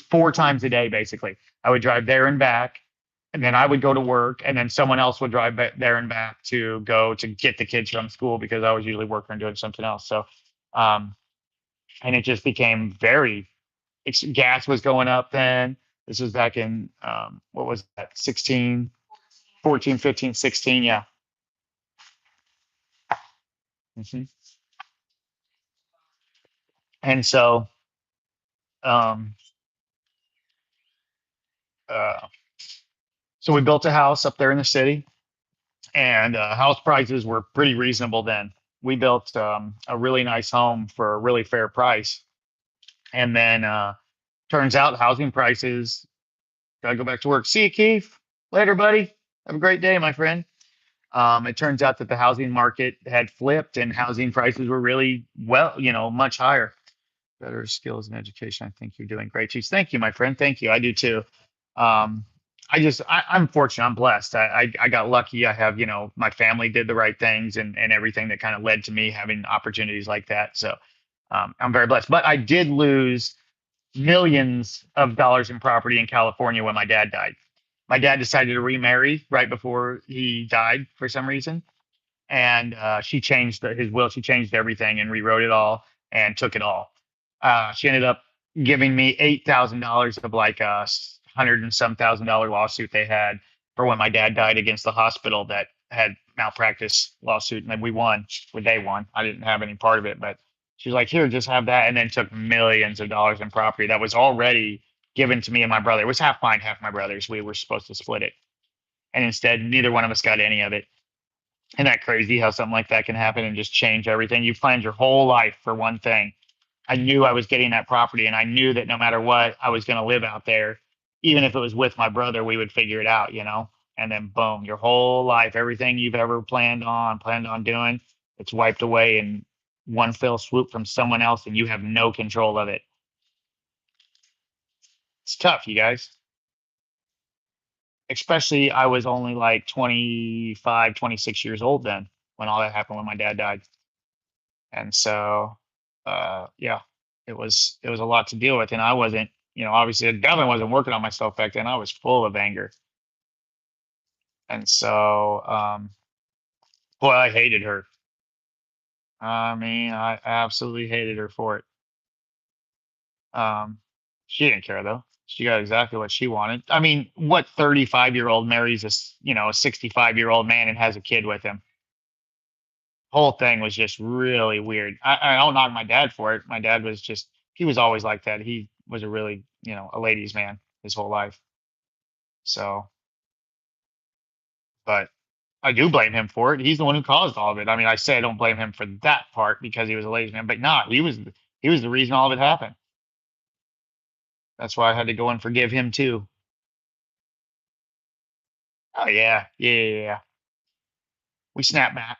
4 times a day, basically. I would drive there and back, and then I would go to work, and then someone else would drive there and back to go to get the kids from school because I was usually working or doing something else. So, um, and it just became gas was going up then. This was back in, what was that, 16, 14, 15, 16, yeah. Mhm. And so, um, uh, so we built a house up there in the city, and house prices were pretty reasonable then. We built a really nice home for a really fair price, and then turns out housing prices. Gotta go back to work. See you, Keith. Later, buddy. Have a great day, my friend. It turns out that the housing market had flipped, and housing prices were really much higher. Better skills and education. I think you're doing great. Jeez, thank you, my friend. Thank you. I do too. Um, I'm fortunate. I'm blessed. I got lucky. I have, my family did the right things and everything that kind of led to me having opportunities like that. So I'm very blessed. But I did lose millions of dollars in property in California when my dad died. My dad decided to remarry right before he died for some reason, and she changed his will. She changed everything and rewrote it all and took it all. She ended up giving me $8,000 of like a hundred and some $1,000 lawsuit they had for when my dad died against the hospital that had malpractice lawsuit, and then we won. Well, they won. I didn't have any part of it, but she's like, here, just have that, and then took millions of dollars in property that was already given to me and my brother. It was half mine, half my brother's. We were supposed to split it, and instead, neither one of us got any of it. Isn't that crazy how something like that can happen and just change everything? You planned your whole life for one thing. I knew I was getting that property, and I knew that no matter what, I was going to live out there. Even if it was with my brother, we would figure it out. And then boom, your whole life, everything you've ever planned on doing, It's wiped away in one fell swoop from someone else, and you have no control of it. It's tough, you guys. Especially, I was only like 25, 26 years old then when all that happened when my dad died. And so, yeah, it was a lot to deal with, and I wasn't, obviously, I definitely wasn't working on myself back then. I was full of anger, and so, boy, I hated her. I mean, I absolutely hated her for it. Um, she didn't care though. She got exactly what she wanted. I mean, what 35-year-old marries a 65-year-old man and has a kid with him? Whole thing was just really weird. I don't knock my dad for it. My dad was just, he was always like that. He was a really, a ladies' man his whole life. So, but I do blame him for it. He's the one who caused all of it. I mean, I say I don't blame him for that part because he was a ladies' man, but nah, he was the reason all of it happened. That's why I had to go and forgive him too. Oh yeah, yeah, yeah, yeah. We snapped back.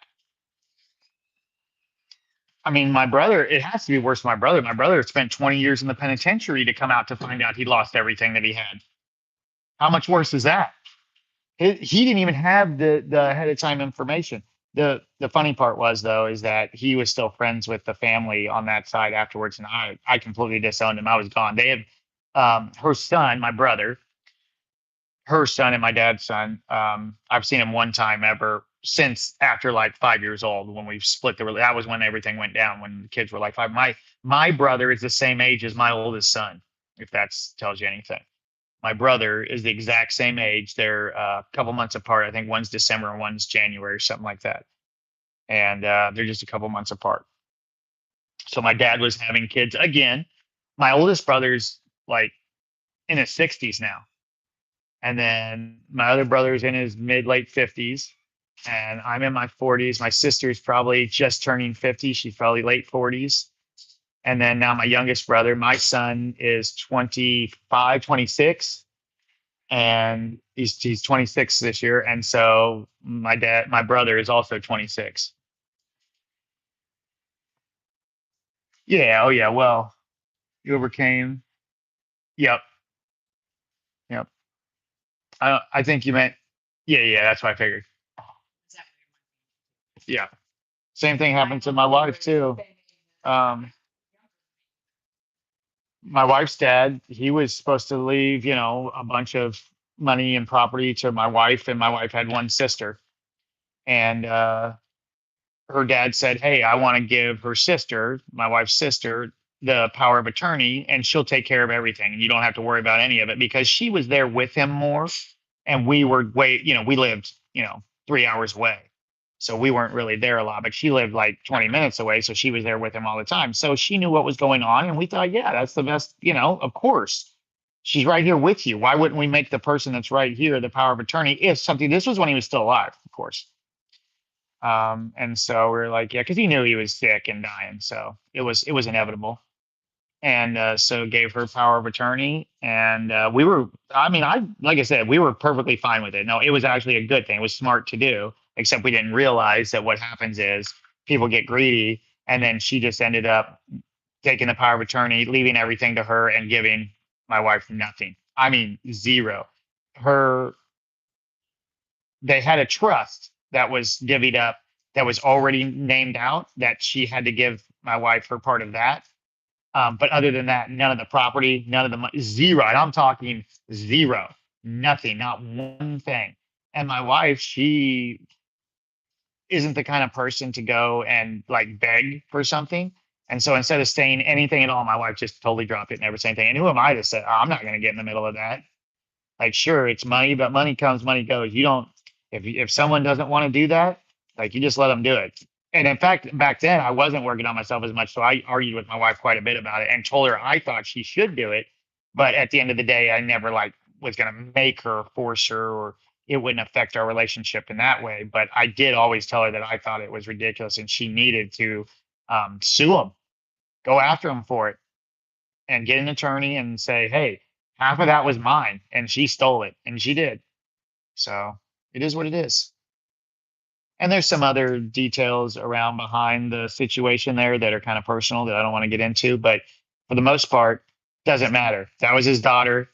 I mean, my brother, it has to be worse than my brother. My brother spent 20 years in the penitentiary to come out to find out he lost everything that he had. How much worse is that? He didn't even have the ahead of time information. The funny part was though is that he was still friends with the family on that side afterwards, and I completely disowned him. I was gone. They have her son, my brother, her son and my dad's son. I've seen him one time ever since after like 5 years old when we split that was when everything went down when the kids were like five. My brother is the same age as my oldest son, if that tells you anything. My brother is the exact same age. They're a couple months apart. I think one's December and one's January, something like that. And they're just a couple months apart. So my dad was having kids again. My oldest brother's like in his 60s now. And then my other brother's in his mid late 50s. And I'm in my 40s. My sister's probably just turning 50. She's probably late 40s. And then now my youngest brother, my son, is 25, 26, and he's 26 this year. And so my brother is also 26. Yeah, oh yeah, well, you overcame. Yep, yep. I think you meant, yeah, yeah, that's what I figured. Yeah. Same thing happened to my wife too. Um, my wife's dad, he was supposed to leave, a bunch of money and property to my wife, and my wife had one sister. And her dad said, "Hey, I want to give her sister, my wife's sister, the power of attorney, and she'll take care of everything. And you don't have to worry about any of it because she was there with him more. And we were we lived, 3 hours away. So we weren't really there a lot, but she lived like 20 minutes away. So she was there with him all the time. So she knew what was going on. And we thought, yeah, that's the best, of course. She's right here with you. Why wouldn't we make the person that's right here the power of attorney if something, this was when he was still alive, of course. And so we were like, yeah, because he knew he was sick and dying, so it was inevitable. And so gave her power of attorney, and we were, I mean, I like I said, we were perfectly fine with it. No, it was actually a good thing. It was smart to do, except we didn't realize that what happens is people get greedy, and then she just ended up taking the power of attorney, leaving everything to her, and giving my wife nothing. I mean, zero. Her They had a trust that was divvied up that was already named out that she had to give my wife her part of that. But other than that, none of the property, none of the money, zero. And I'm talking zero, nothing, not one thing. And my wife, she isn't the kind of person to go and like beg for something. And so instead of saying anything at all, my wife just totally dropped it, never say anything. And who am I to say, oh, I'm not going to get in the middle of that? Like, sure, it's money, but money comes, money goes. You don't, if someone doesn't want to do that, like you just let them do it. And in fact, back then I wasn't working on myself as much, so I argued with my wife quite a bit about it and told her I thought she should do it, but at the end of the day, I never like was going to make her, force her, or it wouldn't affect our relationship in that way. But I did always tell her that I thought it was ridiculous and she needed to sue him, go after him for it, and get an attorney and say, hey, half of that was mine and she stole it, and she did. So it is what it is. And there's some other details around behind the situation there that are kind of personal that I don't want to get into, but for the most part, doesn't matter. That was his daughter.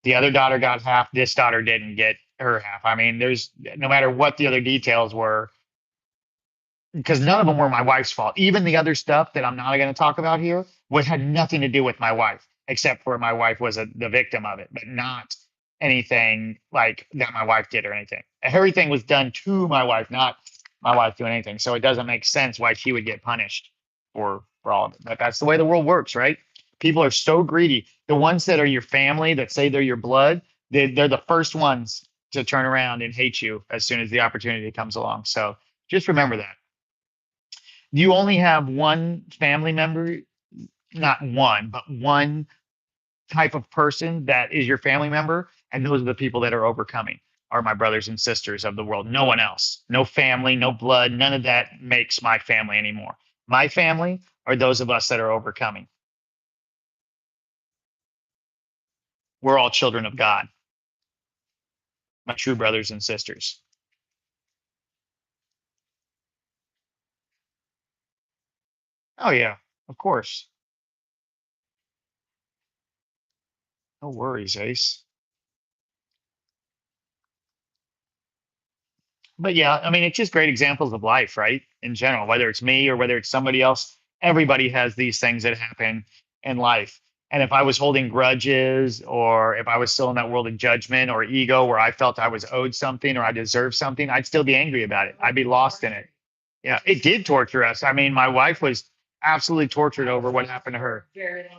The other daughter got half. This daughter didn't get her half. I mean, there's no matter what the other details were, because none of them were my wife's fault. Even the other stuff that I'm not going to talk about here was had nothing to do with my wife, except for my wife was the victim of it, but not anything like that my wife did or anything. Everything was done to my wife, not my wife doing anything. So it doesn't make sense why she would get punished for all of it. But that's the way the world works, right? People are so greedy. The ones that are your family, that say they're your blood, they're the first ones to turn around and hate you as soon as the opportunity comes along. So just remember that you only have one family member, not one, but one type of person that is your family member. And those are the people that are overcoming, are my brothers and sisters of the world. No one else, no family, no blood. None of that makes my family anymore. My family are those of us that are overcoming. We're all children of God, my true brothers and sisters. Oh, yeah, of course. No worries, Ace. But yeah, I mean, it's just great examples of life, right? In general, whether it's me or whether it's somebody else, everybody has these things that happen in life. And if I was holding grudges or if I was still in that world of judgment or ego where I felt I was owed something or I deserved something, I'd still be angry about it. I'd be lost in it. Yeah, it did torture us. I mean, my wife was absolutely tortured over what happened to her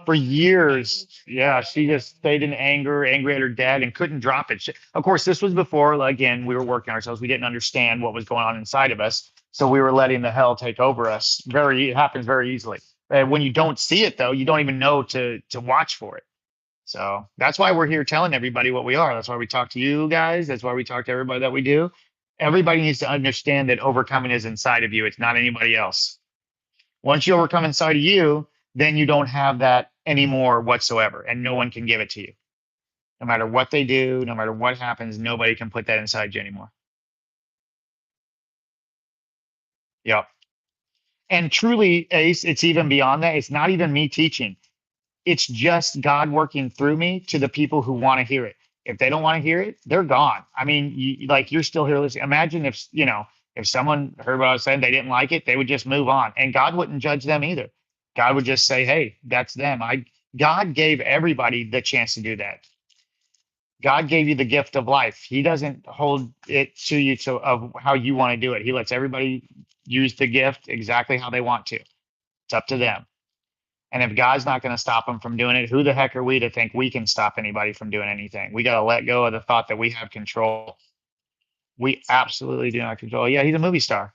for years. Yeah, she just stayed in anger, angry at her dad, and couldn't drop it. Of course, this was before, again, we were working ourselves. We didn't understand what was going on inside of us. So we were letting the hell take over us. It happens very easily. When you don't see it, though, you don't even know to watch for it. So that's why we're here telling everybody what we are. That's why we talk to you guys. That's why we talk to everybody that we do. Everybody needs to understand that overcoming is inside of you. It's not anybody else. Once you overcome inside of you, then you don't have that anymore whatsoever, and no one can give it to you. No matter what they do, no matter what happens, nobody can put that inside you anymore. Yep. And truly, Ace, it's even beyond that. It's not even me teaching. It's just God working through me to the people who want to hear it. If they don't want to hear it, they're gone. I mean, like you're still here listening. Imagine if, if someone heard what I was saying, they didn't like it, they would just move on. And God wouldn't judge them either. God would just say, hey, that's them. God gave everybody the chance to do that. God gave you the gift of life. He doesn't hold it to you to of how you want to do it. He lets everybody use the gift exactly how they want to. It's up to them. And if God's not going to stop them from doing it, who the heck are we to think we can stop anybody from doing anything? We got to let go of the thought that we have control. We absolutely do not control. Yeah, he's a movie star.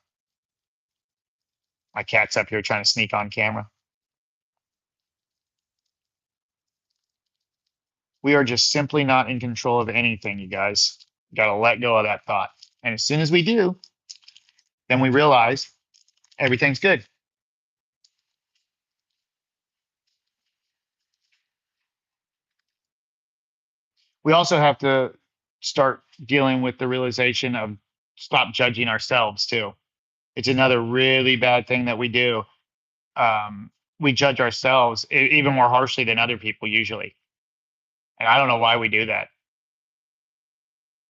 My cat's up here trying to sneak on camera. We are just simply not in control of anything, you guys. Got to let go of that thought. And as soon as we do, then we realize everything's good. We also have to start dealing with the realization of stop judging ourselves too. It's another really bad thing that we do. We judge ourselves even more harshly than other people usually. And I don't know why we do that.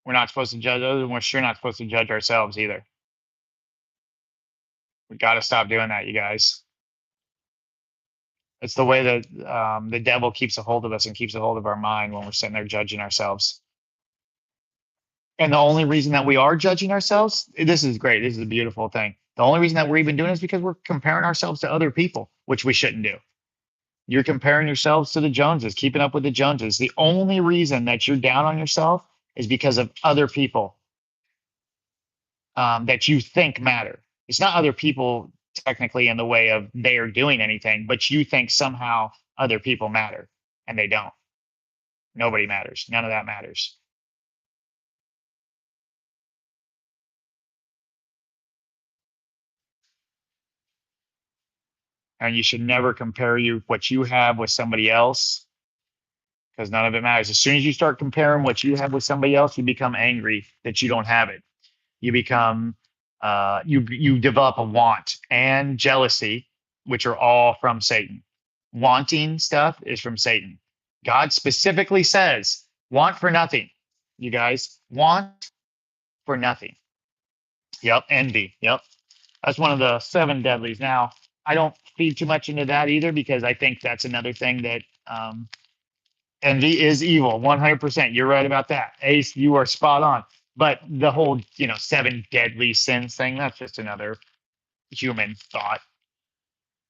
We're not supposed to judge others, and we're sure not supposed to judge ourselves either. We got to stop doing that, you guys. It's the way that the devil keeps a hold of us and keeps a hold of our mind when we're sitting there judging ourselves. And the only reason that we are judging ourselves, this is great. This is a beautiful thing. The only reason that we're even doing it is because we're comparing ourselves to other people, which we shouldn't do. You're comparing yourselves to the Joneses, keeping up with the Joneses. The only reason that you're down on yourself is because of other people that you think matter. It's not other people technically in the way of they are doing anything, but you think somehow other people matter and they don't. Nobody matters. None of that matters. And you should never compare what you have with somebody else because none of it matters. As soon as you start comparing what you have with somebody else, you become angry that you don't have it. You become You develop a want and jealousy, which are all from Satan. Wanting stuff is from Satan. God specifically says, want for nothing. You guys, want for nothing. Yep, envy. Yep. That's one of the seven deadlies. Now, I don't feed too much into that either because I think that's another thing that envy is evil. 100%. You're right about that. Ace, you are spot on. But the whole, seven deadly sins thing, that's just another human thought.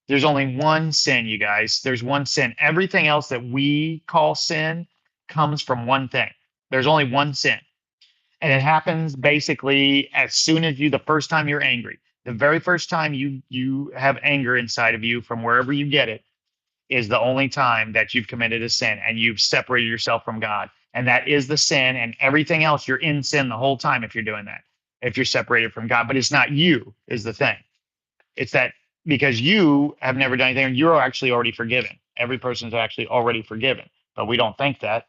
There's only one sin, you guys. There's one sin. Everything else that we call sin comes from one thing. There's only one sin. And it happens basically as soon as the first time you're angry. The very first time you have anger inside of you from wherever you get it is the only time that you've committed a sin and you've separated yourself from God. And that is the sin. And everything else, you're in sin the whole time if you're doing that, if you're separated from God. But it's not you is the thing. It's that because you have never done anything, you're actually already forgiven. Every person's actually already forgiven, but we don't think that.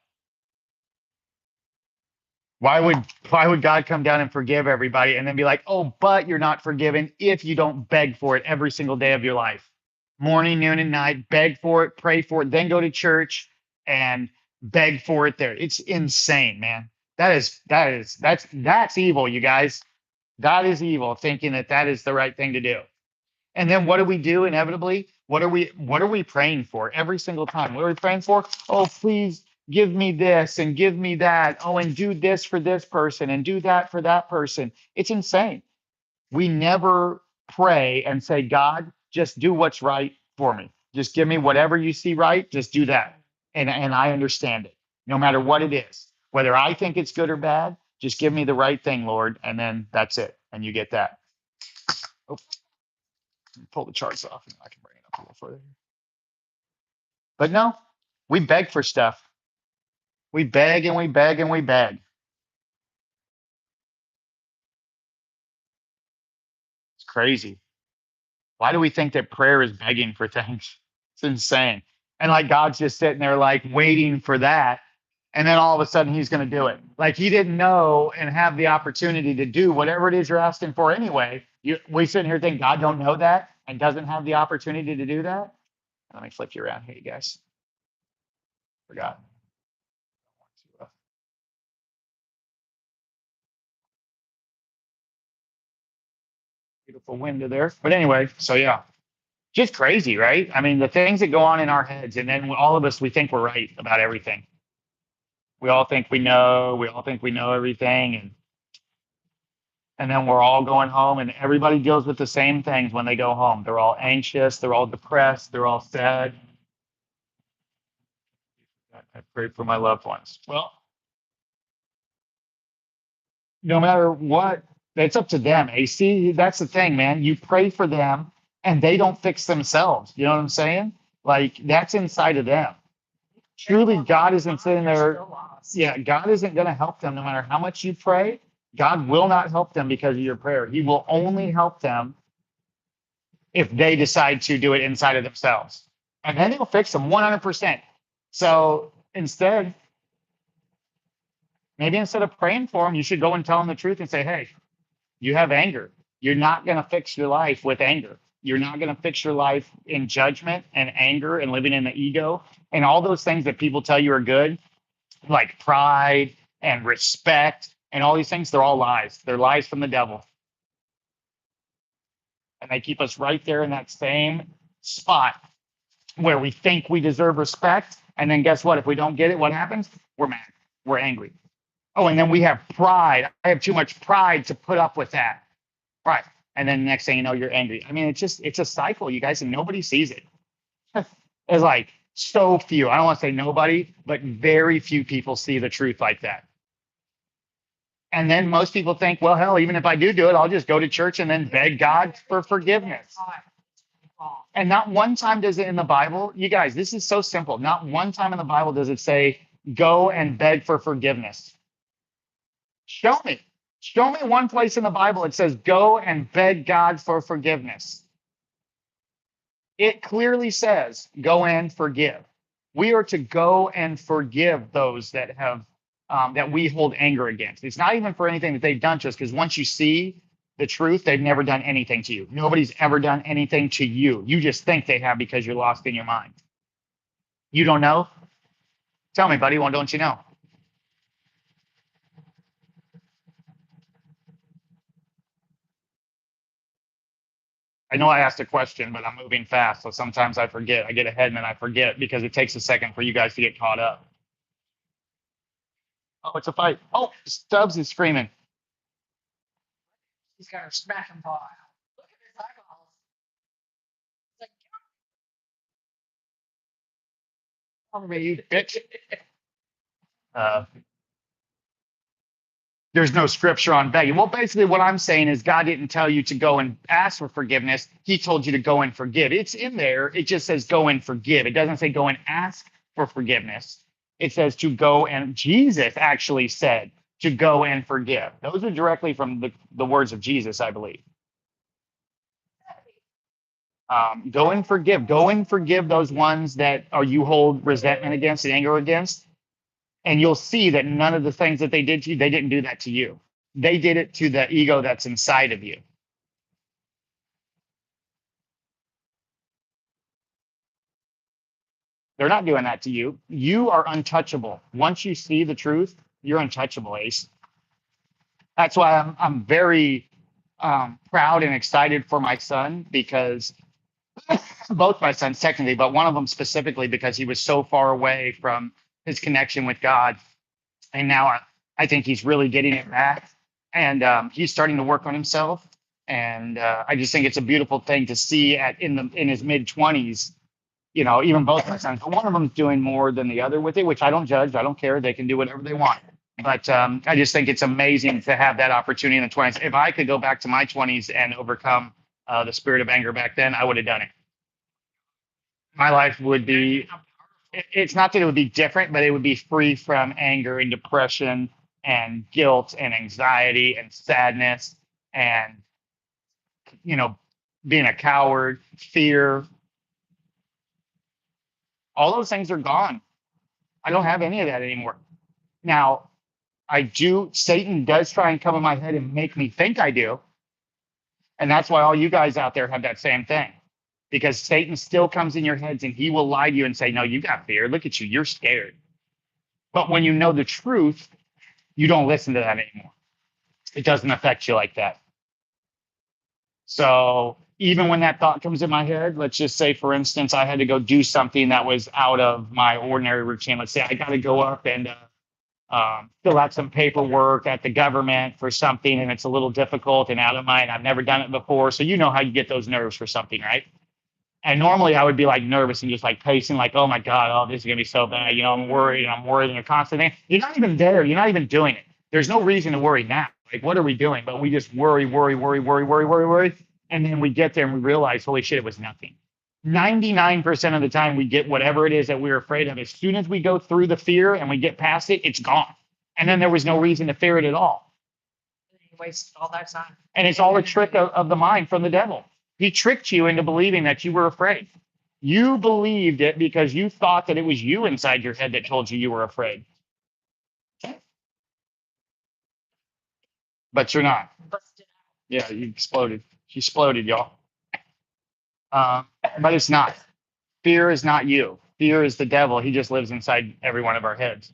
Why would God come down and forgive everybody and then be like, oh, but you're not forgiven if you don't beg for it every single day of your life? Morning, noon, and night, beg for it, pray for it, then go to church and beg for it there. It's insane, man. That's evil, you guys. That is evil, thinking that is the right thing to do. And then what do we do inevitably? What are we praying for every single time? What are we praying for? Oh, please give me this and give me that. Oh, and do this for this person and do that for that person. It's insane. We never pray and say, God, just do what's right for me. Just give me whatever you see right. Just do that. And I understand it, no matter what it is. Whether I think it's good or bad, just give me the right thing, Lord. And then that's it. And you get that. Oh, pull the charts off and I can bring it up a little further. But no, we beg for stuff. We beg and we beg and we beg. It's crazy. Why do we think that prayer is begging for things? It's insane. And like God's just sitting there like waiting for that. And then all of a sudden he's going to do it. Like he didn't know and have the opportunity to do whatever it is you're asking for anyway. We sit here think God don't know that and doesn't have the opportunity to do that. Let me flip you around here, you guys. Forgot. Beautiful window there. But anyway, so yeah, just crazy, right? I mean, the things that go on in our heads, and then all of us, we think we're right about everything. We all think we know. We all think we know everything, and then we're all going home, and everybody deals with the same things when they go home. They're all anxious. They're all depressed. They're all sad. I pray for my loved ones. Well, no matter what, it's up to them. AC, that's the thing, man. You pray for them, and they don't fix themselves. You know what I'm saying? Like that's inside of them. Truly, God isn't sitting there. Yeah, God isn't going to help them no matter how much you pray. God will not help them because of your prayer. He will only help them if they decide to do it inside of themselves. And then he'll fix them 100%. So maybe instead of praying for them, you should go and tell them the truth and say, hey, you have anger. You're not going to fix your life with anger. You're not going to fix your life in judgment and anger and living in the ego and all those things that people tell you are good, like pride and respect and all these things. They're all lies. They're lies from the devil. And they keep us right there in that same spot where we think we deserve respect. And then guess what? If we don't get it, what happens? We're mad. We're angry. Oh, and then we have pride. I have too much pride to put up with that. Right. And then the next thing you know, you're angry. I mean, it's a cycle, you guys, and nobody sees it. It's like so few. I don't want to say nobody, but very few people see the truth like that. And then most people think, well, hell, even if I do it, I'll just go to church and then beg God for forgiveness. And not one time does it in the Bible, you guys, this is so simple. Not one time in the Bible does it say, go and beg for forgiveness. Show me. Show me one place in the Bible it says, go and beg God for forgiveness. It clearly says, go and forgive. We are to go and forgive those that have that we hold anger against. It's not even for anything that they've done to us, because once you see The truth, they've never done anything to you. Nobody's ever done anything to you. You just think they have because you're lost in your mind. You don't know? Tell me, buddy. Well, don't you know? I know I asked a question, but I'm moving fast. So sometimes I forget. I get ahead and then I forget because it takes a second for you guys to get caught up. Oh, it's a fight. Oh, Stubbs is screaming. He's got her smacking paw out. Look at his eyeballs. It's like, get over me, you bitch. Uh, there's no scripture on begging. Well, basically, what I'm saying is God didn't tell you to go and ask for forgiveness. He told you to go and forgive. It's in there. It just says go and forgive. It doesn't say go and ask for forgiveness. It says to go, and Jesus actually said to go and forgive. Those are directly from the words of Jesus, I believe. Go and forgive. Go and forgive those ones that are you hold resentment against and anger against. And you'll see that none of the things that they did to you, they didn't do that to you. They did it to the ego that's inside of you. They're not doing that to you. You are untouchable. Once you see the truth, you're untouchable, Ace. That's why I'm very proud and excited for my son, because both my sons technically, but one of them specifically because he was so far away from his connection with God. And now I think he's really getting it back, and he's starting to work on himself. And I just think it's a beautiful thing to see in his mid-20s. You know, even both my sons, but one of them's doing more than the other with it, which I don't judge. I don't care. They can do whatever they want. But I just think it's amazing to have that opportunity in the 20s. If I could go back to my 20s and overcome the spirit of anger back then, I would have done it. My life would be, it's not that it would be different, but it would be free from anger and depression and guilt and anxiety and sadness and, you know, being a coward, fear. All those things are gone. I don't have any of that anymore. Now, Satan does try and come in my head and make me think I do. And that's why all you guys out there have that same thing. Because Satan still comes in your heads and he will lie to you and say, no, you got fear. Look at you. You're scared. But when you know the truth, you don't listen to that anymore. It doesn't affect you like that. So even when that thought comes in my head, let's just say, for instance, I had to go do something that was out of my ordinary routine. Let's say I got to go up and fill out some paperwork at the government for something, and it's a little difficult and out of mine. I've never done it before. So you know how you get those nerves for something, right? And normally I would be like nervous and just like pacing, like, oh my God, oh, this is gonna be so bad. You know, I'm worried and I'm worried and you're constantly, you're not even there. You're not even doing it. There's no reason to worry now. Like, what are we doing? But we just worry, worry, worry, worry, worry, worry, worry. And then we get there and we realize, holy shit, it was nothing. 99% of the time we get whatever it is that we're afraid of. As soon as we go through the fear and we get past it, it's gone. And then there was no reason to fear it at all. You wasted all that time. And it's all a trick of the mind from the devil. He tricked you into believing that you were afraid. You believed it because you thought that it was you inside your head that told you were afraid. But you're not. Yeah, you exploded. She exploded, y'all. But it's not. Fear is not you. Fear is the devil. He just lives inside every one of our heads.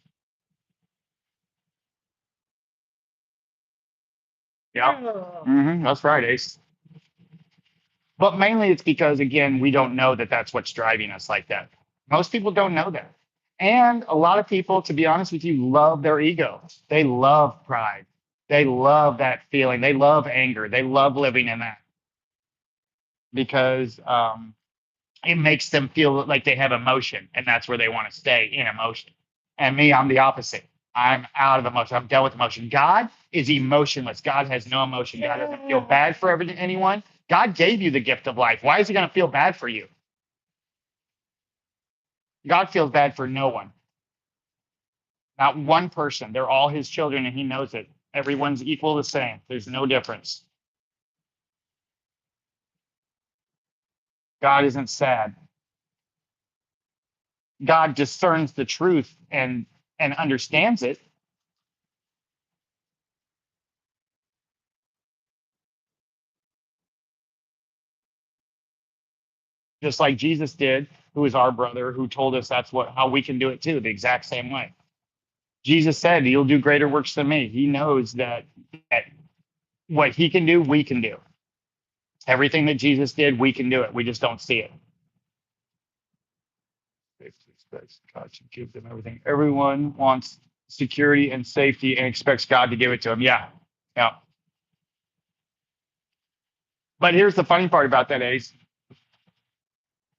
Yeah. That's right, Ace. But mainly it's because, again, we don't know that that's what's driving us like that. Most people don't know that. And a lot of people, to be honest with you, love their ego. They love pride. They love that feeling. They love anger. They love living in that because it makes them feel like they have emotion, and that's where they want to stay, in emotion. And me, I'm the opposite. I'm out of emotion. I'm done with emotion. God is emotionless. God has no emotion. God doesn't feel bad for anyone. God gave you the gift of life. Why is he going to feel bad for you? God feels bad for no one. Not one person. They're all his children, and he knows it. Everyone's equal, the same. There's no difference. God isn't sad. God discerns the truth and understands it. just like Jesus did, who is our brother, who told us that's how we can do it too, the exact same way. Jesus said, "You'll do greater works than me." He knows that what he can do, we can do. Everything that Jesus did, we can do it. We just don't see it. Expects God to give them everything. Everyone wants security and safety and expects God to give it to them. Yeah. Yeah. But here's the funny part about that, Ace.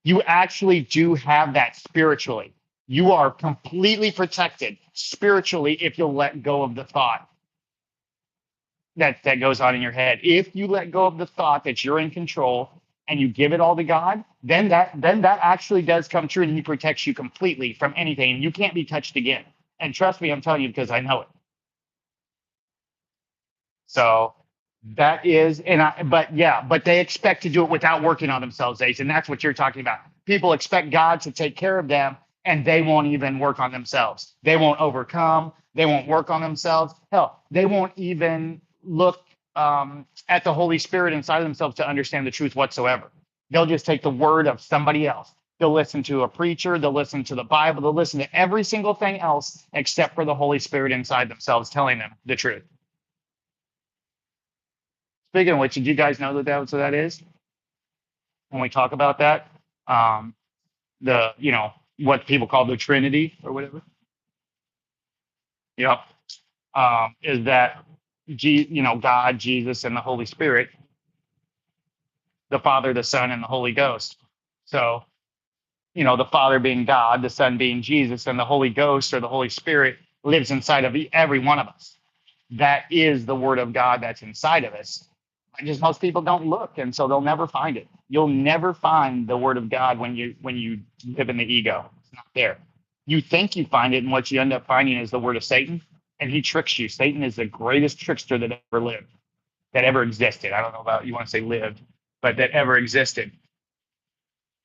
You actually do have that spiritually. You are completely protected spiritually if you'll let go of the thought that goes on in your head. If you let go of the thought that you're in control and you give it all to God, then that actually does come true, and He protects you completely from anything, and you can't be touched again. And trust me, I'm telling you because I know it. So that is, but they expect to do it without working on themselves, Ace, and that's what you're talking about. People expect God to take care of them, and they won't even work on themselves. They won't overcome. They won't work on themselves. Hell, they won't even look at the Holy Spirit inside of themselves to understand the truth whatsoever. They'll just take the word of somebody else. They'll listen to a preacher. They'll listen to the Bible. They'll listen to every single thing else except for the Holy Spirit inside themselves telling them the truth. Speaking of which, did you guys know what that is? When we talk about that, um, what people call the Trinity or whatever. Yep. Is that God, Jesus, and the Holy Spirit, the Father, the Son, and the Holy Ghost. So, the Father being God, the Son being Jesus, and the Holy Ghost or the Holy Spirit lives inside of every one of us. That is the Word of God that's inside of us. Just most people don't look, and so they'll never find it. You'll never find the Word of God when you live in the ego. It's not there. You think you find it, and what you end up finding is the word of Satan, and he tricks you. Satan is the greatest trickster that ever lived, that ever existed. I don't know about you want to say lived, but that ever existed.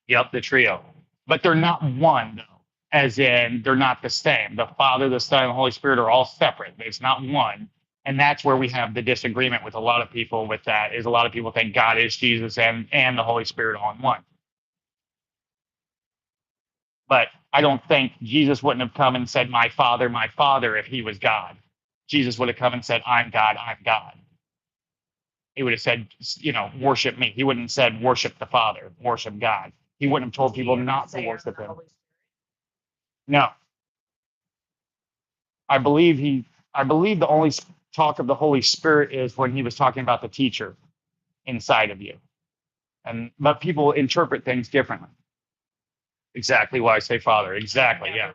Yep, the trio. But they're not one, though, as in they're not the same. The Father, the Son, and the Holy Spirit are all separate. It's not one. And that's where we have the disagreement with a lot of people with that, is a lot of people think God is Jesus and the Holy Spirit all in one. But I don't think Jesus wouldn't have come and said, my Father, if he was God. Jesus would have come and said, I'm God, I'm God. He would have said, worship me. He wouldn't have said, worship the Father, worship God. He wouldn't have told people not to worship him. No, I believe the only talk of the Holy Spirit is when he was talking about the teacher inside of you. But people interpret things differently. Exactly why I say Father. Exactly, yeah.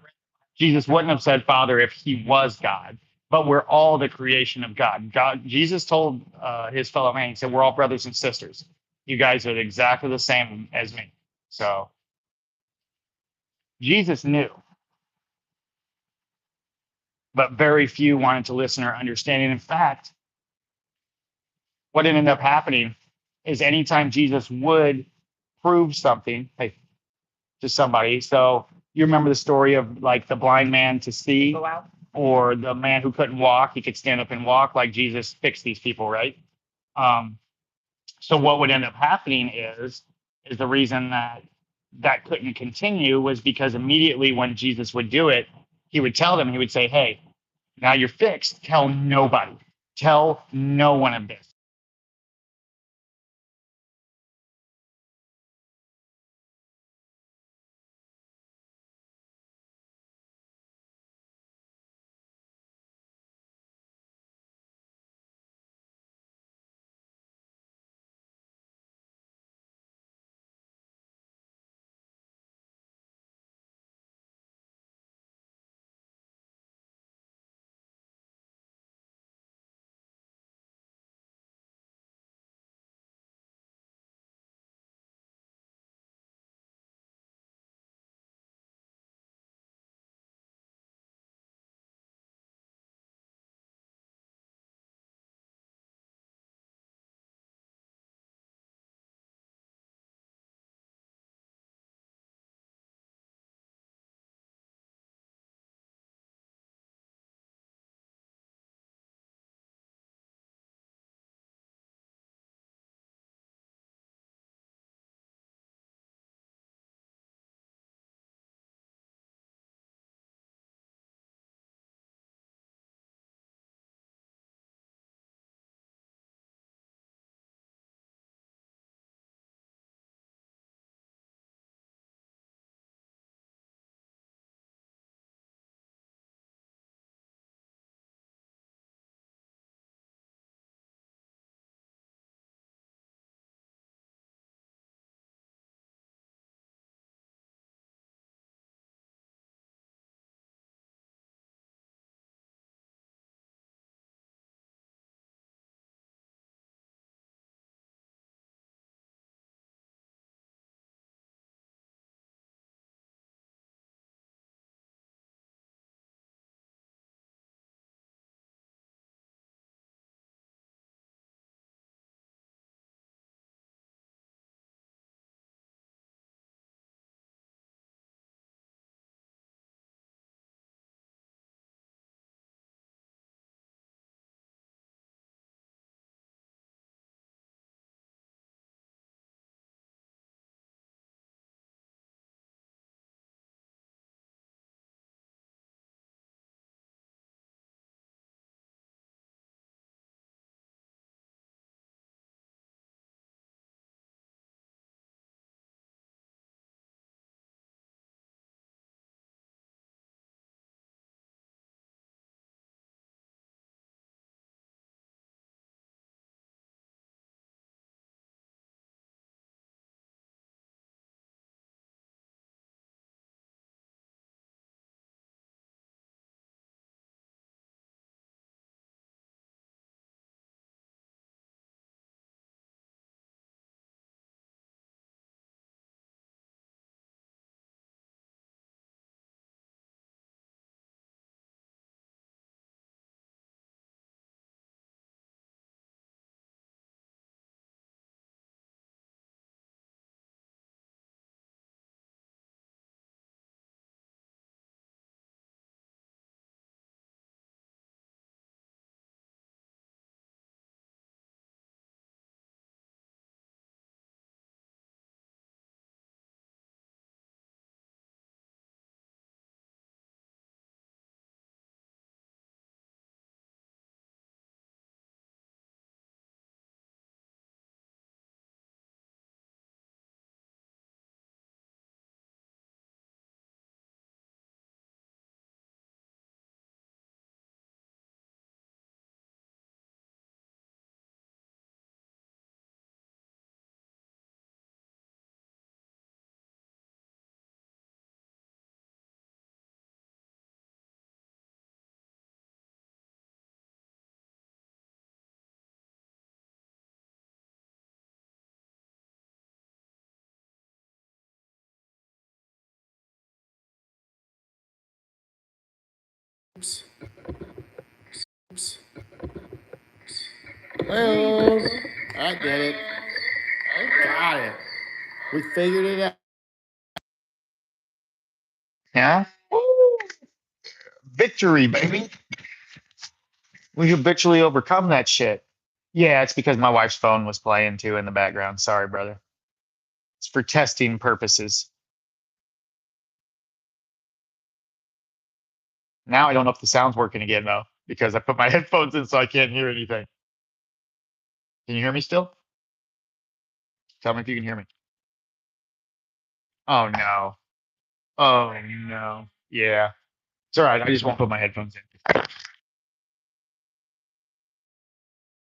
Jesus wouldn't have said Father if he was God, but we're all the creation of God. Jesus told his fellow man, he said, we're all brothers and sisters. You guys are exactly the same as me. So Jesus knew, but very few wanted to listen or understand. And in fact, what ended up happening is anytime Jesus would prove something to somebody. So you remember the story of like the blind man to see, or the man who couldn't walk, he could stand up and walk, like Jesus fixed these people, right? Um, so what would end up happening is the reason that couldn't continue was because immediately when Jesus would do it, he would tell them, he would say, hey, now you're fixed. Tell nobody. Tell no one of this. Hey, I did it. Got it. We figured it out. Yeah. Woo! Victory, baby. We habitually overcome that shit. Yeah, it's because my wife's phone was playing too in the background. Sorry, brother. It's for testing purposes. Now I don't know if the sound's working again though, because I put my headphones in so I can't hear anything. Can you hear me still? Tell me if you can hear me. Oh no. Oh no. Yeah. It's all right. I just won't put my headphones in.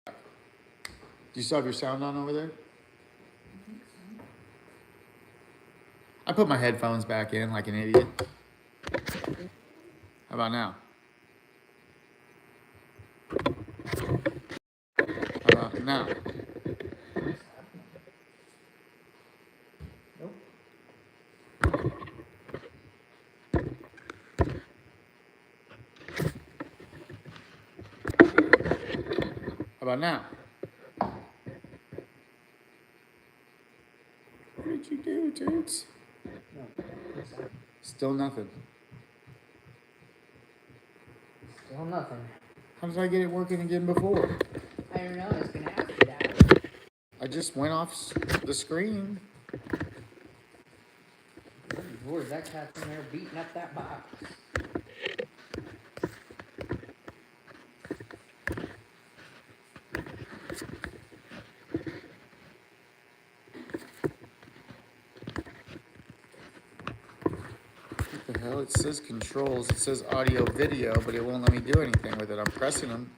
Do you still have your sound on over there? I put my headphones back in like an idiot. How about now? How about now? How about now? What did you do, dudes? Still nothing. Still nothing. How did I get it working again before? I don't know. I was gonna ask you that. I just went off the screen. Lord, that cat's in there beating up that box. What the hell? It says controls, it says audio video, but it won't let me do anything with it. I'm pressing them.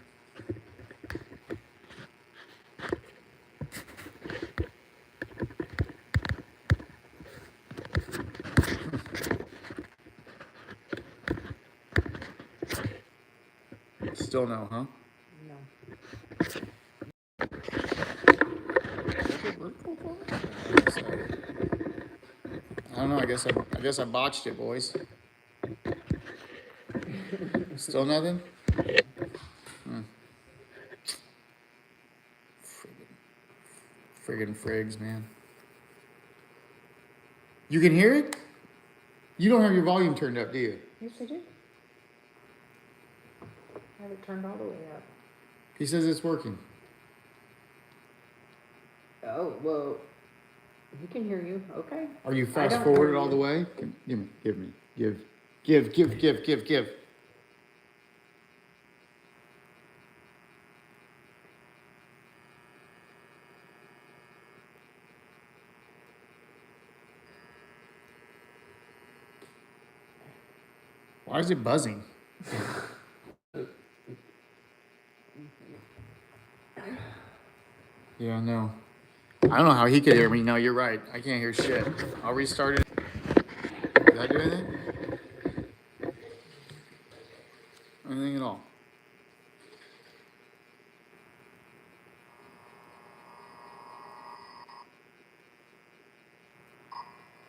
Still no, huh? No. I don't know. I guess I botched it, boys. Still nothing. Friggin' frigs, man. You can hear it? You don't have your volume turned up, do you? Yes, I do. I have it turned all the way up. He says it's working. Oh, well, he can hear you. Okay. Are you I fast don't forwarded hear all you. the way? Give. Why is it buzzing? Yeah, no. I don't know how he could hear me. No, you're right. I can't hear shit. I'll restart it. Did I do anything? Anything at all?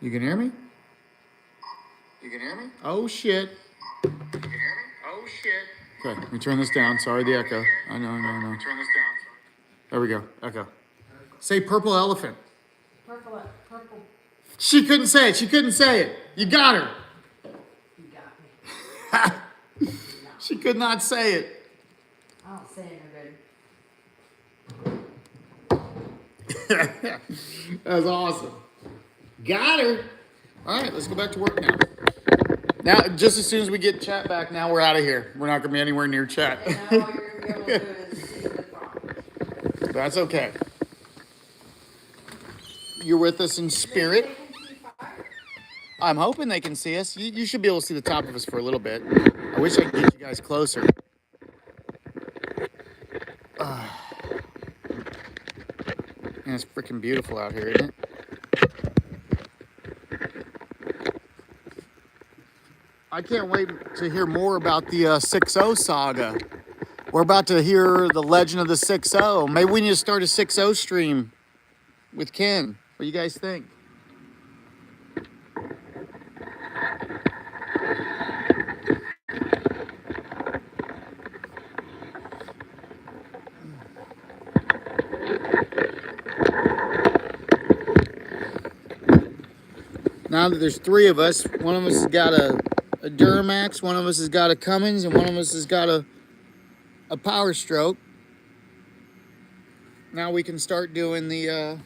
You can hear me? You can hear me? Oh shit. You can hear me? Oh shit. Okay, let me turn this down. Sorry, the echo. I know. Turn this down. There we go. Echo. Say purple elephant. Purple. She couldn't say it. You got her. You got me. She could not say it. I don't say it That was awesome. Got her. All right, let's go back to work now. Now, just as soon as we get chat back, now we're out of here. We're not going to be anywhere near chat. And now all you're going to be able to do is see the phone. That's okay. You're with us in spirit. I'm hoping they can see us. You should be able to see the top of us for a little bit. I wish I could get you guys closer. And it's freaking beautiful out here, isn't it? I can't wait to hear more about the 6-0 saga. We're about to hear the legend of the 6-0. Maybe we need to start a 6-0 stream with Ken. What do you guys think? Now that there's three of us, one of us has got a Duramax, one of us has got a Cummins, and one of us has got a Power Stroke. Now we can start doing the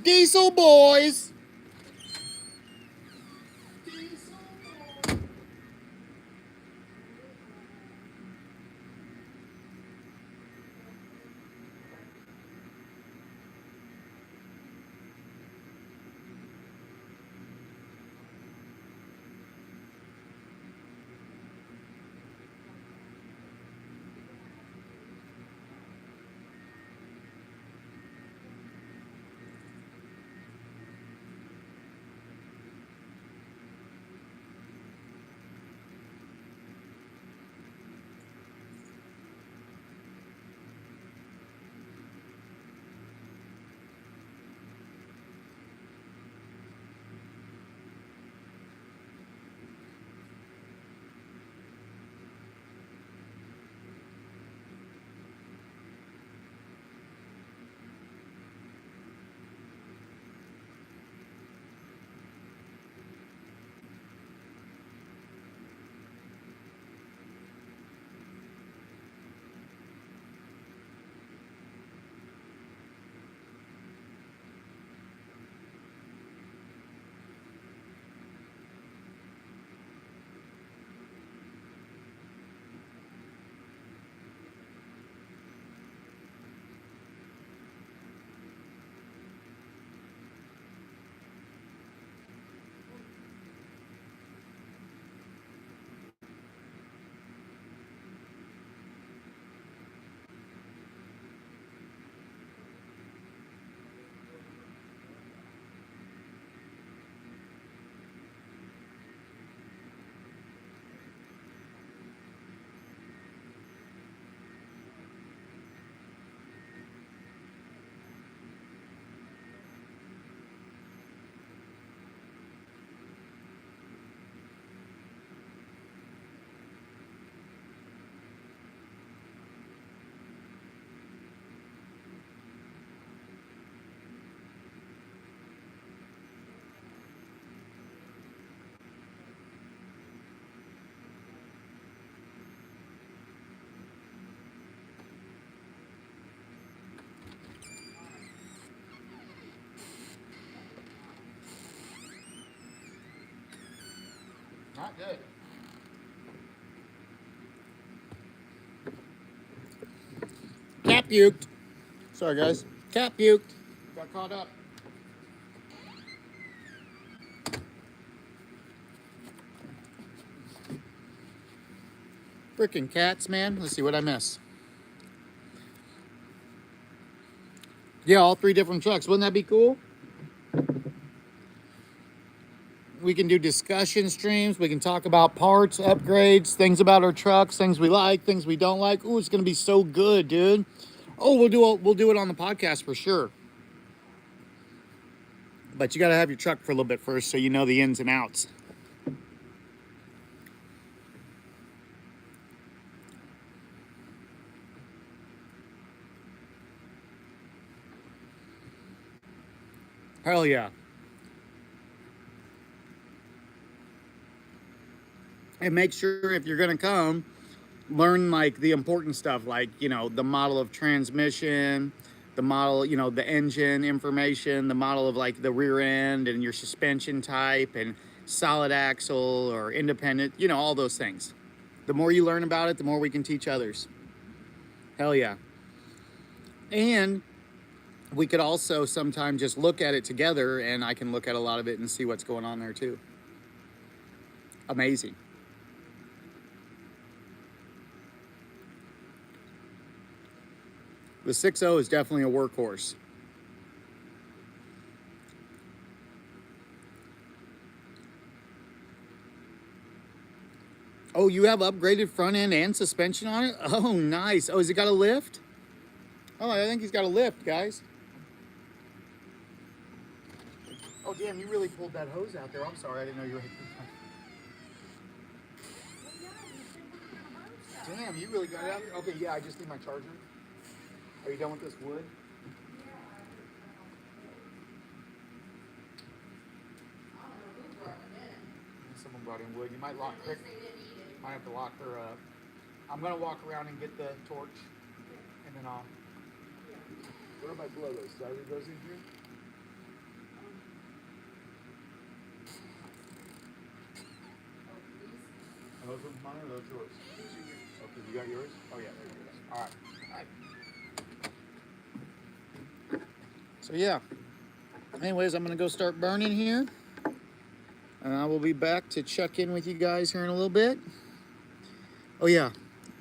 diesel boys. Not good. Cat puked. Sorry, guys. Cat puked. Got caught up. Frickin' cats, man. Let's see what I miss. Yeah, all three different trucks. Wouldn't that be cool? We can do discussion streams. We can talk about parts, upgrades, things about our trucks, things we like, things we don't like. Ooh, it's gonna be so good, dude. Oh, we'll do it on the podcast for sure. But you gotta have your truck for a little bit first so you know the ins and outs. Hell yeah. And make sure if you're gonna come, learn like the important stuff, like, you know, the model of transmission, the model, you know, the engine information, the model of like the rear end and your suspension type and solid axle or independent, you know, all those things. The more you learn about it, the more we can teach others. Hell yeah. And we could also sometime just look at it together, and I can look at a lot of it and see what's going on there too. Amazing. The 6.0 is definitely a workhorse. Oh, you have upgraded front end and suspension on it? Oh, nice. Oh, has it got a lift? Oh, I think he's got a lift, guys. Oh, damn, you really pulled that hose out there. I'm sorry, I didn't know you were... Damn, you really got it out there? Okay, yeah, I just need my charger. Are you done with this wood? someone brought in wood. You might might have to lock her up. I'm gonna walk around and get the torch, and then I'll. What are my blow those? Did I leave those in here? Are those ones mine or those yours? Okay, you got yours? Oh yeah, there it is. All right. So yeah. Anyways, I'm gonna go start burning here. And I will be back to check in with you guys here in a little bit. Oh yeah,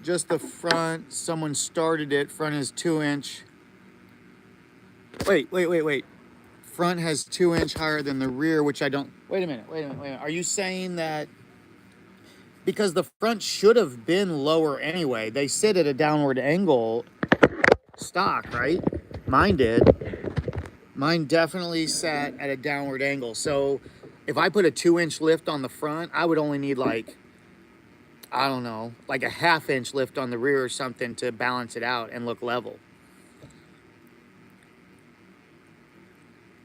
just the front, someone started it. Front is 2-inch. Wait. Front has 2-inch higher than the rear, which I don't, wait a minute. Are you saying that, because the front should have been lower anyway, they sit at a downward angle stock, right? Mine did. Mine definitely sat at a downward angle. So if I put a 2-inch lift on the front, I would only need like, I don't know, like a 1/2-inch lift on the rear or something to balance it out and look level.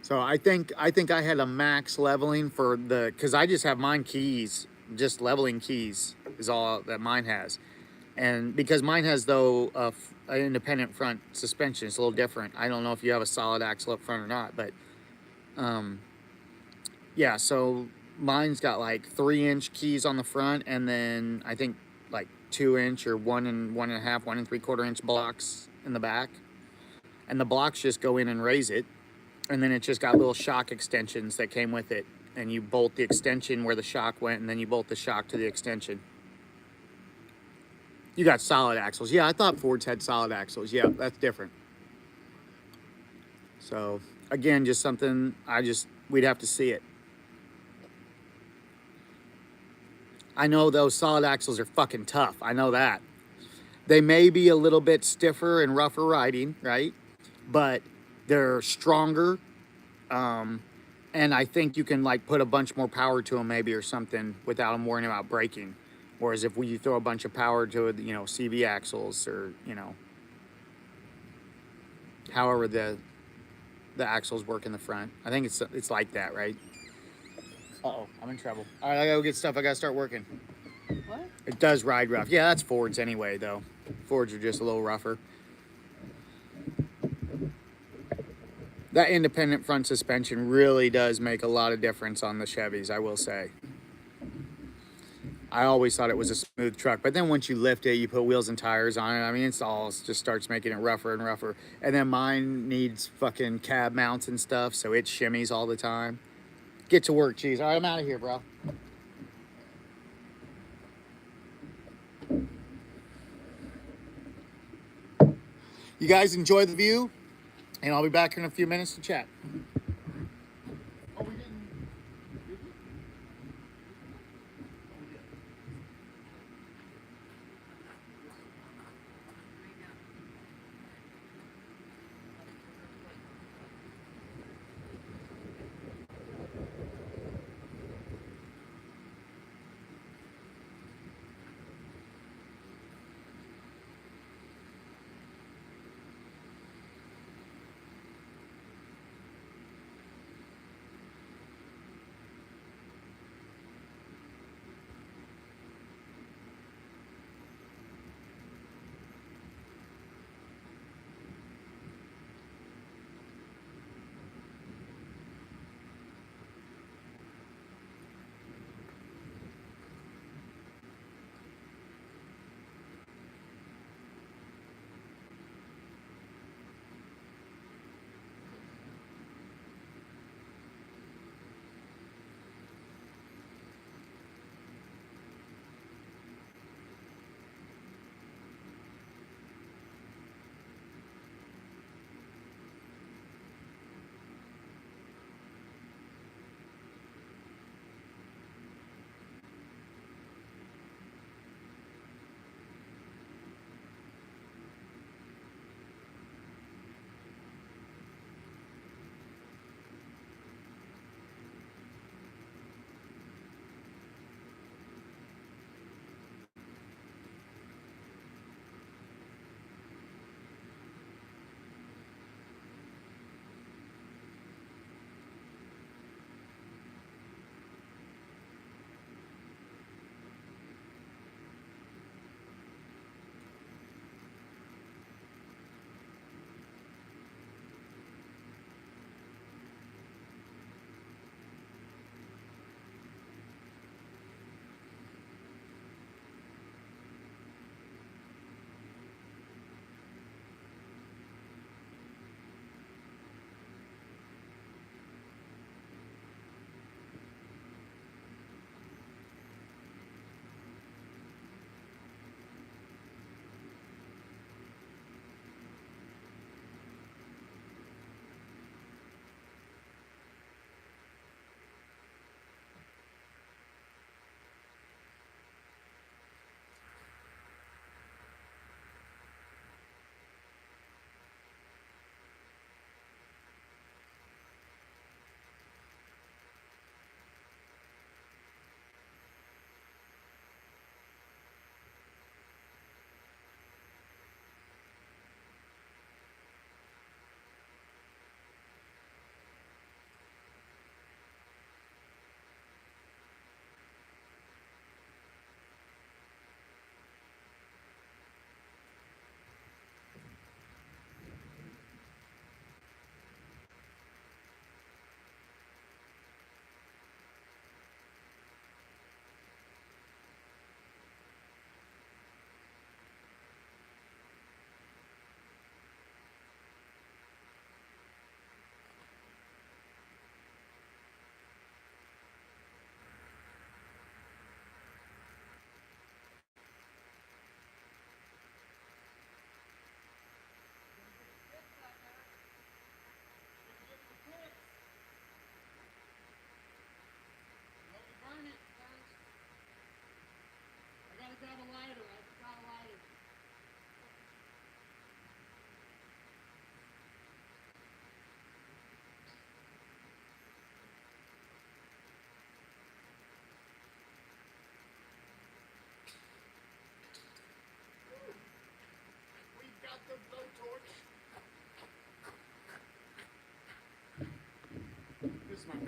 So I think I had a max leveling for the, because I just have mine keys, just leveling keys is all that mine has. And because mine has, though, an independent front suspension, it's a little different. I don't know if you have a solid axle up front or not, but yeah, so mine's got like 3-inch keys on the front, and then I think like 2-inch or 1.5, 1 3/4 inch blocks in the back. And the blocks just go in and raise it. And then it just got little shock extensions that came with it. And you bolt the extension where the shock went, and then you bolt the shock to the extension. You got solid axles. Yeah, I thought Fords had solid axles. Yeah, that's different. So, again, just something we'd have to see it. I know those solid axles are fucking tough. I know that. They may be a little bit stiffer and rougher riding, right? But they're stronger. And I think you can like put a bunch more power to them maybe or something without them worrying about braking. Whereas if you throw a bunch of power to, CV axles or, however the axles work in the front. I think it's like that, right? Uh-oh, I'm in trouble. All right, I gotta go get stuff. I gotta start working. What? It does ride rough. Yeah, that's Fords anyway, though. Fords are just a little rougher. That independent front suspension really does make a lot of difference on the Chevys, I will say. I always thought it was a smooth truck, but then once you lift it, you put wheels and tires on it. I mean, it just starts making it rougher and rougher. And then mine needs fucking cab mounts and stuff, so it shimmies all the time. Get to work, cheese. All right, I'm out of here, bro. You guys enjoy the view, and I'll be back in a few minutes to chat.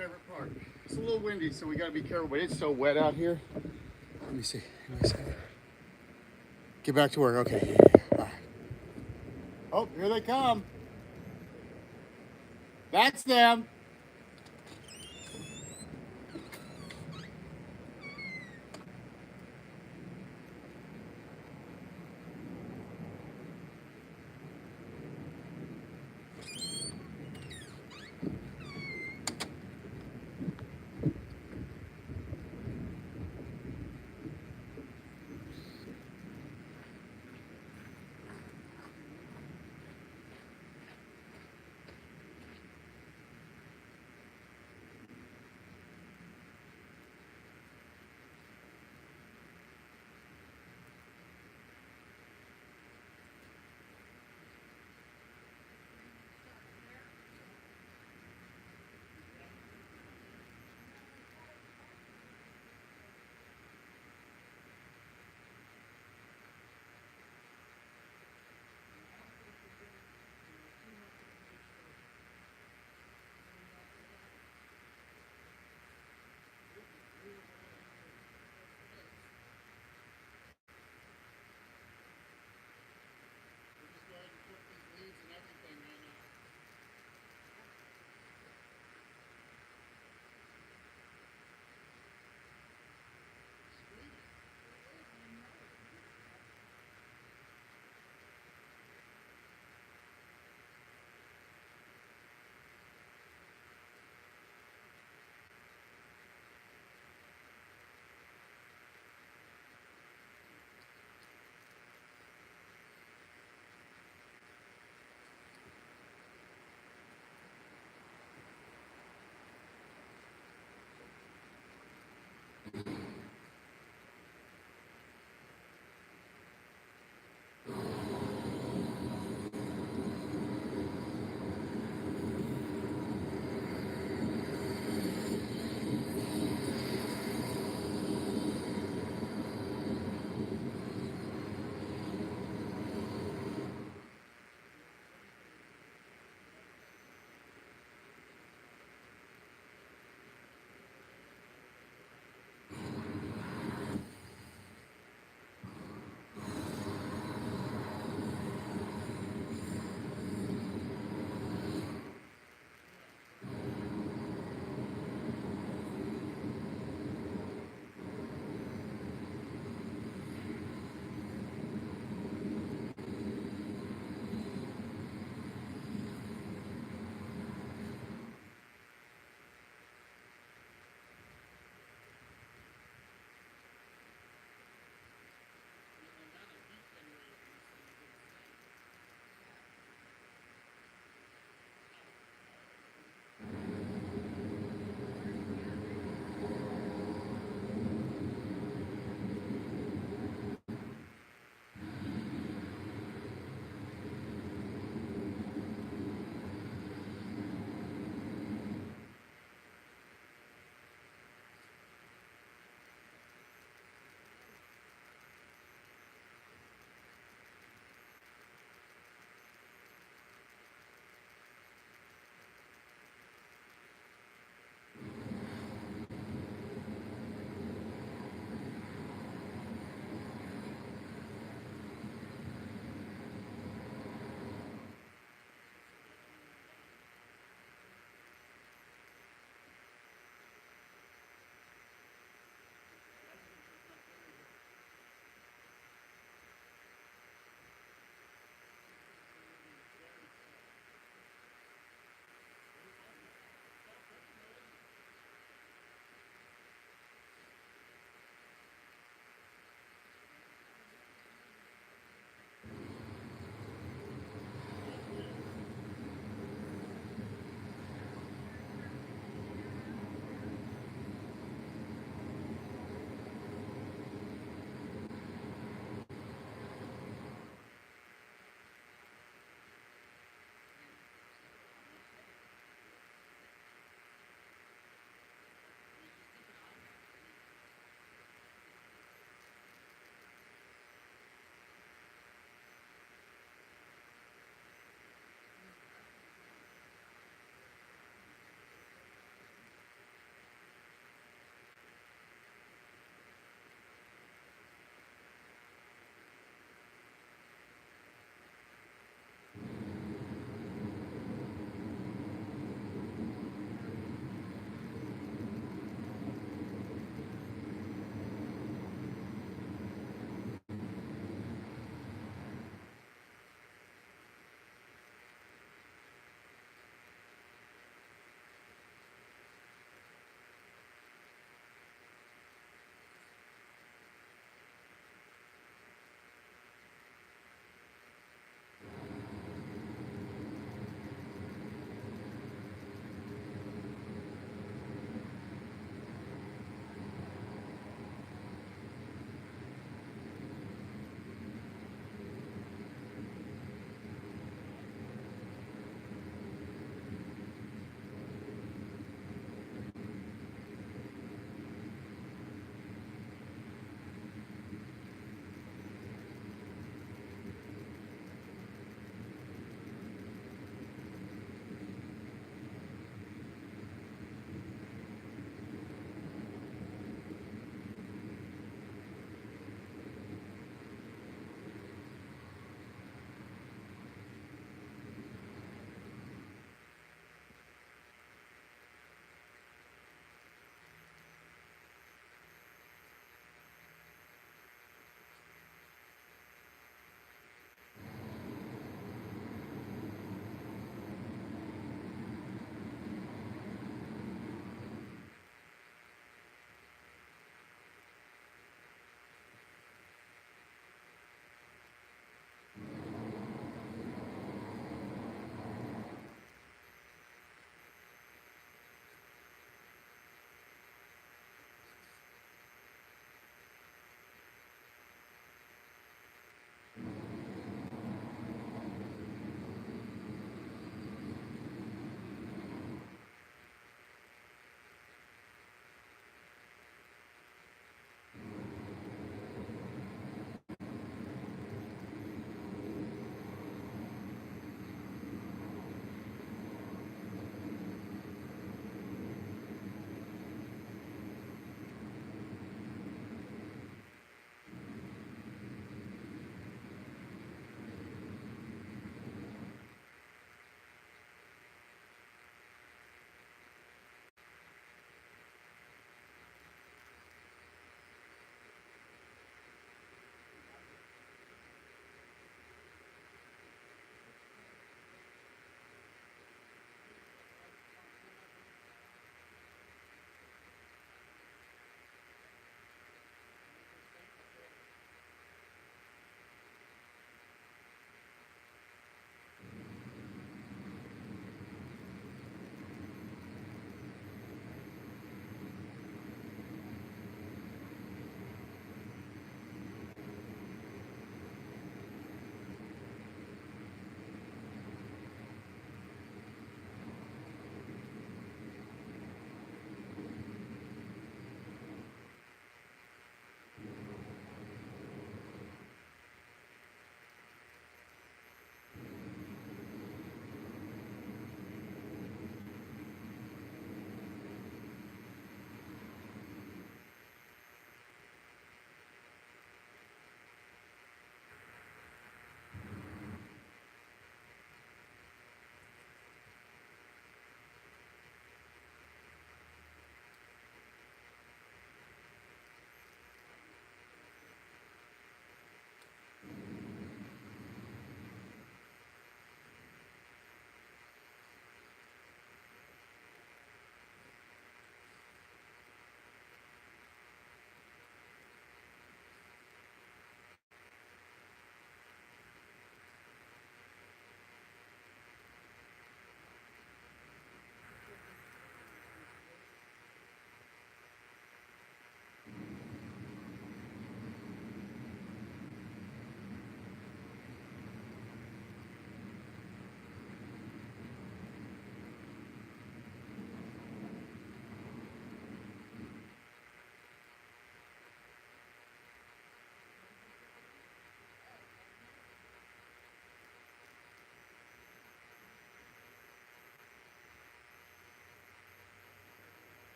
favorite part. It's a little windy, so we got to be careful, but it's so wet out here. Let me see. Give me a second. Get back to work. Okay. All right. Oh, here they come. That's them.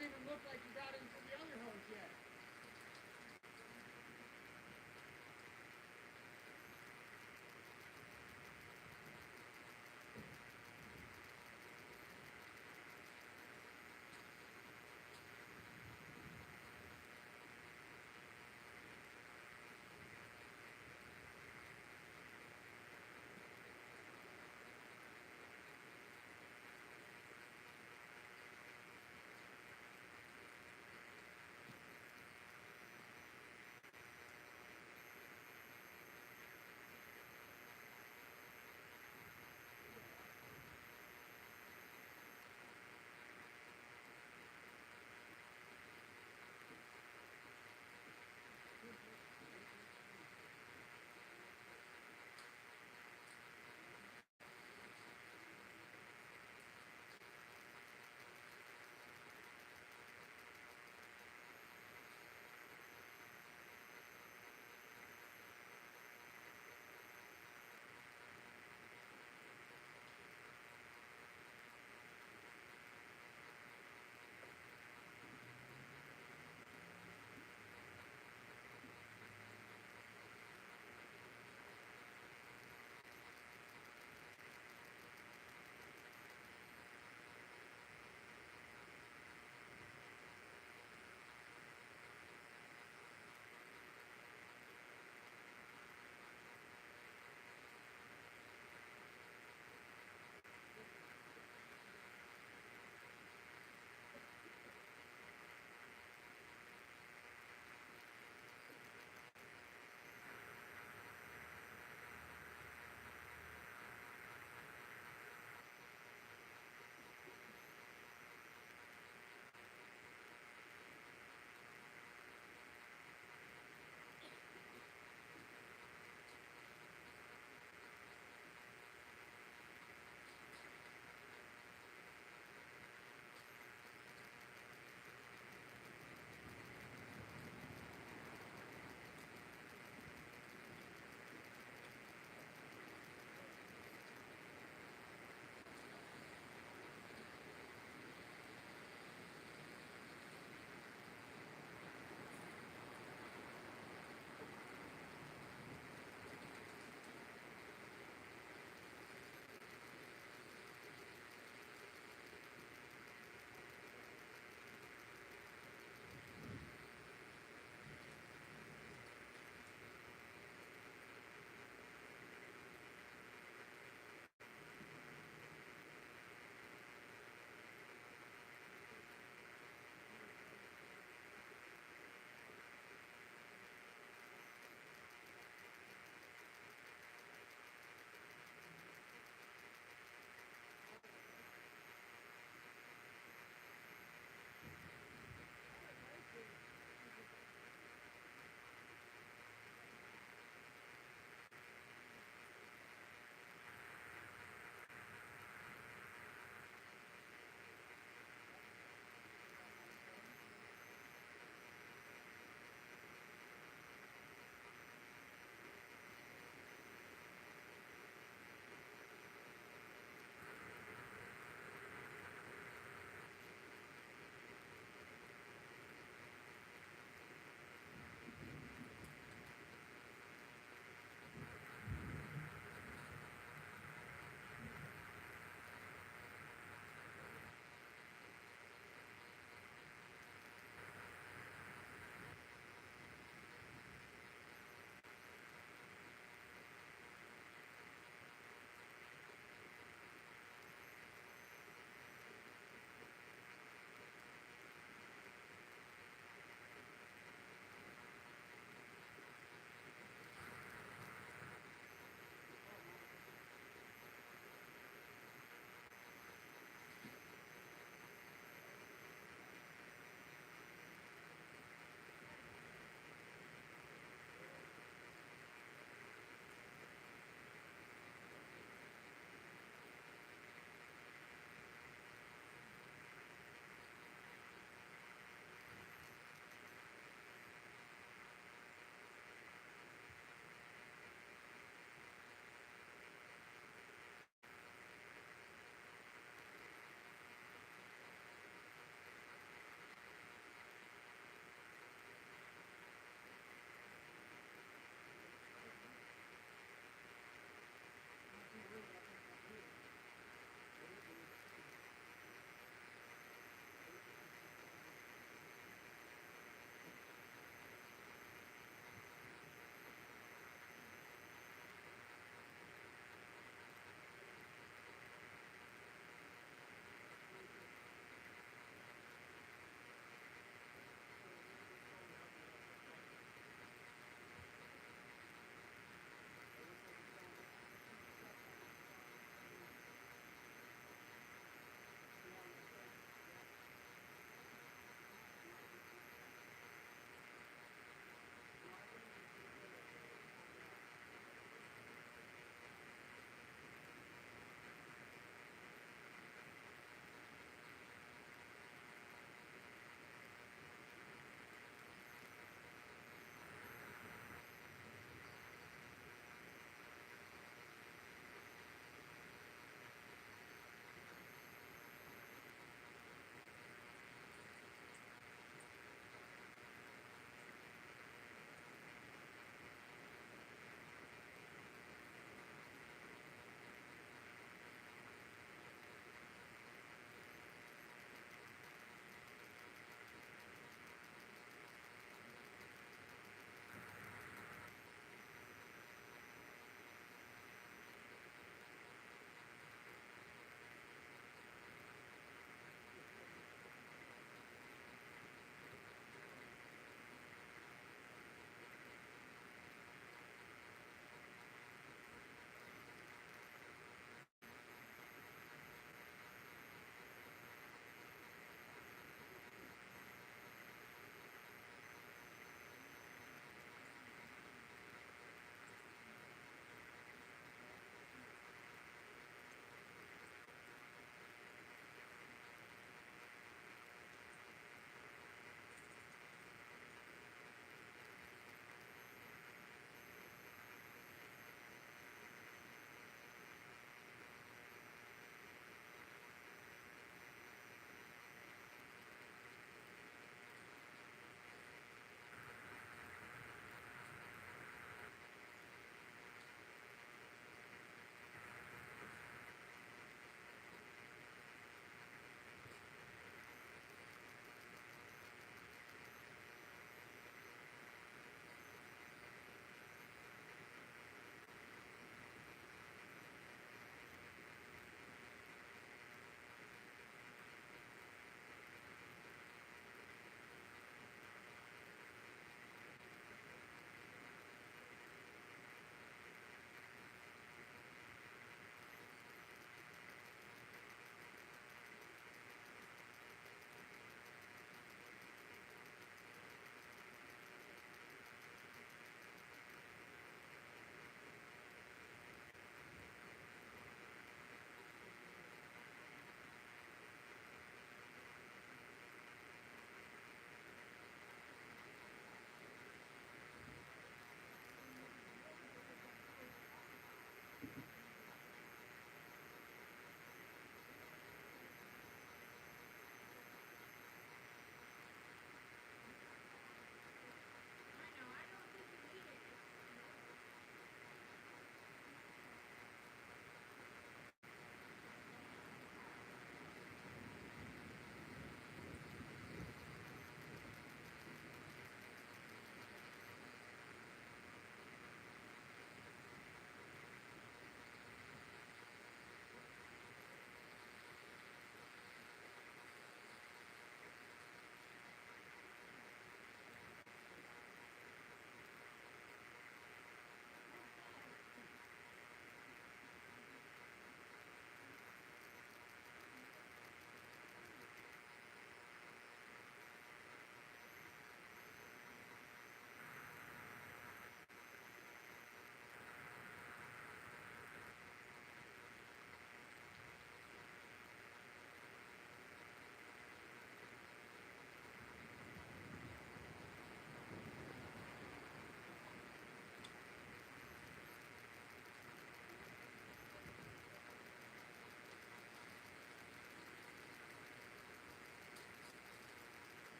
doesn't even look like you got into the other hose yet.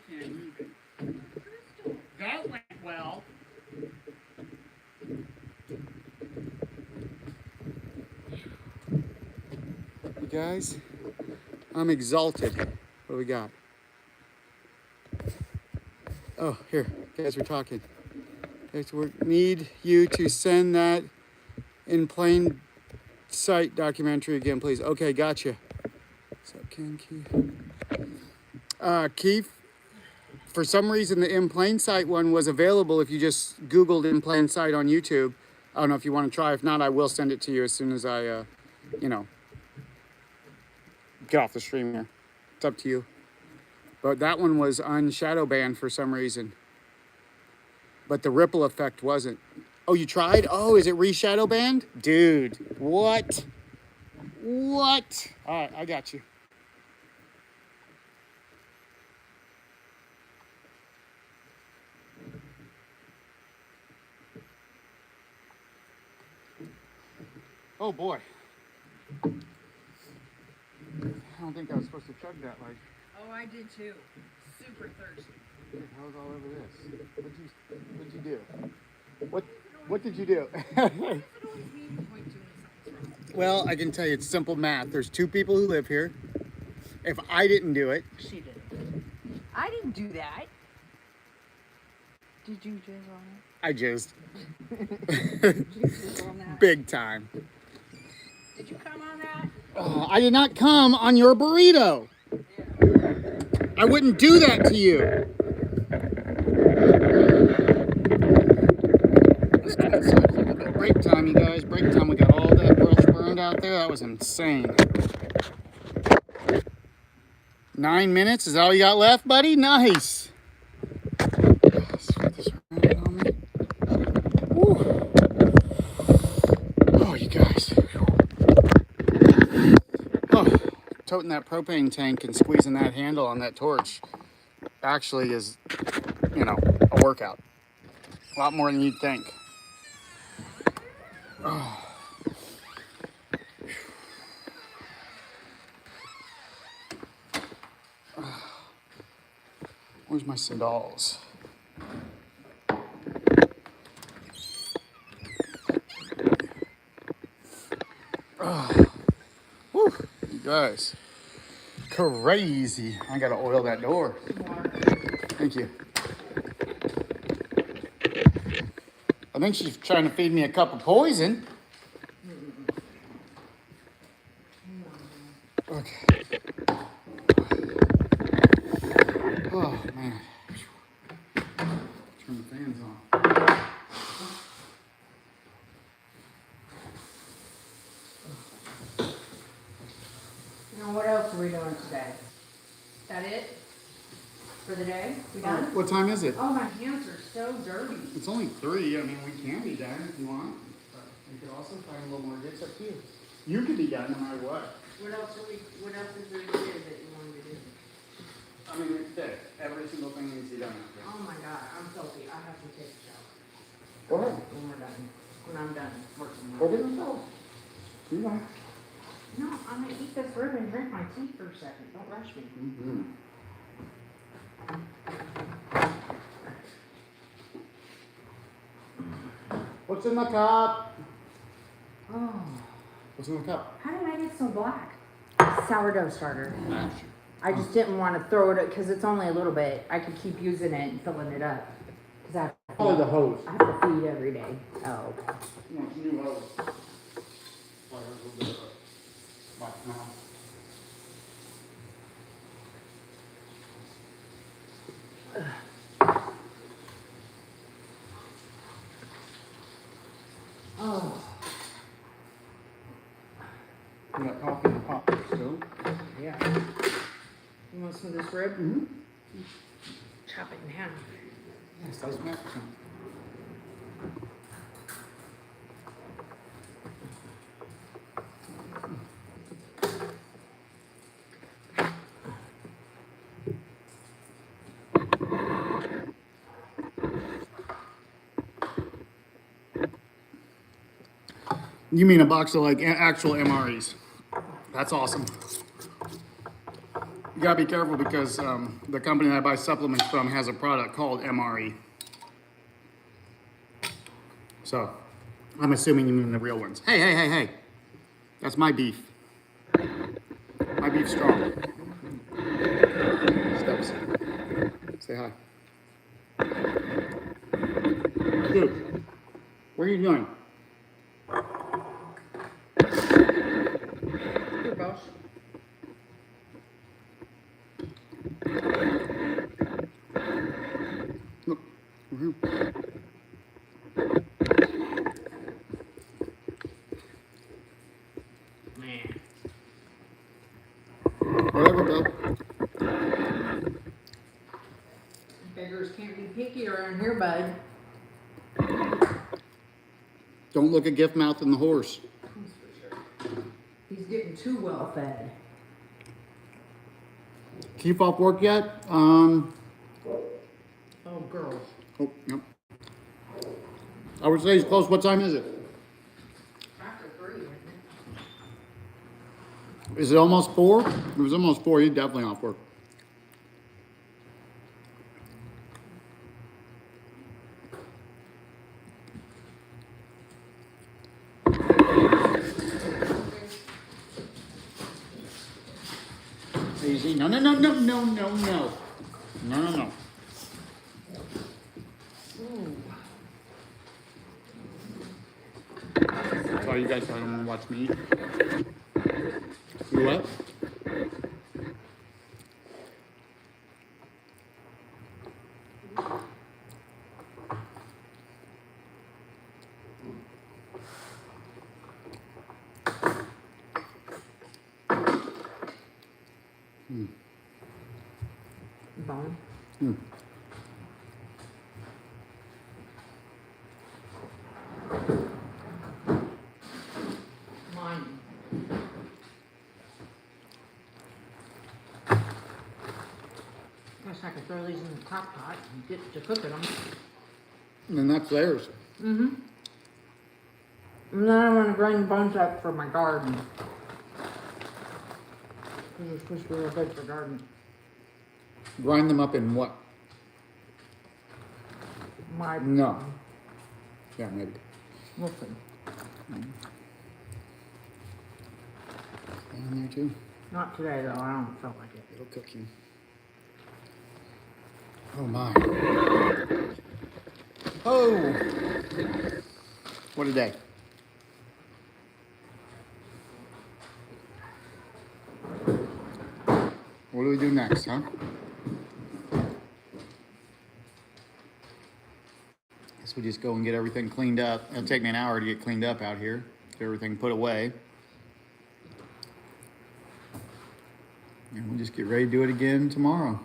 can't even. That went well. You guys, I'm exalted. What do we got? Oh, here, guys, we're talking. Guys, we need you to send that in plain sight documentary again, please. Okay, gotcha. What's up, Ken Keith? Keith, for some reason, the in plain sight one was available if you just Googled in plain sight on YouTube. I don't know if you want to try. If not, I will send it to you as soon as I, get off the stream here. It's up to you. But that one was on shadow banned for some reason. But the ripple effect wasn't. Oh, you tried? Oh, is it re-shadow banned? Dude, what? What? All right, I got you. Oh boy. I don't think I was supposed to chug that like. Oh, I did too. Super thirsty. I was all over this. What'd you do? What did you do? Well, I can tell you it's simple math. There's 2 people who live here. If I didn't do it, She did. I didn't do that. Did you jizz on it? I just Did you jizz on that? big time. Did you come on that? Oh, I did not come on your burrito. I wouldn't do that to you. Let's go inside a little bit. Break time, you guys. Break time. We got all that brush burned out there. That was insane. 9 minutes. Is that all you got left, buddy? Nice. Let's put this around on me. Woo. Oh, you guys. Oh, toting that propane tank and squeezing that handle on that torch actually is, a workout. A lot more than you'd think. Oh. Where's my sandals? Oh. Woo. You guys. Crazy. I gotta oil that door. Thank you. I think she's trying to feed me a cup of poison. Okay. Oh, man. Turn the fans on. Now, what else are we doing today? Is that it? For the day? We done? What time is it? Oh, my hands are so dirty. It's only 3. I mean, we can be done if you want. But we could also find a little more. It's up to you. You could be done no matter what. What else is there to do that you wanted to do? I mean, it's dead. Every single thing needs to be done out there. Oh my God, I'm filthy. I have to take a shower. Go ahead. When we're done. When I'm done working. Go get yourself. You know. No, I'm gonna eat this rib and drink my tea for a second. Don't rush me. Mm-hmm. What's in the cup? Oh, What's in the cup? how did I get so black? Sourdough starter. Mash. I just didn't want to throw it because it's only a little bit. I could keep using it and filling it up. Cause Oh, the hose. I have to feed every day. Oh. No, it's a new hose. Fire a little bit of a black now. Oh. You got coffee in the pot still? Yeah. You want some of this rib? Mm-hmm. Chop it in half. Yes, that's Mexican. You mean a box of like actual MREs? That's awesome. You gotta be careful because the company that I buy supplements from has a product called MRE. So, I'm assuming you mean the real ones. Hey, hey, hey, hey. That's my beef. My beef's strong. Steps. Say hi. Dude, what are you doing? Here, boss. Look. Mm-hmm. Man. Whatever, bud. Beggars can't be picky around here, bud. Don't look at gift mouth and the horse. That's for sure. He's getting too well fed. Keep off work yet? Oh, girls. Oh, yep. I would say he's close. What time is it? After 3, isn't it? Is it almost 4? It was almost 4. He's definitely off work. Easy. No, no, no, no, no, no, no. No, no, no. Sorry, you guys don't want to watch me eat. You what? Bone. Mine. Guess I could throw these in the crock pot and get to cooking them. And that's theirs. Mm-hmm. And then I want to grind the bones up for my garden. Because they're supposed to be real good for garden. Grind them up in what? My No. Yeah, maybe. We'll see. In there too. Not today though, I don't feel like it. It'll cook you. Oh my. Oh. What a day. What do we do next, huh? Guess we just go and get everything cleaned up. It'll take me an hour to get cleaned up out here. Get everything put away. And we'll just get ready to do it again tomorrow.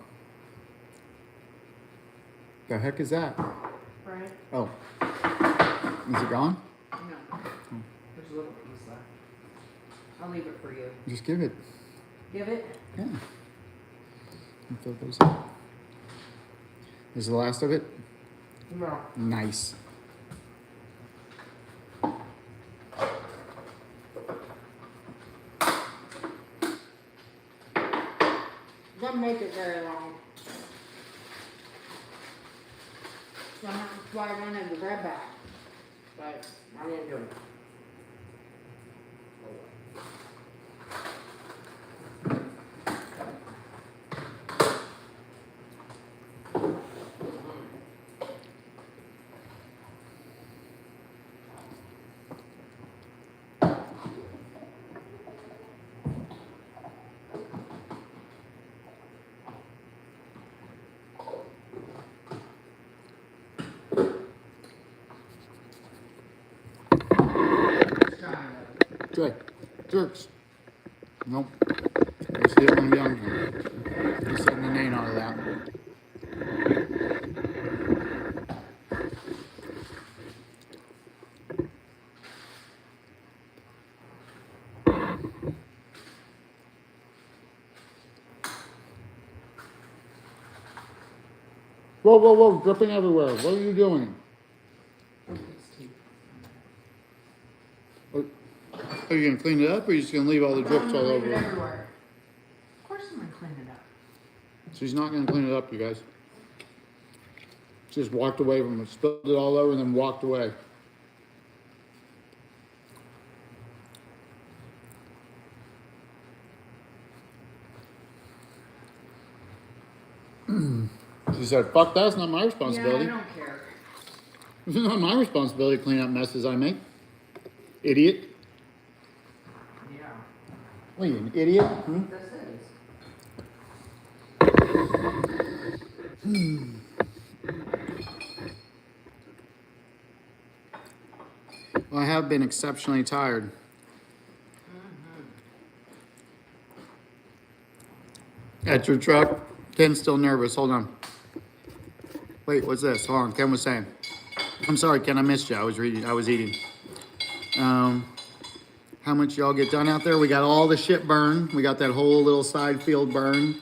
The heck is that? Right? Oh. Is it gone? No. There's a little piece left. I'll leave it for you. Just give it. Give it? Yeah. And fill those up. Is the last of it? No. Nice. Doesn't make it very long. That's why I wanted the bread back. But I didn't do it. Good. Jerks. Nope. I see it when I'm young. He's setting the name out of that. Whoa, whoa, whoa, dripping everywhere. What are you doing? Are you going to clean it up or are you just going to leave all the drips all over Leave it it? everywhere. Of course I'm gonna clean it up. She's not gonna clean it up, you guys. Just walked away from it, spilled it all over, and then walked away. She said, fuck, that's not my responsibility. Yeah, I don't care. It's not my responsibility to clean up messes I make. Idiot. Yeah. What are you, an idiot? Hmm? This is. Well, I have been exceptionally tired. At your truck, Ken's still nervous. Hold on. Wait, what's this? Hold on. Ken was saying. I'm sorry, Ken. I missed you. I was eating. How much y'all get done out there? We got all the shit burned. We got that whole little side field burned.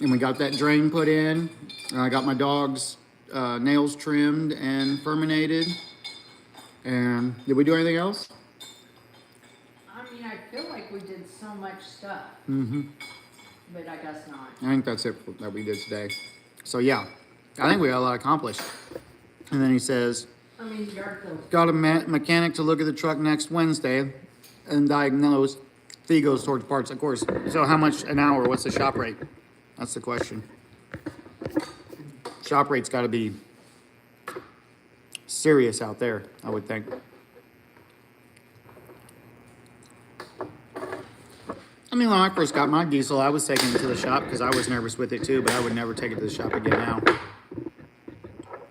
And we got that drain put in. I got my dog's nails trimmed and ferminated. And did we do anything else? I mean, I feel like we did so much stuff. Mm-hmm. But I guess not. I think that's it that we did today. So yeah, I think we got a lot accomplished. And then he says, I mean, the yard feels. got a mechanic to look at the truck next Wednesday and diagnose fee goes towards parts, of course. So how much an hour? What's the shop rate? That's the question. Shop rate's got to be serious out there, I would think. I mean, when I first got my diesel, I was taking it to the shop because I was nervous with it too, but I would never take it to the shop again now.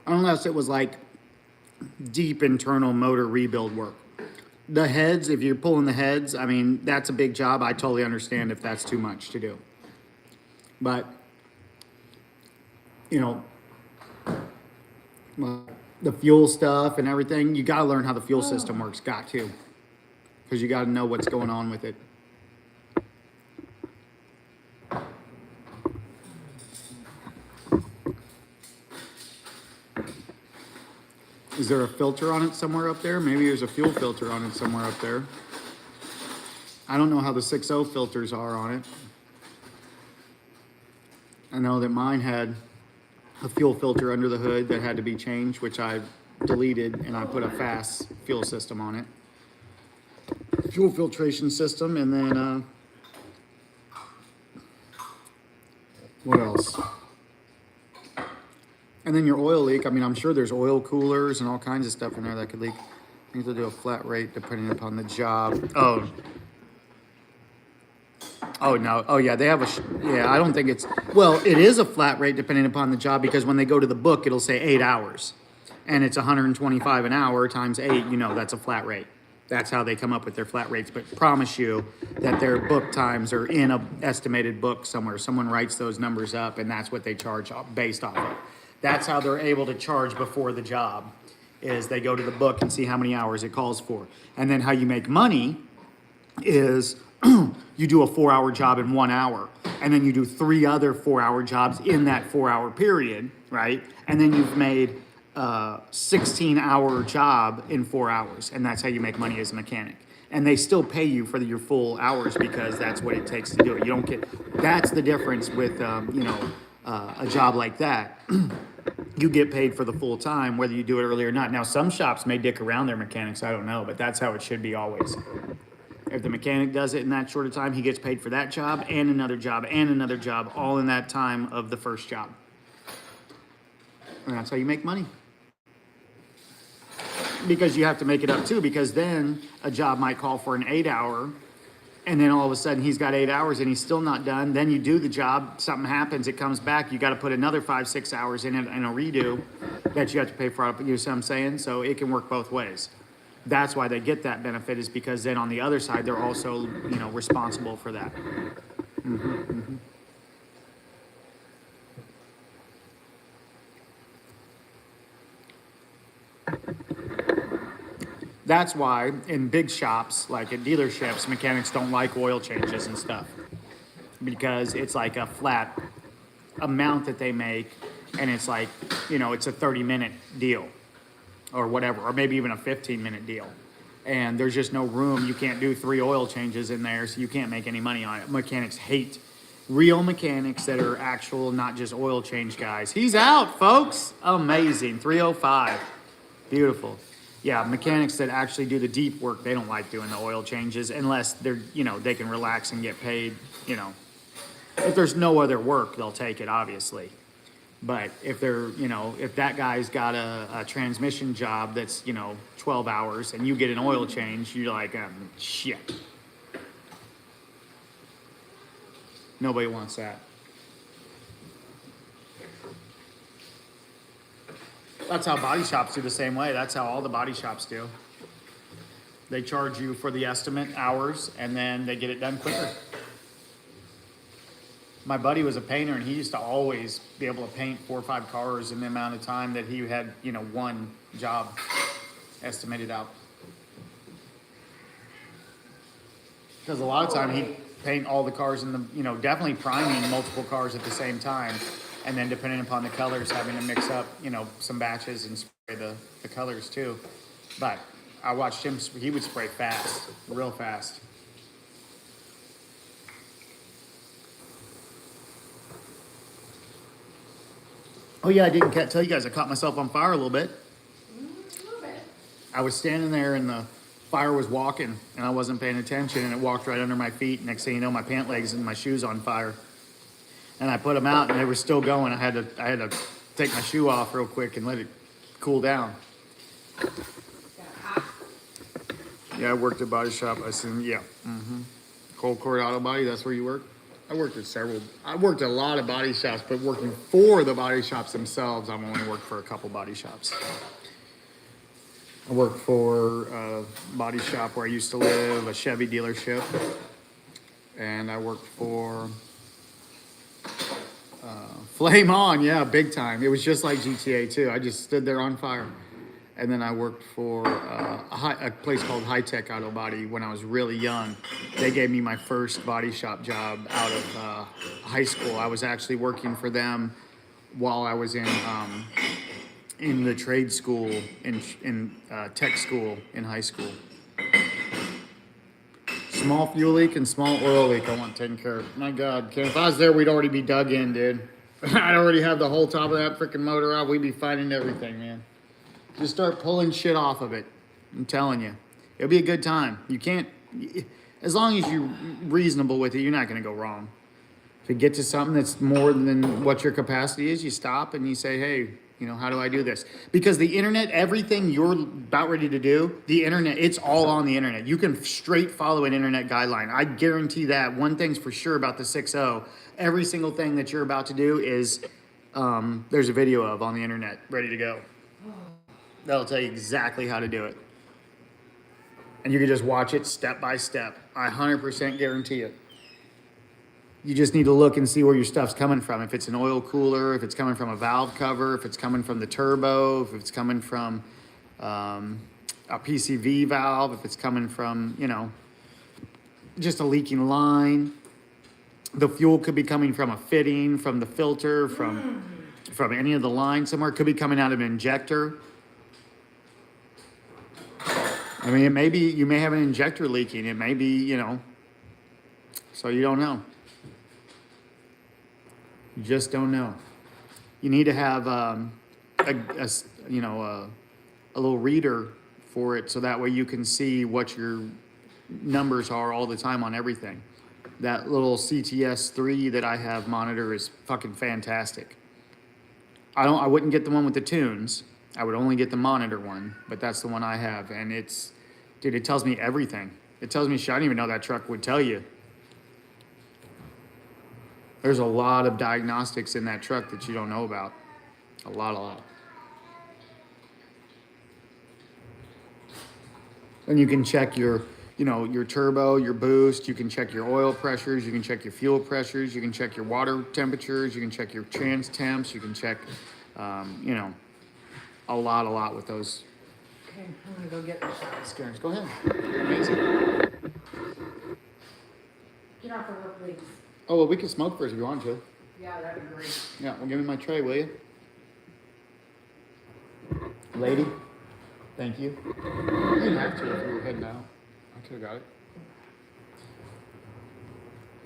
Unless it was like deep internal motor rebuild work. The heads, if you're pulling the heads, I mean, that's a big job. I totally understand if that's too much to do. But, you know, the fuel stuff and everything, you got to learn how the fuel system works. Got to. Because you got to know what's going on with it. Is there a filter on it somewhere up there? Maybe there's a fuel filter on it somewhere up there. I don't know how the 6.0 filters are on it. I know that mine had a fuel filter under the hood that had to be changed, which I deleted, and I put a fast fuel system on it. Fuel filtration system, and then, what else? And then your oil leak, I mean, I'm sure there's oil coolers and all kinds of stuff in there that could leak. You have to do a flat rate depending upon the job. Oh, no. Oh, yeah, they have yeah, I don't think it's, well, it is a flat rate depending upon the job because when they go to the book, it'll say 8 hours. And it's 125 an hour times 8, you know, that's a flat rate. That's how they come up with their flat rates. But promise you that their book times are in a estimated book somewhere. Someone writes those numbers up and that's what they charge based off of. That's how they're able to charge before the job, is they go to the book and see how many hours it calls for. And then how you make money is you do a 4-hour job in 1 hour, and then you do 3 other 4-hour jobs in that 4-hour period, right? And then you've made a 16-hour job in 4 hours, and that's how you make money as a mechanic. And they still pay you for your full hours because that's what it takes to do it. You don't get, that's the difference with, a job like that. You get paid for the full time, whether you do it early or not. Now, some shops may dick around their mechanics, I don't know, but that's how it should be always. If the mechanic does it in that short of time, he gets paid for that job and another job and another job, all in that time of the first job. And that's how you make money. Because you have to make it up too, because then a job might call for an 8-hour, and then all of a sudden he's got 8 hours and he's still not done. Then you do the job, something happens, it comes back, you got to put another 5-6 hours in it and a redo that you have to pay for. You know what I'm saying? So it can work both ways. That's why they get that benefit, is because then on the other side they're also, you know, responsible for that. That's why in big shops, like at dealerships, mechanics don't like oil changes and stuff, because it's like a flat amount that they make, and it's like, you know, it's a 30-minute deal or whatever, or maybe even a 15-minute deal. And there's just no room. You can't do 3 oil changes in there, so you can't make any money on it. Mechanics hate real mechanics that are actual, not just oil change guys. He's out, folks. Amazing. 305. Beautiful. Yeah, mechanics that actually do the deep work, they don't like doing the oil changes unless they're, they can relax and get paid, If there's no other work, they'll take it, obviously. But if they're, if that guy's got a transmission job that's, 12 hours and you get an oil change, you're like, shit. Nobody wants that. That's how body shops do the same way. That's how all the body shops do. They charge you for the estimate hours and then they get it done quicker. My buddy was a painter and he used to always be able to paint 4 or 5 cars in the amount of time that he had, one job estimated out. Because a lot of time he'd paint all the cars in the, definitely priming multiple cars at the same time. And then depending upon the colors, having to mix up, some batches and spray the colors too. But I watched him, he would spray fast, real fast. Oh yeah, I didn't tell you guys, I caught myself on fire a little bit. I was standing there and the fire was walking and I wasn't paying attention and it walked right under my feet. Next thing you know, my pant legs and my shoes on fire. And I put them out and they were still going. I had to take my shoe off real quick and let it cool down. Yeah, I worked at body shop. I assume, yeah. Cold Court Auto Body, that's where you work? I worked at a lot of body shops, but working for the body shops themselves, I've only worked for a couple body shops. I worked for a body shop where I used to live, a Chevy dealership. And I worked for Flame On, yeah, big time. It was just like GTA too. I just stood there on fire. And then I worked for a place called High Tech Auto Body when I was really young. They gave me my first body shop job out of high school. I was actually working for them while I was in the trade school, in tech school in high school. Small fuel leak and small oil leak I want taken care of. My God, Ken, if I was there, we'd already be dug in, dude. I'd already have the whole top of that freaking motor out. We'd be finding everything, man. Just start pulling shit off of it. I'm telling you. It'll be a good time. You can't, as long as you're reasonable with it, you're not going to go wrong. If you get to something that's more than what your capacity is, you stop and you say, hey, how do I do this? Because the internet, everything you're about ready to do, the internet, it's all on the internet. You can straight follow an internet guideline. I guarantee that. One thing's for sure about the 6.0, every single thing that you're about to do is, there's a video of on the internet ready to go. That'll tell you exactly how to do it. And you can just watch it step by step. I 100% guarantee it. You just need to look and see where your stuff's coming from. If it's an oil cooler, if it's coming from a valve cover, if it's coming from the turbo, if it's coming from a PCV valve, if it's coming from, just a leaking line. The fuel could be coming from a fitting, from the filter, from any of the lines somewhere. It could be coming out of an injector. I mean, it may be, you may have an injector leaking. It may be, so you don't know. You just don't know. You need to have a little reader for it so that way you can see what your numbers are all the time on everything. That little CTS3 that I have monitor is fucking fantastic. I wouldn't get the one with the tunes. I would only get the monitor one, but that's the one I have. And it tells me everything. It tells me shit I didn't even know that truck would tell you. There's a lot of diagnostics in that truck that you don't know about. A lot. And you can check your turbo, your boost, you can check your oil pressures, you can check your fuel pressures, you can check your water temperatures, you can check your trans temps, you can check, a lot with those. Okay, I'm gonna go get the Scanners. Go ahead. Amazing. Get off the work, please. Oh, well, we can smoke first if you want to. Yeah, that'd be great. Yeah, well, give me my tray, will you? Lady, thank you. You didn't have to if you were heading out. I could have got it.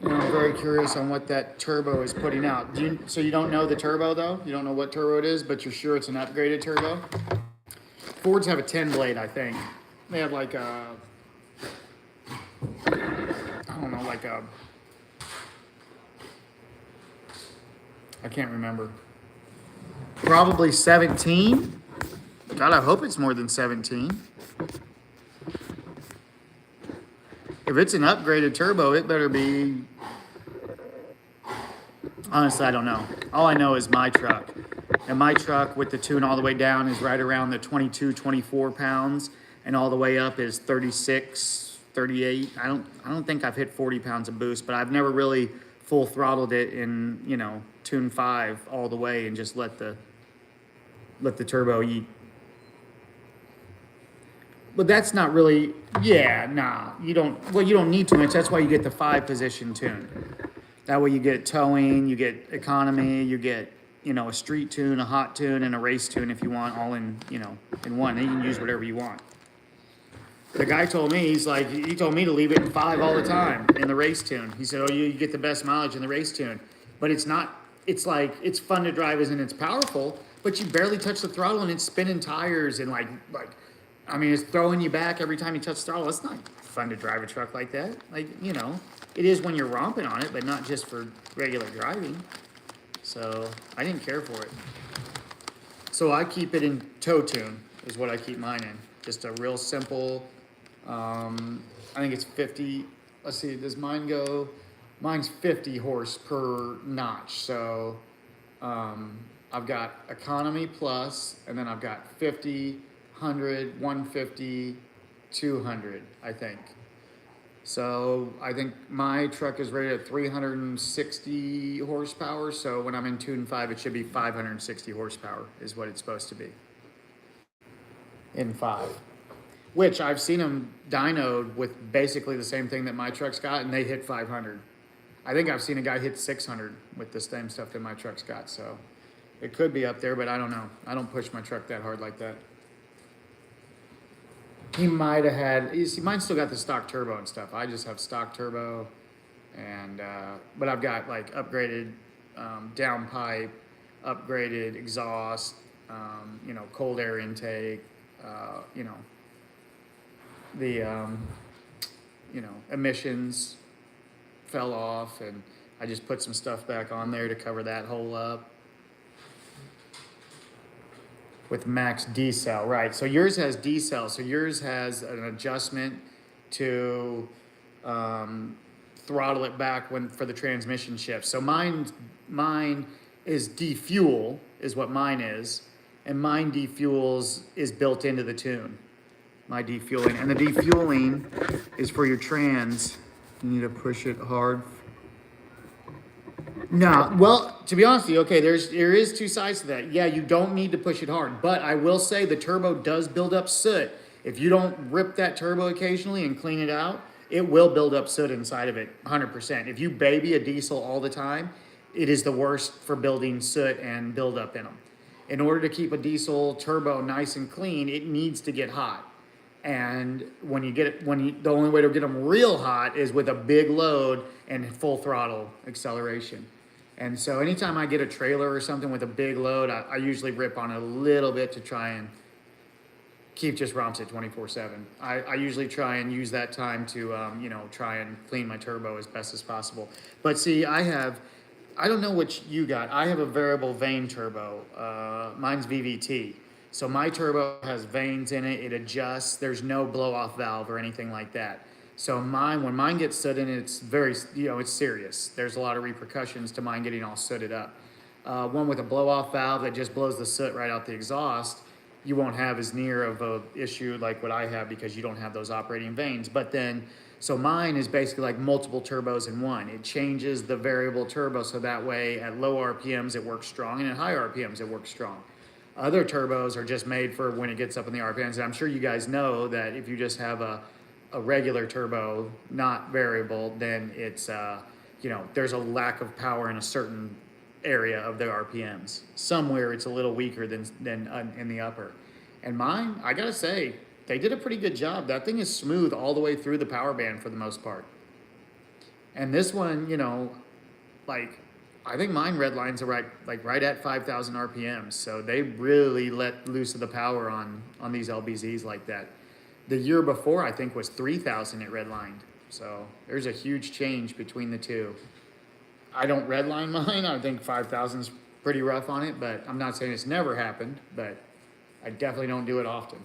I'm very curious on what that turbo is putting out. So you don't know the turbo though? You don't know what turbo it is, but you're sure it's an upgraded turbo? Fords have a 10 blade, I think. They have like a, I don't know, like a, I can't remember. Probably 17. God, I hope it's more than 17. If it's an upgraded turbo, it better be. Honestly, I don't know. All I know is my truck. And my truck with the tune all the way down is right around the 22, 24 pounds, and all the way up is 36, 38. I don't think I've hit 40 pounds of boost, but I've never really full throttled it in, tune 5 all the way and just let the turbo eat. But that's not really, yeah, nah. You don't need too much. That's why you get the 5-position tune. That way you get towing, you get economy, you get, a street tune, a hot tune, and a race tune if you want, all in, in one. And you can use whatever you want. The guy told me, he told me to leave it in 5 all the time in the race tune. He said, oh, you get the best mileage in the race tune. But it's not, it's fun to drive and it's powerful, but you barely touch the throttle and it's spinning tires and it's throwing you back every time you touch the throttle. It's not fun to drive a truck like that. It is when you're romping on it, but not just for regular driving. So I didn't care for it. So I keep it in tow tune is what I keep mine in. Just a real simple, I think it's 50. Let's see, does mine go? Mine's 50 horse per notch. So I've got economy plus, and then I've got 50, 100, 150, 200, I think. So I think my truck is rated at 360 horsepower. So when I'm in tune 5, it should be 560 horsepower is what it's supposed to be in 5. Which I've seen them dynoed with basically the same thing that my truck's got, and they hit 500. I think I've seen a guy hit 600 with the same stuff that my truck's got. So it could be up there, but I don't know. I don't push my truck that hard like that. He might have had. You see, mine still got the stock turbo and stuff. I just have stock turbo, and but I've got like upgraded downpipe, upgraded exhaust, cold air intake, the emissions fell off, and I just put some stuff back on there to cover that hole up. With max decel, right? So yours has decel. So yours has an adjustment to throttle it back for the transmission shifts. So mine is defuel is what mine is, and mine defuels is built into the tune. My defueling, and the defueling is for your trans. You need to push it hard. No, well, to be honest with you, okay, there is 2 sides to that. Yeah, you don't need to push it hard, but I will say the turbo does build up soot. If you don't rip that turbo occasionally and clean it out, it will build up soot inside of it, 100%. If you baby a diesel all the time, it is the worst for building soot and buildup in them. In order to keep a diesel turbo nice and clean, it needs to get hot. And the only way to get them real hot is with a big load and full throttle acceleration. And so anytime I get a trailer or something with a big load, I usually rip on it a little bit to try and keep just romps at 24/7. I usually try and use that time to, try and clean my turbo as best as possible. But see, I don't know what you got. I have a variable vane turbo. Mine's VVT. So my turbo has vanes in it. It adjusts. There's no blow-off valve or anything like that. So when mine gets soot in it, it's very, it's serious. There's a lot of repercussions to mine getting all sooted up. One with a blow-off valve that just blows the soot right out the exhaust, you won't have as near of a issue like what I have because you don't have those operating vanes. But then, so mine is basically like multiple turbos in one. It changes the variable turbo so that way at low RPMs it works strong and at high RPMs it works strong. Other turbos are just made for when it gets up in the RPMs. And I'm sure you guys know that if you just have a regular turbo, not variable, then it's, there's a lack of power in a certain area of the RPMs. Somewhere it's a little weaker than in the upper. And mine, I gotta say, they did a pretty good job. That thing is smooth all the way through the power band for the most part. And this one, you know, like I think mine red lines are right at 5,000 RPMs. So they really let loose of the power on these LBZs like that. The year before I think was 3,000 it redlined. So there's a huge change between the two. I don't redline mine. I think 5,000 is pretty rough on it, but I'm not saying it's never happened, but I definitely don't do it often.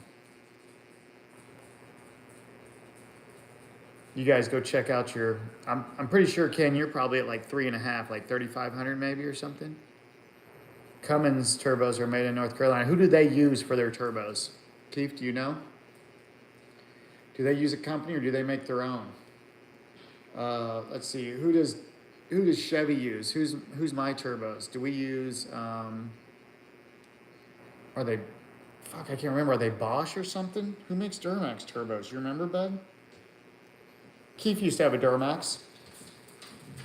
You guys go check out your, I'm pretty sure, Ken, you're probably at like 3.5, like 3,500 maybe or something. Cummins turbos are made in North Carolina. Who do they use for their turbos? Keith, do you know? Do they use a company or do they make their own? Let's see. Who does Chevy use? Who's my turbos? Do we use? Are they? Fuck, I can't remember. Are they Bosch or something? Who makes Duramax turbos? You remember, bud? Keith used to have a Duramax.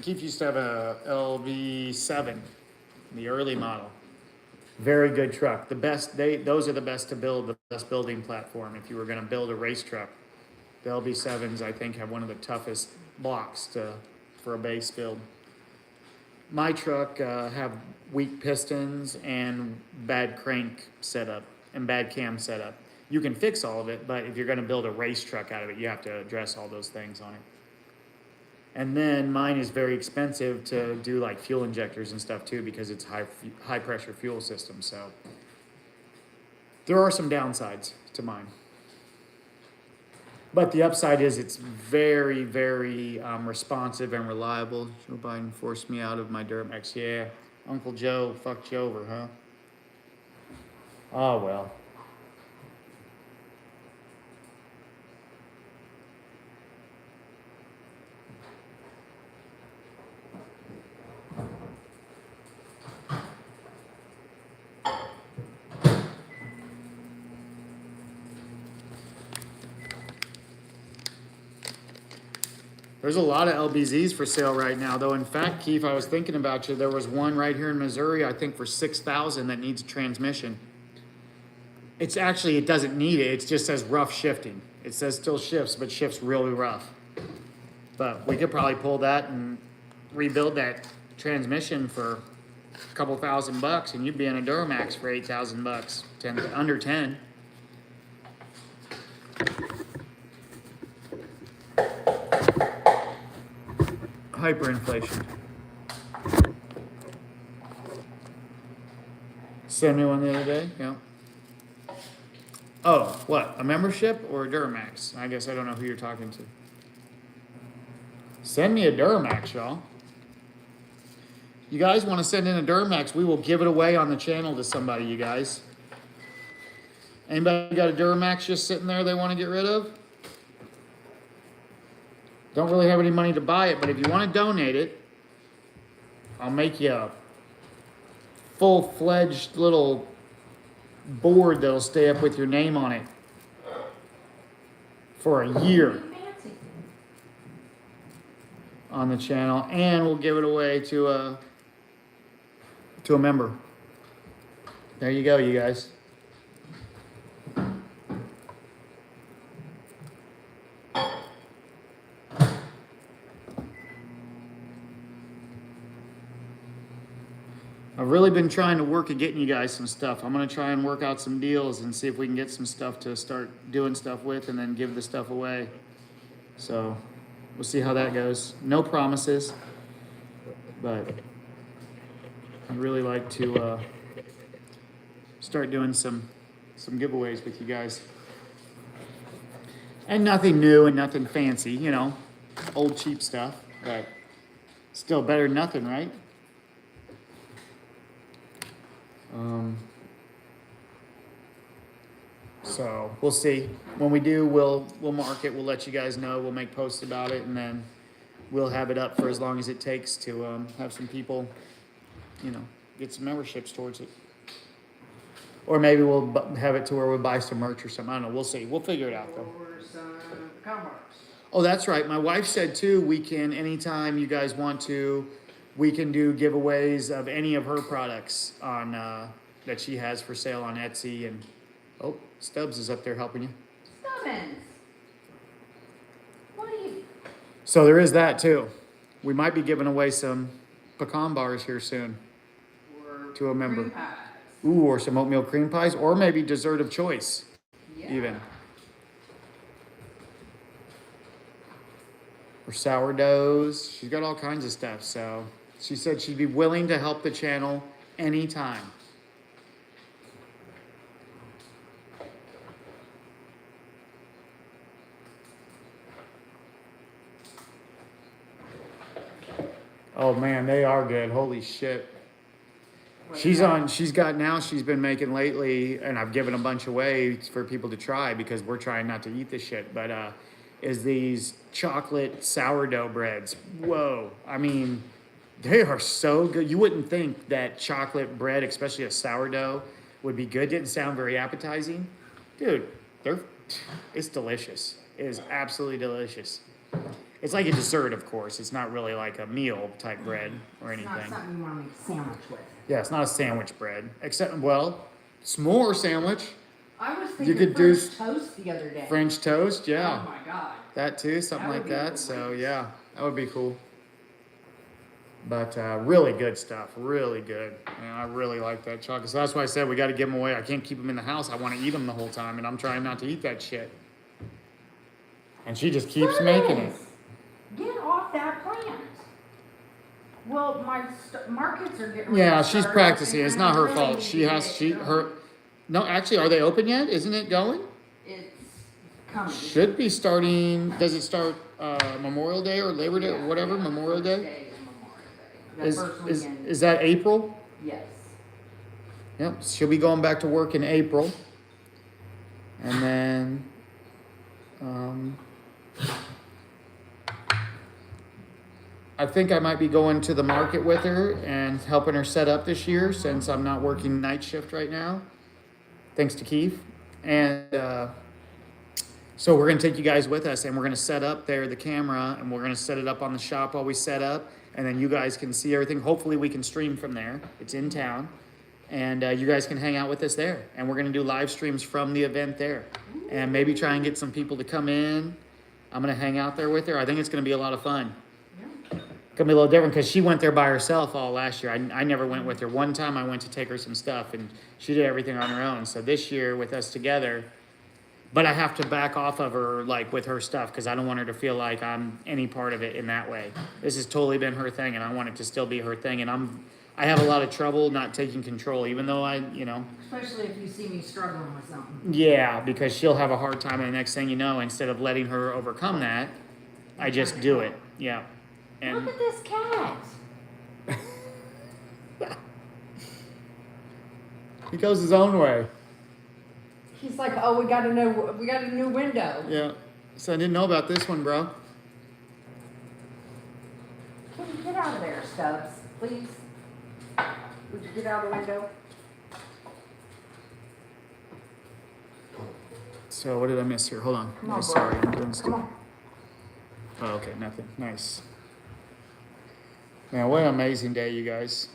Keith used to have a LV7, the early model. Very good truck. The best. Those are the best to build. The best building platform. If you were going to build a race truck, the LV7s I think have one of the toughest blocks for a base build. My truck have weak pistons and bad crank setup and bad cam setup. You can fix all of it, but if you're going to build a race truck out of it, you have to address all those things on it. And then mine is very expensive to do, like fuel injectors and stuff too, because it's high pressure fuel system. So there are some downsides to mine. But the upside is it's very, very responsive and reliable. Joe Biden forced me out of my Duramax. Yeah, Uncle Joe fucked you over, huh? Oh, well. There's a lot of LBZs for sale right now, though. In fact, Keith, I was thinking about you. There was one right here in Missouri, I think for 6,000 that needs a transmission. It's actually, it doesn't need it. It just says rough shifting. It says still shifts, but shifts really rough. But we could probably pull that and rebuild that transmission for a couple $1,000, and you'd be in a Duramax for $8,000, under 10. Hyperinflation. Sent me one the other day. Yeah. Oh, what? A membership or a Duramax? I guess I don't know who you're talking to. Send me a Duramax, y'all. You guys want to send in a Duramax? We will give it away on the channel to somebody, you guys. Anybody got a Duramax just sitting there they want to get rid of? Don't really have any money to buy it, but if you want to donate it, I'll make you a full-fledged little board that'll stay up with your name on it for a year on the channel, and we'll give it away to a member. There you go, you guys. I've really been trying to work at getting you guys some stuff. I'm going to try and work out some deals and see if we can get some stuff to start doing stuff with and then give the stuff away. So we'll see how that goes. No promises, but I'd really like to start doing some giveaways with you guys. And nothing new and nothing fancy, you know, old cheap stuff, but still better than nothing, right? So we'll see. When we do, we'll mark it. We'll let you guys know. We'll make posts about it, and then we'll have it up for as long as it takes to have some people, you know, get some memberships towards it. Or maybe we'll have it to where we buy some merch or something. I don't know. We'll see. We'll figure it out though. Or some car marks. Oh, that's right. My wife said too, we can, anytime you guys want to, we can do giveaways of any of her products on that she has for sale on Etsy. And oh, Stubbs is up there helping you. Stubbins. What are you? So there is that too. We might be giving away some pecan bars here soon Or to a member. cream pies. Ooh, or some oatmeal cream pies, or maybe dessert of choice, Yeah. even. Or sourdoughs. She's got all kinds of stuff. So she said she'd be willing to help the channel anytime. Oh man, they are good. Holy shit. She's been making lately, and I've given a bunch away for people to try because we're trying not to eat this shit, but is these chocolate sourdough breads. Whoa. I mean, they are so good. You wouldn't think that chocolate bread, especially a sourdough, would be good. Didn't sound very appetizing. Dude, it's delicious. It is absolutely delicious. It's like a dessert, of course. It's not really like a meal type bread or It's anything. not something you want to make a sandwich with. Yeah, it's not a sandwich bread. Except, well, s'more sandwich. I was thinking You could do French toast the other day. French toast, yeah. Oh my god. That too, something That would like be that. So, great. yeah, that would be cool. But really good stuff. Really good. Man, I really like that chocolate. So that's why I said we got to give them away. I can't keep them in the house. I want to eat them the whole time, and I'm trying not to eat that shit. And she just keeps making it. Get off that plant. Well, my markets are getting ready Yeah, to she's start, practicing. and It's I not her really fault. need She to has get she it her. going. No, actually, are they open yet? Isn't it going? It's coming. Should be starting. Does it start Memorial Day or Labor Day or whatever? Yeah, Memorial first Day. Day is Memorial Day. The Is first is weekend. is that April? Yes. Yep. She'll be going back to work in April, and then. I think I might be going to the market with her and helping her set up this year since I'm not working night shift right now, thanks to Keith. And so we're going to take you guys with us and we're going to set up there the camera and we're going to set it up on the shop while we set up. And then you guys can see everything. Hopefully we can stream from there. It's in town. And you guys can hang out with us there. And we're going to do live streams from the event there. And maybe try and get some people to come in. I'm going to hang out there with her. I think it's going to be a lot of fun. Gonna be a little different because she went there by herself all last year. I never went with her. One time I went to take her some stuff and she did everything on her own. So this year with us together, but I have to back off of her like with her stuff because I don't want her to feel like I'm any part of it in that way. This has totally been her thing and I want it to still be her thing. And I have a lot of trouble not taking control, even though Especially if you see me struggling with something. yeah, because she'll have a hard time and the next thing you know, instead of letting her overcome that, I just do it. Yeah. And Look at this cat. he goes his own way. He's like, oh, we got a new window. Yeah. So I didn't know about this one, bro. Can you get out of there, Stubbs, please? Would you get out of the window? So what did I miss here? Hold on. Come on, Sorry, bro. I'm doing Come stuff. on. Oh, okay, nothing. Nice. Man, what an amazing day, you guys.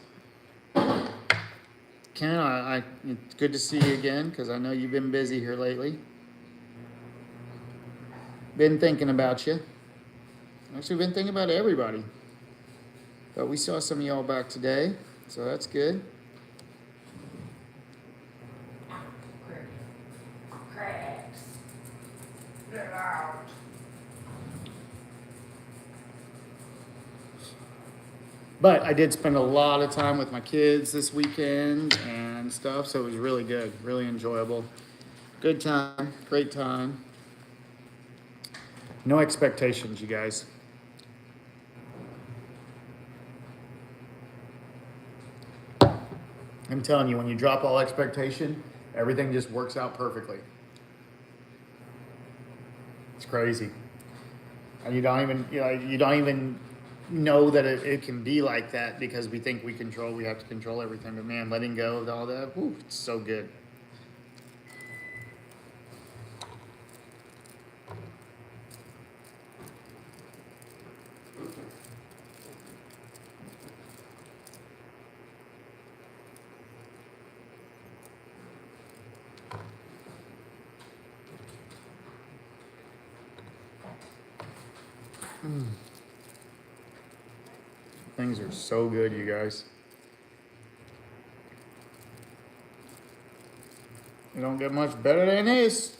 Ken, it's good to see you again because I know you've been busy here lately. Been thinking about you. Actually, been thinking about everybody. But we saw some of y'all back today, so that's good. Cracks. Get out. But I did spend a lot of time with my kids this weekend and stuff, so it was really good, really enjoyable. Good time, great time. No expectations, you guys. I'm telling you, when you drop all expectation, everything just works out perfectly. It's crazy. And you don't even know that it can be like that because we think we have to control everything. But man, letting go of all that, whew, it's so good. Things are so good, you guys. You don't get much better than this.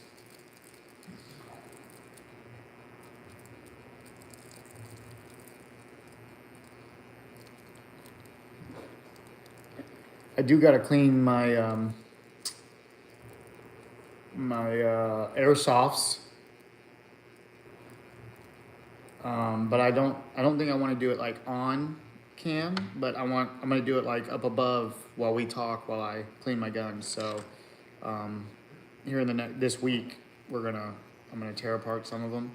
I do gotta clean my airsofts. But I don't think I want to do it like on cam, but I'm gonna do it like up above while we talk while I clean my guns. So here in this week I'm gonna tear apart some of them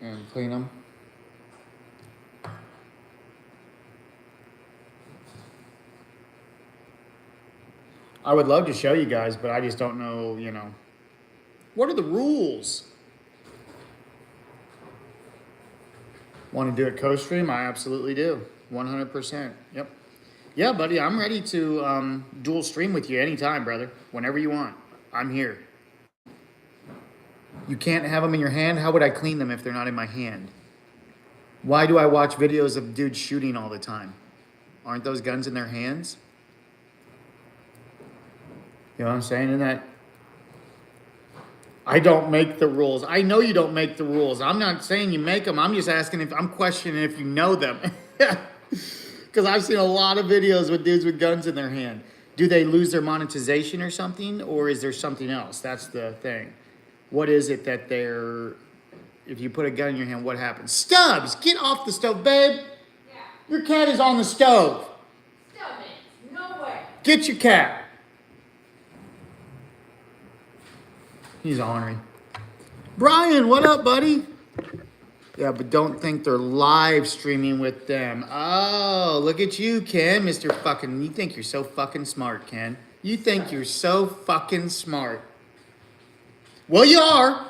and clean them. I would love to show you guys, but I just don't know, what are the rules? Want to do it co-stream? I absolutely do. 100%. Yep. Yeah, buddy, I'm ready to dual stream with you anytime, brother. Whenever you want. I'm here. You can't have them in your hand? How would I clean them if they're not in my hand? Why do I watch videos of dudes shooting all the time? Aren't those guns in their hands? You know what I'm saying? In that, I don't make the rules. I know you don't make the rules. I'm not saying you make them. I'm just asking I'm questioning if you know them. Because I've seen a lot of videos with dudes with guns in their hand. Do they lose their monetization or something? Or is there something else? That's the thing. What is it that if you put a gun in your hand, what happens? Stubbs, get off the stove, babe. Yeah. Your cat is on the stove. Stop it. No way. Get your cat. He's ornery. Brian, what up, buddy? Yeah, but don't think they're live streaming with them. Oh, look at you, Ken, Mr. Fucking. You think you're so fucking smart, Ken. You think you're so fucking smart. Well, you are.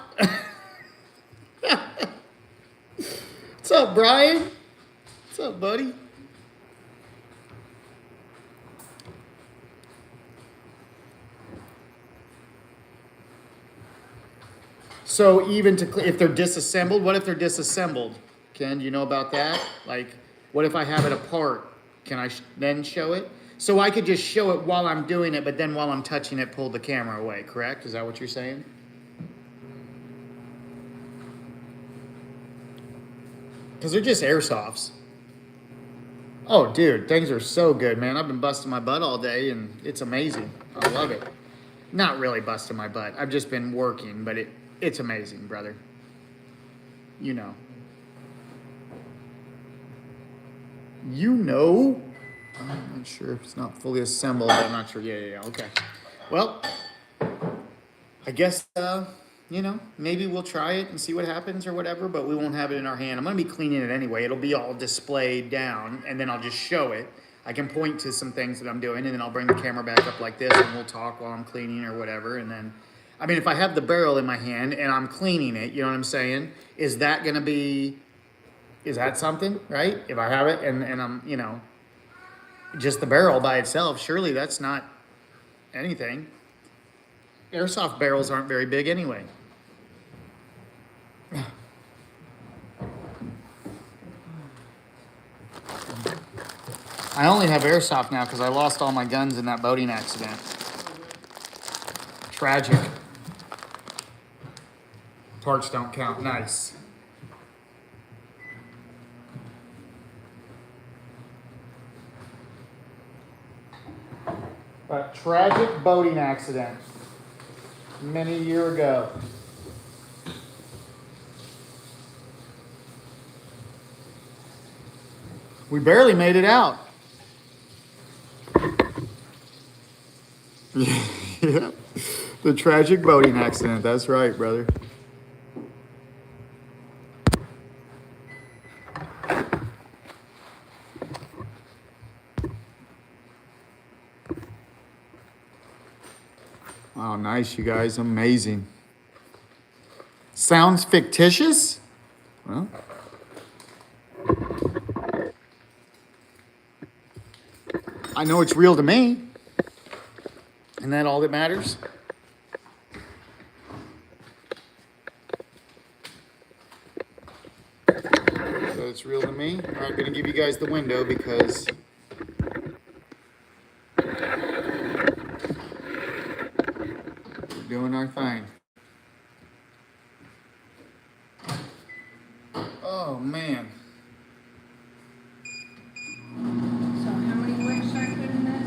What's up, Brian? What's up, buddy? So even if they're disassembled, what if they're disassembled? Ken, do you know about that? Like, what if I have it apart? Can I then show it? So I could just show it while I'm doing it, but then while I'm touching it, pull the camera away, correct? Is that what you're saying? Because they're just airsofts. Oh, dude, things are so good, man. I've been busting my butt all day, and it's amazing. I love it. Not really busting my butt. I've just been working, but it's amazing, brother. You know. You know? I'm not sure if it's not fully assembled, but I'm not sure. Yeah, okay. Well, I guess, maybe we'll try it and see what happens or whatever, but we won't have it in our hand. I'm going to be cleaning it anyway. It'll be all displayed down, and then I'll just show it. I can point to some things that I'm doing, and then I'll bring the camera back up like this, and we'll talk while I'm cleaning or whatever. And then, I mean, if I have the barrel in my hand and I'm cleaning it, you know what I'm saying? Is that something, right? If I have it and I'm, just the barrel by itself, surely that's not anything. Airsoft barrels aren't very big anyway. I only have airsoft now because I lost all my guns in that boating accident. Tragic. Parts don't count. Nice. A tragic boating accident many years ago. We barely made it out. Yeah, the tragic boating accident. That's right, brother. Wow, nice, you guys. Amazing. Sounds fictitious? Well, I know it's real to me. Isn't that all that matters? So Looks real to me. All right, I'm gonna give you guys the window because we're doing our thing. Oh man. So how many wicks should I put in this?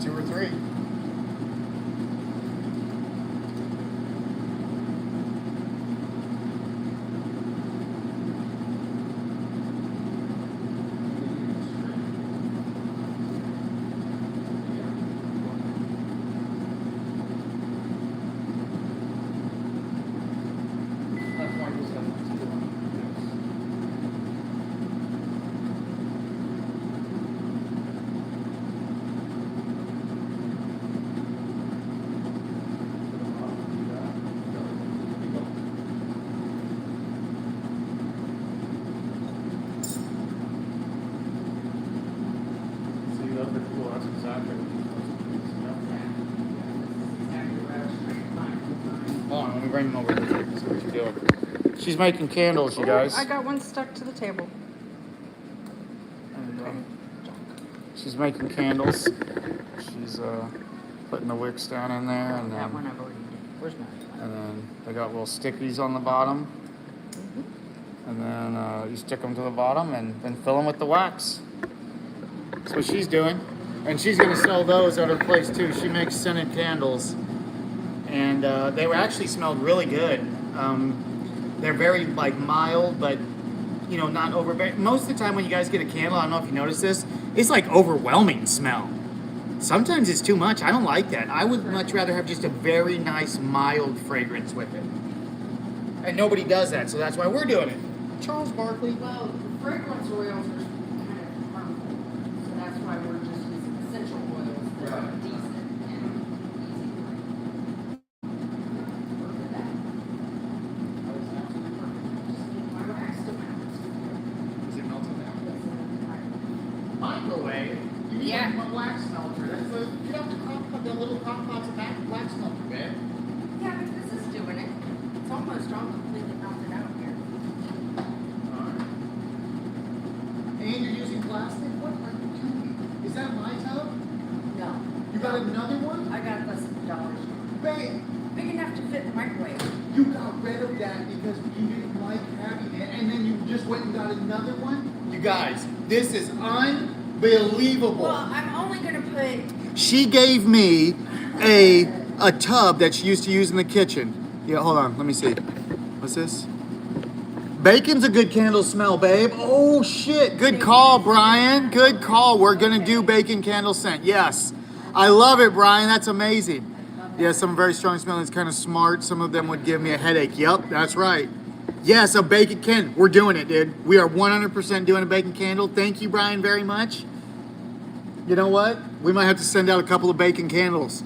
2 or 3. Hold on, let me bring them over here. See what she's doing. She's making candles, you guys. I got one stuck to the table. And, she's making candles. She's putting the wicks down in there, and That then, one I've already did. Where's mine? and then they got little stickies on the bottom. And then you stick them to the bottom and then fill them with the wax. That's what she's doing. And she's gonna sell those at her place too. She makes scented candles. And they were actually smelled really good. They're very like mild, but you know, not overbearing. Most of the time when you guys get a candle, I don't know if you notice this, it's like overwhelming smell. Sometimes it's too much. I don't like that. I would much rather have just a very nice, mild fragrance with it. And nobody does that, so that's why we're doing it. Charles Barkley. Well, fragrance oils are kind of harmful, so that's why we're just using essential oils that are decent and easy to breathe. Look at that. My wax still melts. Is it melting now? Microwave? You need Yeah. a wax melter. That's a, you have to the little crock pot's a wax melter, man. Yeah, but this is doing it. It's almost all completely melted out here. And you're using plastic? What are you doing? Is that my tub? No. You got another one? I got less than $1. Babe, Big enough to fit in the microwave. you got rid of that because you didn't like having it, and then you just went and got another one? You guys, this is unbelievable. Well, I'm only gonna put. She gave me a tub that she used to use in the kitchen. Yeah, hold on, let me see. What's this? Bacon's a good candle smell, babe. Oh shit, good call, Brian. Good call. We're gonna do bacon candle scent. Yes. I love it, Brian. That's amazing. Yeah, some very strong smelling. It's kind of smart. Some of them would give me a headache. Yep, that's right. Yes, a bacon candle. We're doing it, dude. We are 100% doing a bacon candle. Thank you, Brian, very much. You know what? We might have to send out a couple of bacon candles.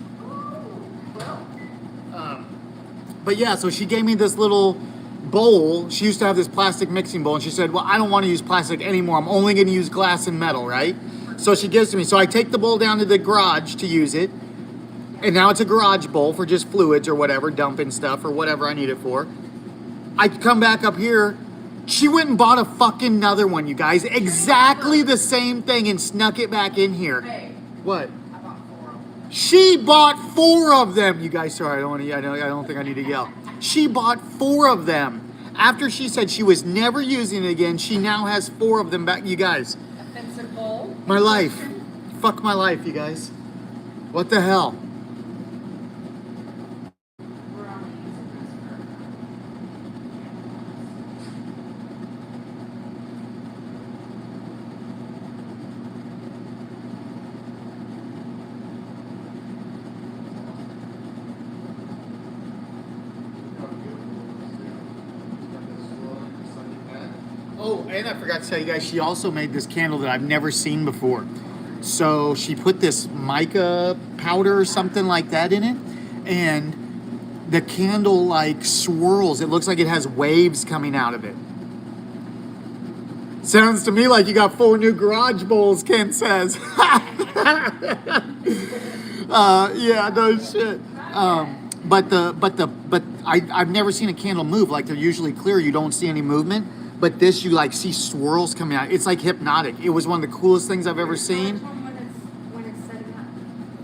But yeah, so she gave me this little bowl. She used to have this plastic mixing bowl, and she said, well, I don't want to use plastic anymore. I'm only going to use glass and metal, right? So she gives it to me. So I take the bowl down to the garage to use it, and now it's a garage bowl for just fluids or whatever, dumping stuff or whatever I need it for. I come back up here. She went and bought a fucking another one, you guys. Exactly the same thing and snuck it back in here. Hey, What? I bought 4 of them. She bought 4 of them. You guys, sorry, I don't want to. I don't think I need to yell. She bought 4 of them. After she said she was never using it again, she now has 4 of them back. You guys, Offensive bowl. my life. Fuck my life, you guys. What the hell? We're only using this for. Oh, and I forgot to tell you guys, she also made this candle that I've never seen before. So she put this mica powder or something like that in it, and the candle like swirls. It looks like it has waves coming out of it. Sounds to me like you got 4 new garage bowls, Ken says. Yeah, no shit. But I've never seen a candle move. Like they're usually clear. You don't see any movement. But this, you like see swirls coming out. It's like hypnotic. It was one of the coolest things I've ever Which seen. one when it's setting up?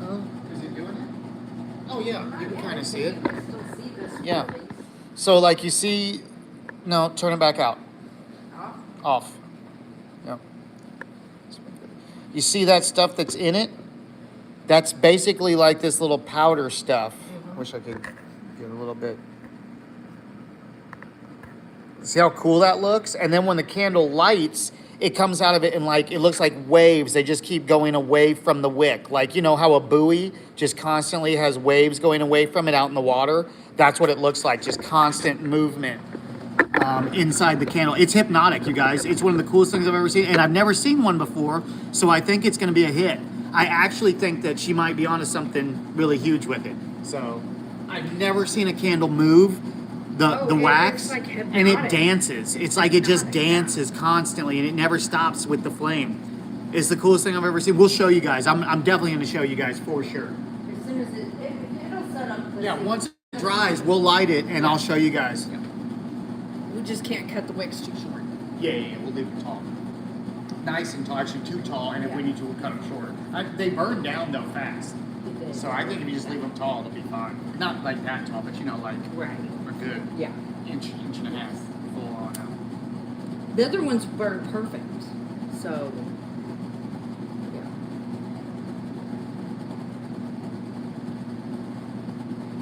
Oh, is it doing it? Oh yeah, you can kind of see it. You can still see this. Yeah. release. So like you see, no, turn it back out. Off. Off. Yeah. You see that stuff that's in it? That's basically like this little powder stuff. Wish I could get a little bit. See how cool that looks? And then when the candle lights, it comes out of it and like, it looks like waves. They just keep going away from the wick. Like, you know how a buoy just constantly has waves going away from it out in the water? That's what it looks like, just constant movement inside the candle. It's hypnotic, you guys. It's one of the coolest things I've ever seen. And I've never seen one before, so I think it's gonna be a hit. I actually think that she might be onto something really huge with it. So, I've never seen a candle move. The it wax, looks like and it hypnotic. dances. It's like it just dances constantly, and it never stops with the flame. It's the coolest thing I've ever seen. We'll show you guys. I'm definitely going to show you guys for sure. As soon as it'll set up. Yeah, once it dries, we'll light it, and I'll show you guys. We just can't cut the wicks too short. Yeah, we'll leave it tall. Nice and tall, actually too tall, and if we need to, we'll cut them shorter. They burn down, though, fast. So I think if you just leave them tall, it'll be fine. Not like that tall, but you know, like Right. a good Yeah. inch and a half full on out. The other ones burn perfect. So. Yeah.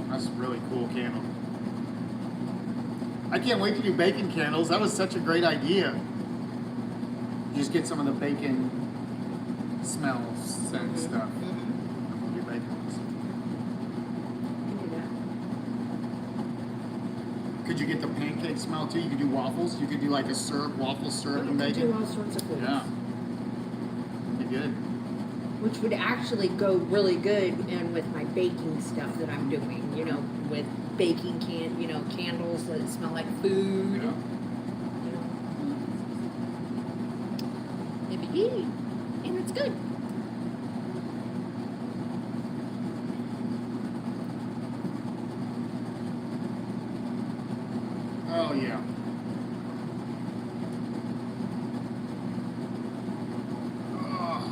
That's a really cool candle. I can't wait to do bacon candles. That was such a great idea. You just get some of the bacon smells and stuff. Do bacon ones. Can do that. Could you get the pancake smell too? You could do waffles. You could do like a syrup, waffle syrup and We could do bacon. all sorts of foods. Yeah. Be good. Which would actually go really good in with my baking stuff that I'm doing. You know, with baking candles that smell like food. Yeah. It'd be easy, and it's good. Oh yeah. Oh.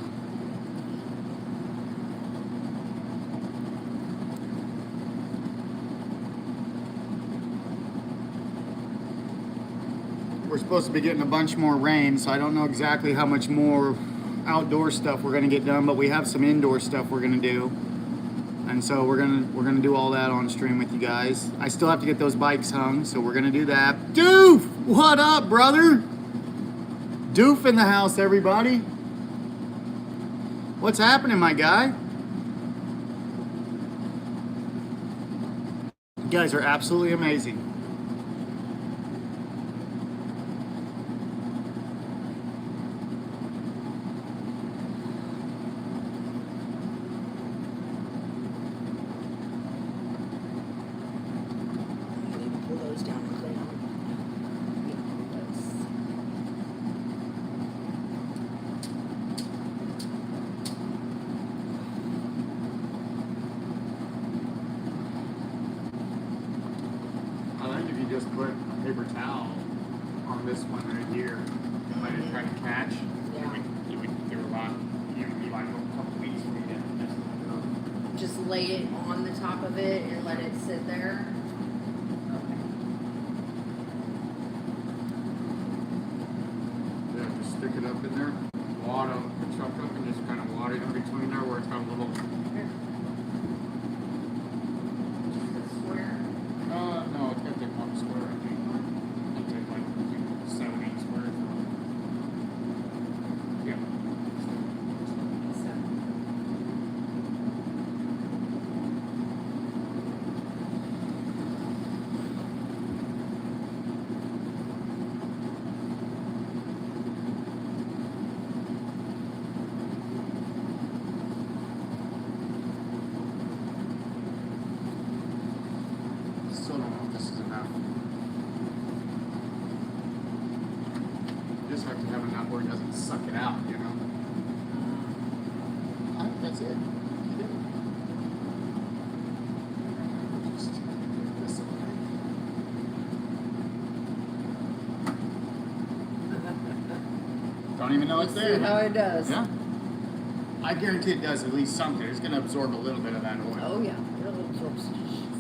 We're supposed to be getting a bunch more rain, so I don't know exactly how much more outdoor stuff we're gonna get done, but we have some indoor stuff we're gonna do. And so we're gonna do all that on stream with you guys. I still have to get those bikes hung, so we're gonna do that. Doof! What up, brother? Doof in the house, everybody. What's happening, my guy? You guys are absolutely amazing. Pull those down and clean them. I think if you just put a paper towel on this one right here and let it try to catch, Yeah. it would do a lot. It would be like a couple weeks for you to Just lay it on the top of it and let it sit there. Yeah, just stick it up in there, water, chuck up, and just kind of water it in between there where it's got a little. Square. No, it's got to take one square, I think. It'll take like 7, 8 squares. Yeah. Still don't know if this is enough. You just have to have enough where it doesn't suck it out, you know? I think that's it. You did it. Just get this away. Don't even know it's Let's there. see how it does. Yeah. I guarantee it does at least something. It's going to absorb a little bit of that oil. Oh yeah, it'll absorb.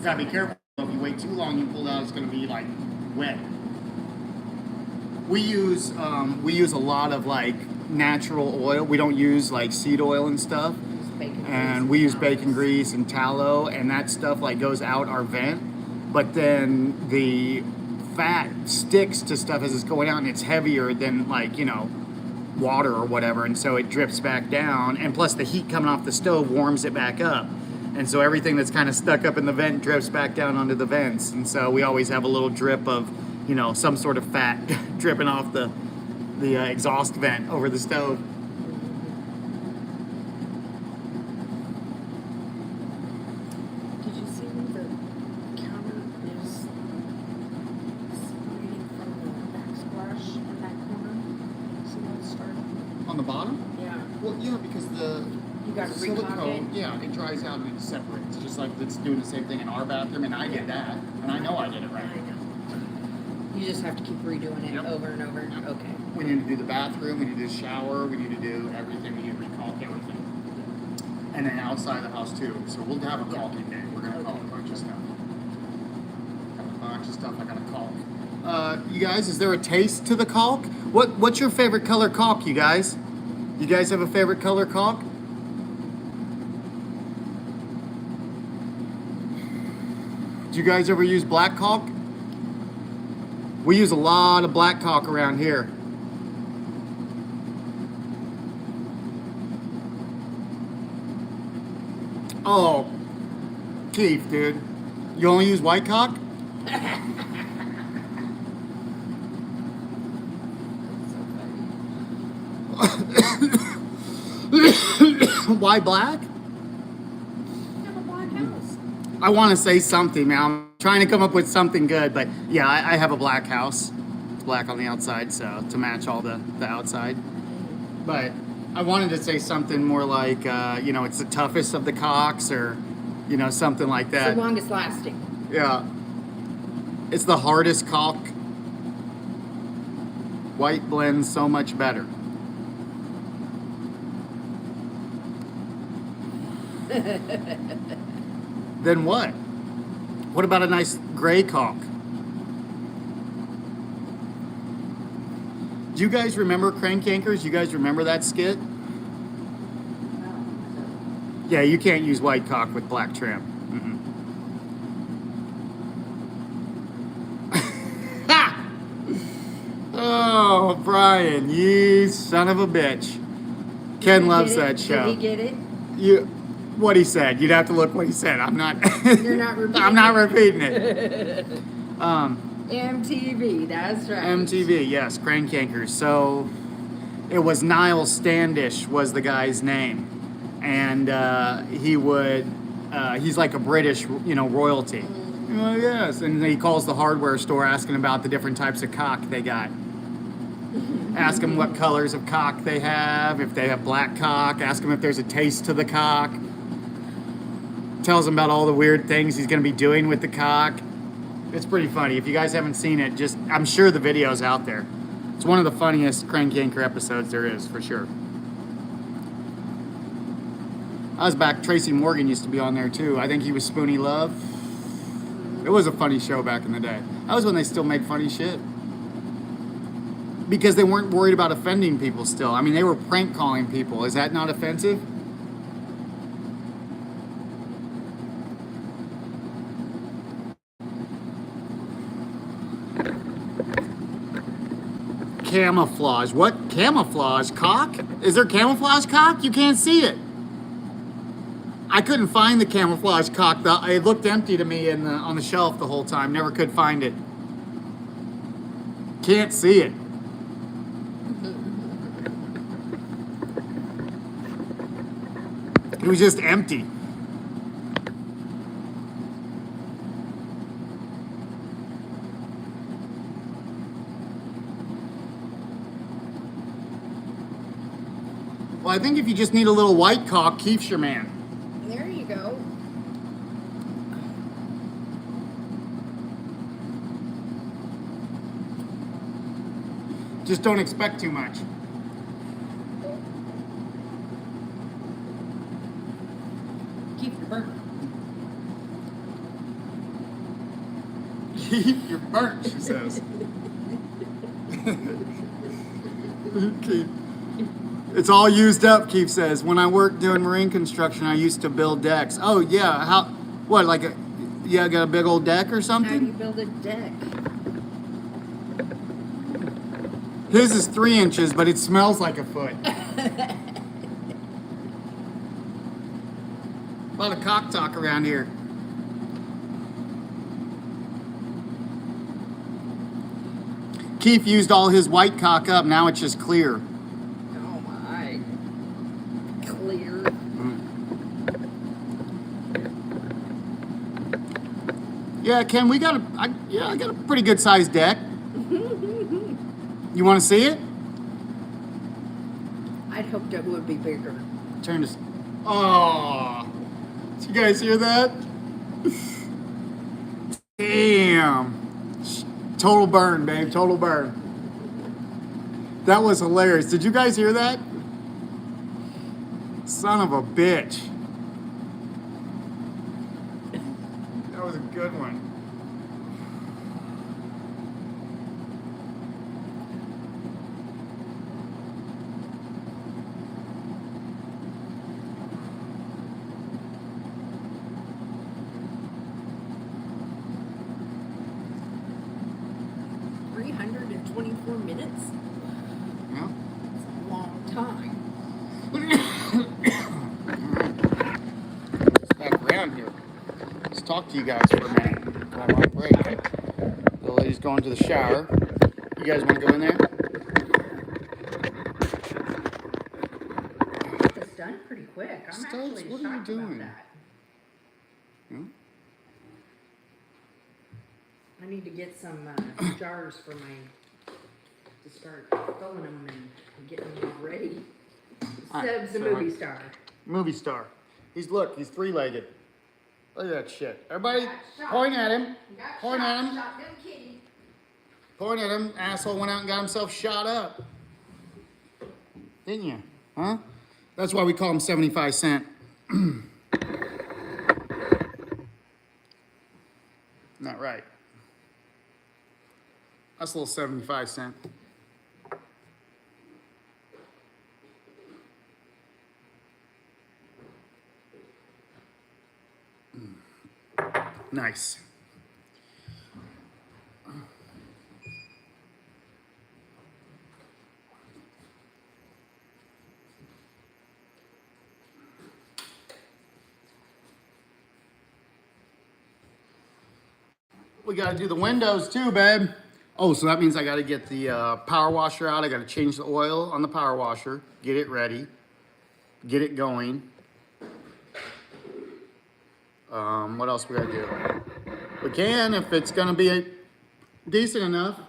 Gotta be careful. If you wait too long, you pull out, it's going to be like wet. We use a lot of like natural oil. We don't use like seed oil and stuff. And we use bacon grease and tallow, and that stuff like goes out our vent. But then the fat sticks to stuff as it's going out, and it's heavier than like, you know, water or whatever, and so it drips back down, and plus the heat coming off the stove warms it back up, and so everything that's kind of stuck up in the vent drips back down onto the vents, and so we always have a little drip of, you know, some sort of fat dripping off the exhaust vent over the stove. Did you see where the counter is reading from the backsplash in that corner? See how it started? On the bottom? Yeah. Well, yeah, because the You gotta recock it. yeah, it dries out and it separates, just like it's doing the same thing in our bathroom, and I did that, and I know I did it right. I know. You just have to keep redoing it Yep. over and over. Okay. We need to do the bathroom, we need to do the shower, we need to do everything, we need to recalk everything. And then outside the house too. So we'll have a caulking day. We're gonna caulk a bunch of stuff. Got a bunch of stuff I gotta caulk. You guys, is there a taste to the caulk? What's your favorite color caulk, you guys? You guys have a favorite color caulk? Do you guys ever use black caulk? We use a lot of black caulk around here. Oh, Keith, dude. You only use white caulk? Why black? You have a black house. I want to say something, man. I'm trying to come up with something good, but yeah, I have a black house. It's black on the outside, so to match all the outside. But I wanted to say something more like, you know, it's the toughest of the caulks, or, you know, something like It's that. the longest lasting. Yeah. It's the hardest caulk. White blends so much better. Then what? What about a nice gray caulk? Do you guys remember Crank Yankers? You guys remember that skit? Yeah, you can't use white caulk with black trim. Ha! Oh, Brian, you son of a bitch. Ken loves that show. Did he get it? What he said. You'd have to look what he said. I'm not. You're not repeating I'm not repeating it. MTV, that's right. MTV, yes, Crank Yankers. So it was Niall Standish was the guy's name, and he's like a British, you know, royalty. Oh yes, and he calls the hardware store asking about the different types of caulk they got. Ask them what colors of caulk they have, if they have black caulk. Ask them if there's a taste to the caulk. Tells him about all the weird things he's going to be doing with the caulk. It's pretty funny. If you guys haven't seen it, I'm sure the video's out there. It's one of the funniest Crank Yanker episodes there is, for sure. I was back, Tracy Morgan used to be on there too. I think he was Spoonie Love. It was a funny show back in the day. That was when they still made funny shit. Because they weren't worried about offending people still. I mean, they were prank calling people. Is that not offensive? Camouflage. What? Camouflage caulk? Is there camouflage caulk? You can't see it. I couldn't find the camouflage caulk. It looked empty to me on the shelf the whole time. Never could find it. Can't see it. It was just empty. Well, I think if you just need a little white caulk, Keith's your man. There you go. Just don't expect too much. Keith, you're burnt, she says. Keith. It's all used up, Keith says. When I worked doing marine construction, I used to build decks. Oh, yeah. How? What, like a. Yeah, got a big old deck or How do you something? build a deck? His is 3 inches, but it smells like a foot. A lot of cock talk around here. Keith used all his white cock up. Now it's just clear. Oh my. Clear. Yeah, Ken, we got I got a pretty good sized deck. You want to see it? I'd hoped it would be bigger. Turn this. Oh, did you guys hear that? Damn. Total burn, babe. Total burn. That was hilarious. Did you guys hear that? Son of a bitch. That was a good one. Minutes? Yeah. It's a long time. Just back around here. Let's talk to you guys for a minute. While I'm on break. The lady's going to the shower. You guys want to go in there? Get this done pretty quick. I'm Stubbs, actually what are you shocked doing? about that. Hmm? I need to get some jars for my to start filling them and getting them all ready. Stubbs, the movie star. Movie star. He's 3-legged. Look at that shit. Everybody, point at him. Point at him. Point at him. Asshole went out and got himself shot up. Didn't you? Huh? That's why we call him 75 cent. Not right. That's a little 75 cent. Nice. We gotta do the windows too, babe. Oh, so that means I gotta get the power washer out. I gotta change the oil on the power washer, get it ready, get it going. What else we gotta do? We can, if it's gonna be decent enough.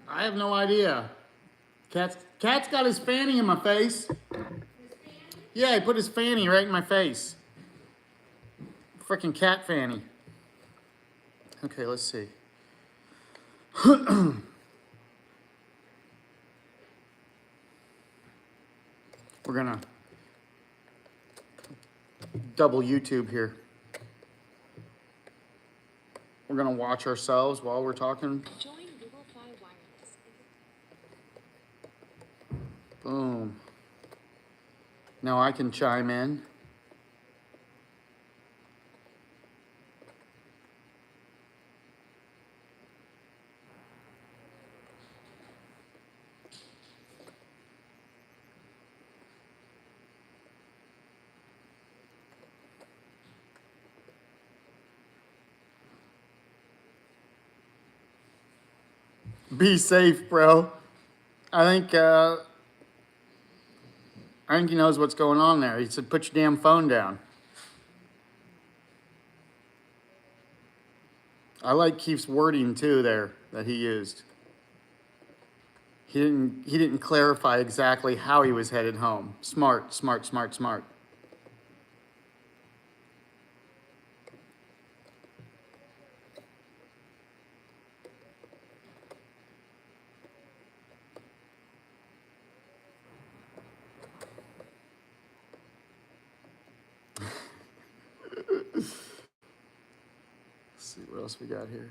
I have no idea. Cat's got his fanny in my face. Yeah, he put his fanny right in my face. Frickin' cat fanny. Okay, let's see. We're gonna double YouTube here. We're gonna watch ourselves while we're talking. Join Google Fi Wireless. Boom. Now I can chime in. Be safe, bro. I think he knows what's going on there. He said, "Put your damn phone down." I like Keith's wording too there that he used. He didn't clarify exactly how he was headed home. Smart, smart, smart, smart. else we got here?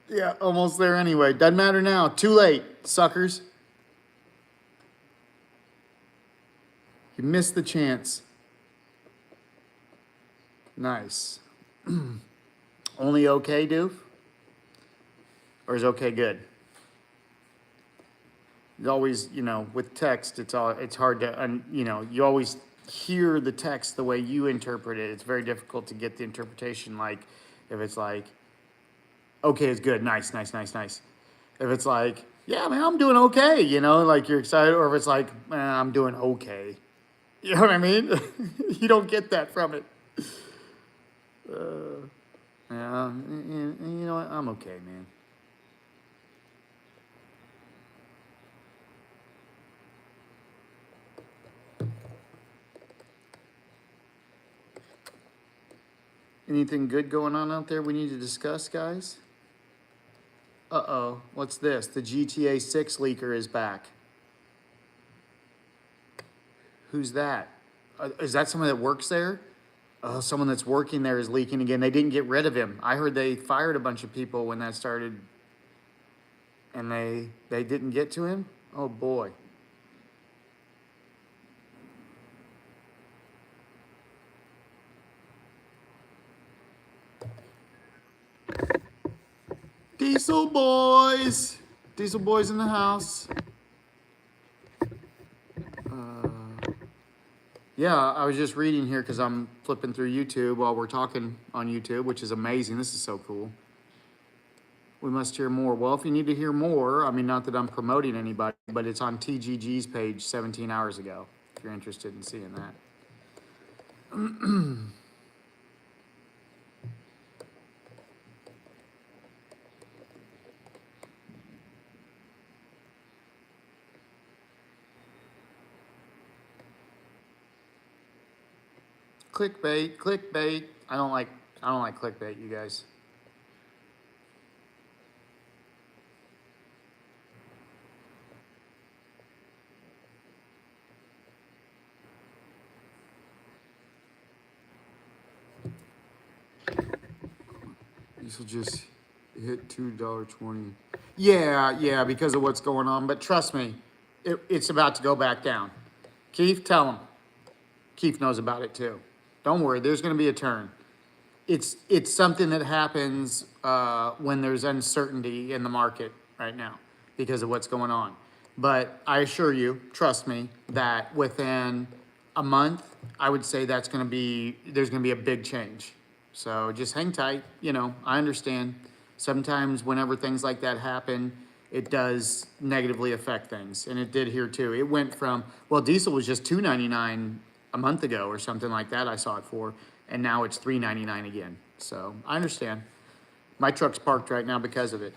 Yeah, almost there anyway. Doesn't matter now. Too late, suckers. You missed the chance. Nice. Only okay, Doof? Or is okay good? It's always, with text, it's hard to, you always hear the text the way you interpret it. It's very difficult to get the interpretation. Like, if it's like, okay, it's good, nice, nice, nice, nice. If it's like, yeah, man, I'm doing okay, like you're excited, or if it's like, I'm doing okay. You know what I mean? You don't get that from it. Yeah, you know what? I'm okay, man. Anything good going on out there we need to discuss, guys? Uh-oh, what's this? The GTA 6 leaker is back. Who's that? Is that someone that works there? Oh, someone that's working there is leaking again. They didn't get rid of him. I heard they fired a bunch of people when that started, and they didn't get to him? Oh, boy. Diesel boys! Diesel boys in the house. Yeah, I was just reading here because I'm flipping through YouTube while we're talking on YouTube, which is amazing. This is so cool. We must hear more. Well, if you need to hear more, I mean, not that I'm promoting anybody, but it's on TGG's page 17 hours ago, if you're interested in seeing that. Clickbait, clickbait. I don't like clickbait, you guys. These will just hit $2.20. Yeah, because of what's going on. But trust me, it's about to go back down. Keith, tell him. Keith knows about it too. Don't worry, there's going to be a turn. It's something that happens when there's uncertainty in the market right now because of what's going on. But I assure you, trust me, that within a month, I would say there's going to be a big change. So just hang tight. I understand. Sometimes whenever things like that happen, it does negatively affect things, and it did here too. It went from, well, diesel was just $2.99 a month ago or something like that. I saw it for, and now it's $3.99 again. So I understand. My truck's parked right now because of it.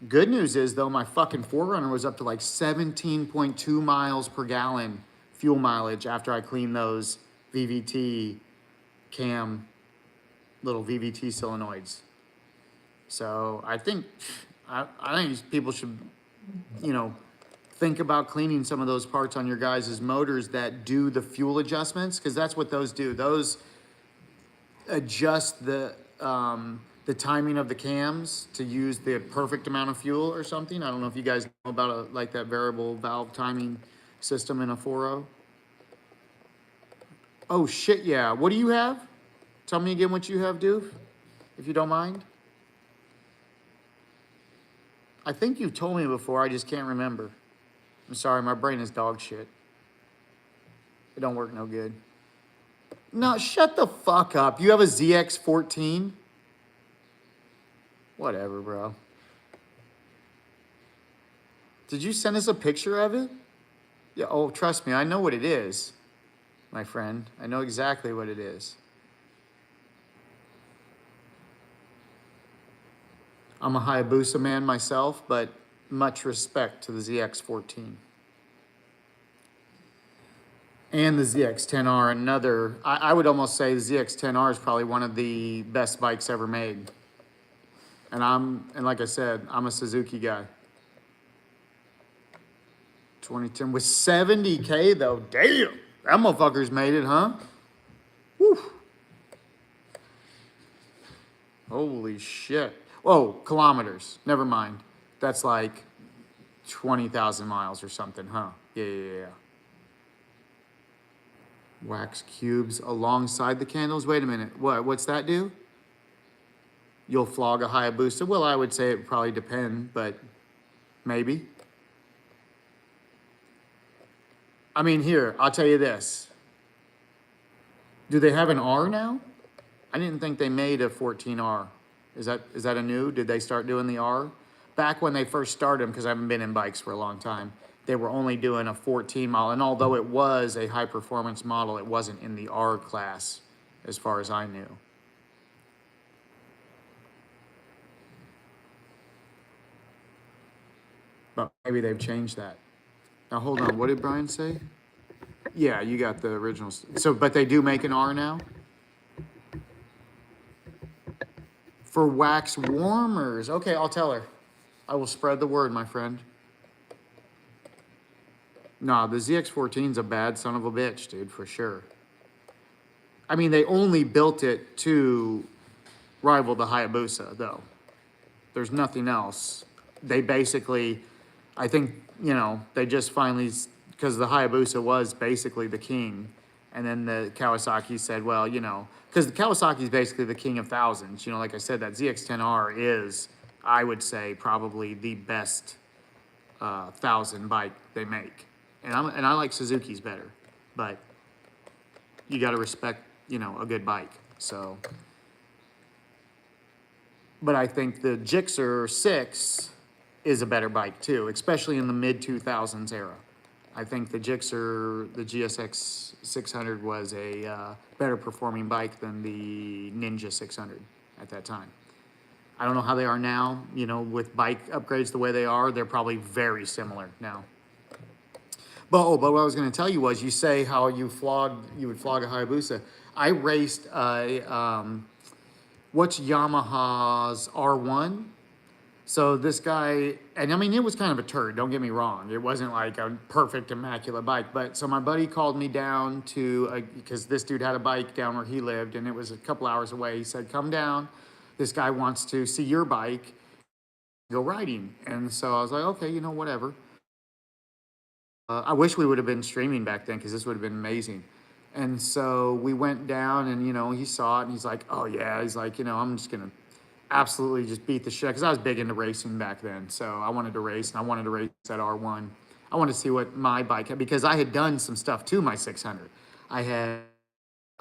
Good news is though, my fucking 4Runner was up to like 17.2 miles per gallon fuel mileage after I cleaned those VVT cam little VVT solenoids. So I think people should, think about cleaning some of those parts on your guys' motors that do the fuel adjustments, because that's what those do. Those adjust the timing of the cams to use the perfect amount of fuel or something. I don't know if you guys know about like that variable valve timing system in a 4.0. Oh shit, yeah. What do you have? Tell me again what you have, Doof, if you don't mind. I think you've told me before, I just can't remember. I'm sorry, my brain is dog shit. It don't work no good. No, shut the fuck up. You have a ZX14? Whatever, bro. Did you send us a picture of it? Yeah, oh, trust me, I know what it is, my friend. I know exactly what it is. I'm a Hayabusa man myself, but much respect to the ZX14. And the ZX10R, I would almost say the ZX10R is probably one of the best bikes ever made. And like I said, I'm a Suzuki guy. 2010 with 70K though. Damn, that motherfucker's made it, huh? Whew. Holy shit. Oh, kilometers. Never mind. That's like 20,000 miles or something, huh? Yeah. Wax cubes alongside the candles. Wait a minute. What's that do? You'll flog a Hayabusa? Well, I would say it would probably depend, but maybe. I mean, here, I'll tell you this. Do they have an R now? I didn't think they made a 14R. Is that a new? Did they start doing the R? Back when they first started them, because I haven't been in bikes for a long time, they were only doing a 14 model. And although it was a high performance model, it wasn't in the R class as far as I knew. But maybe they've changed that. Now hold on, what did Brian say? Yeah, you got the originals. So, but they do make an R now? For wax warmers. Okay, I'll tell her. I will spread the word, my friend. Nah, the ZX14's a bad son of a bitch, dude, for sure. I mean, they only built it to rival the Hayabusa, though. There's nothing else. They basically, I think, they just finally, because the Hayabusa was basically the king, and then the Kawasaki said, well, because the Kawasaki is basically the king of thousands. Like I said, that ZX10R is, I would say, probably the best 1,000 bike they make. And I like Suzuki's better, but you got to respect, a good bike. So, but I think the Gixxer 6 is a better bike too, especially in the mid 2000s era. I think the Gixxer, the GSX 600 was a better performing bike than the Ninja 600 at that time. I don't know how they are now, with bike upgrades the way they are, they're probably very similar now. But what I was going to tell you was, you say how you would flog a Hayabusa. I raced what's Yamaha's R1? So this guy, and I mean, it was kind of a turd, don't get me wrong. It wasn't like a perfect, immaculate bike. But so my buddy called me down because this dude had a bike down where he lived, and it was a couple hours away. He said, come down. This guy wants to see your bike, go riding. And so I was like, okay, whatever. I wish we would have been streaming back then, because this would have been amazing. And so we went down, and, he saw it, and he's like, oh yeah. He's like, I'm just going to absolutely just beat the shit, because I was big into racing back then. So I wanted to race, and I wanted to race that R1. I wanted to see what my bike had, because I had done some stuff to my 600. I had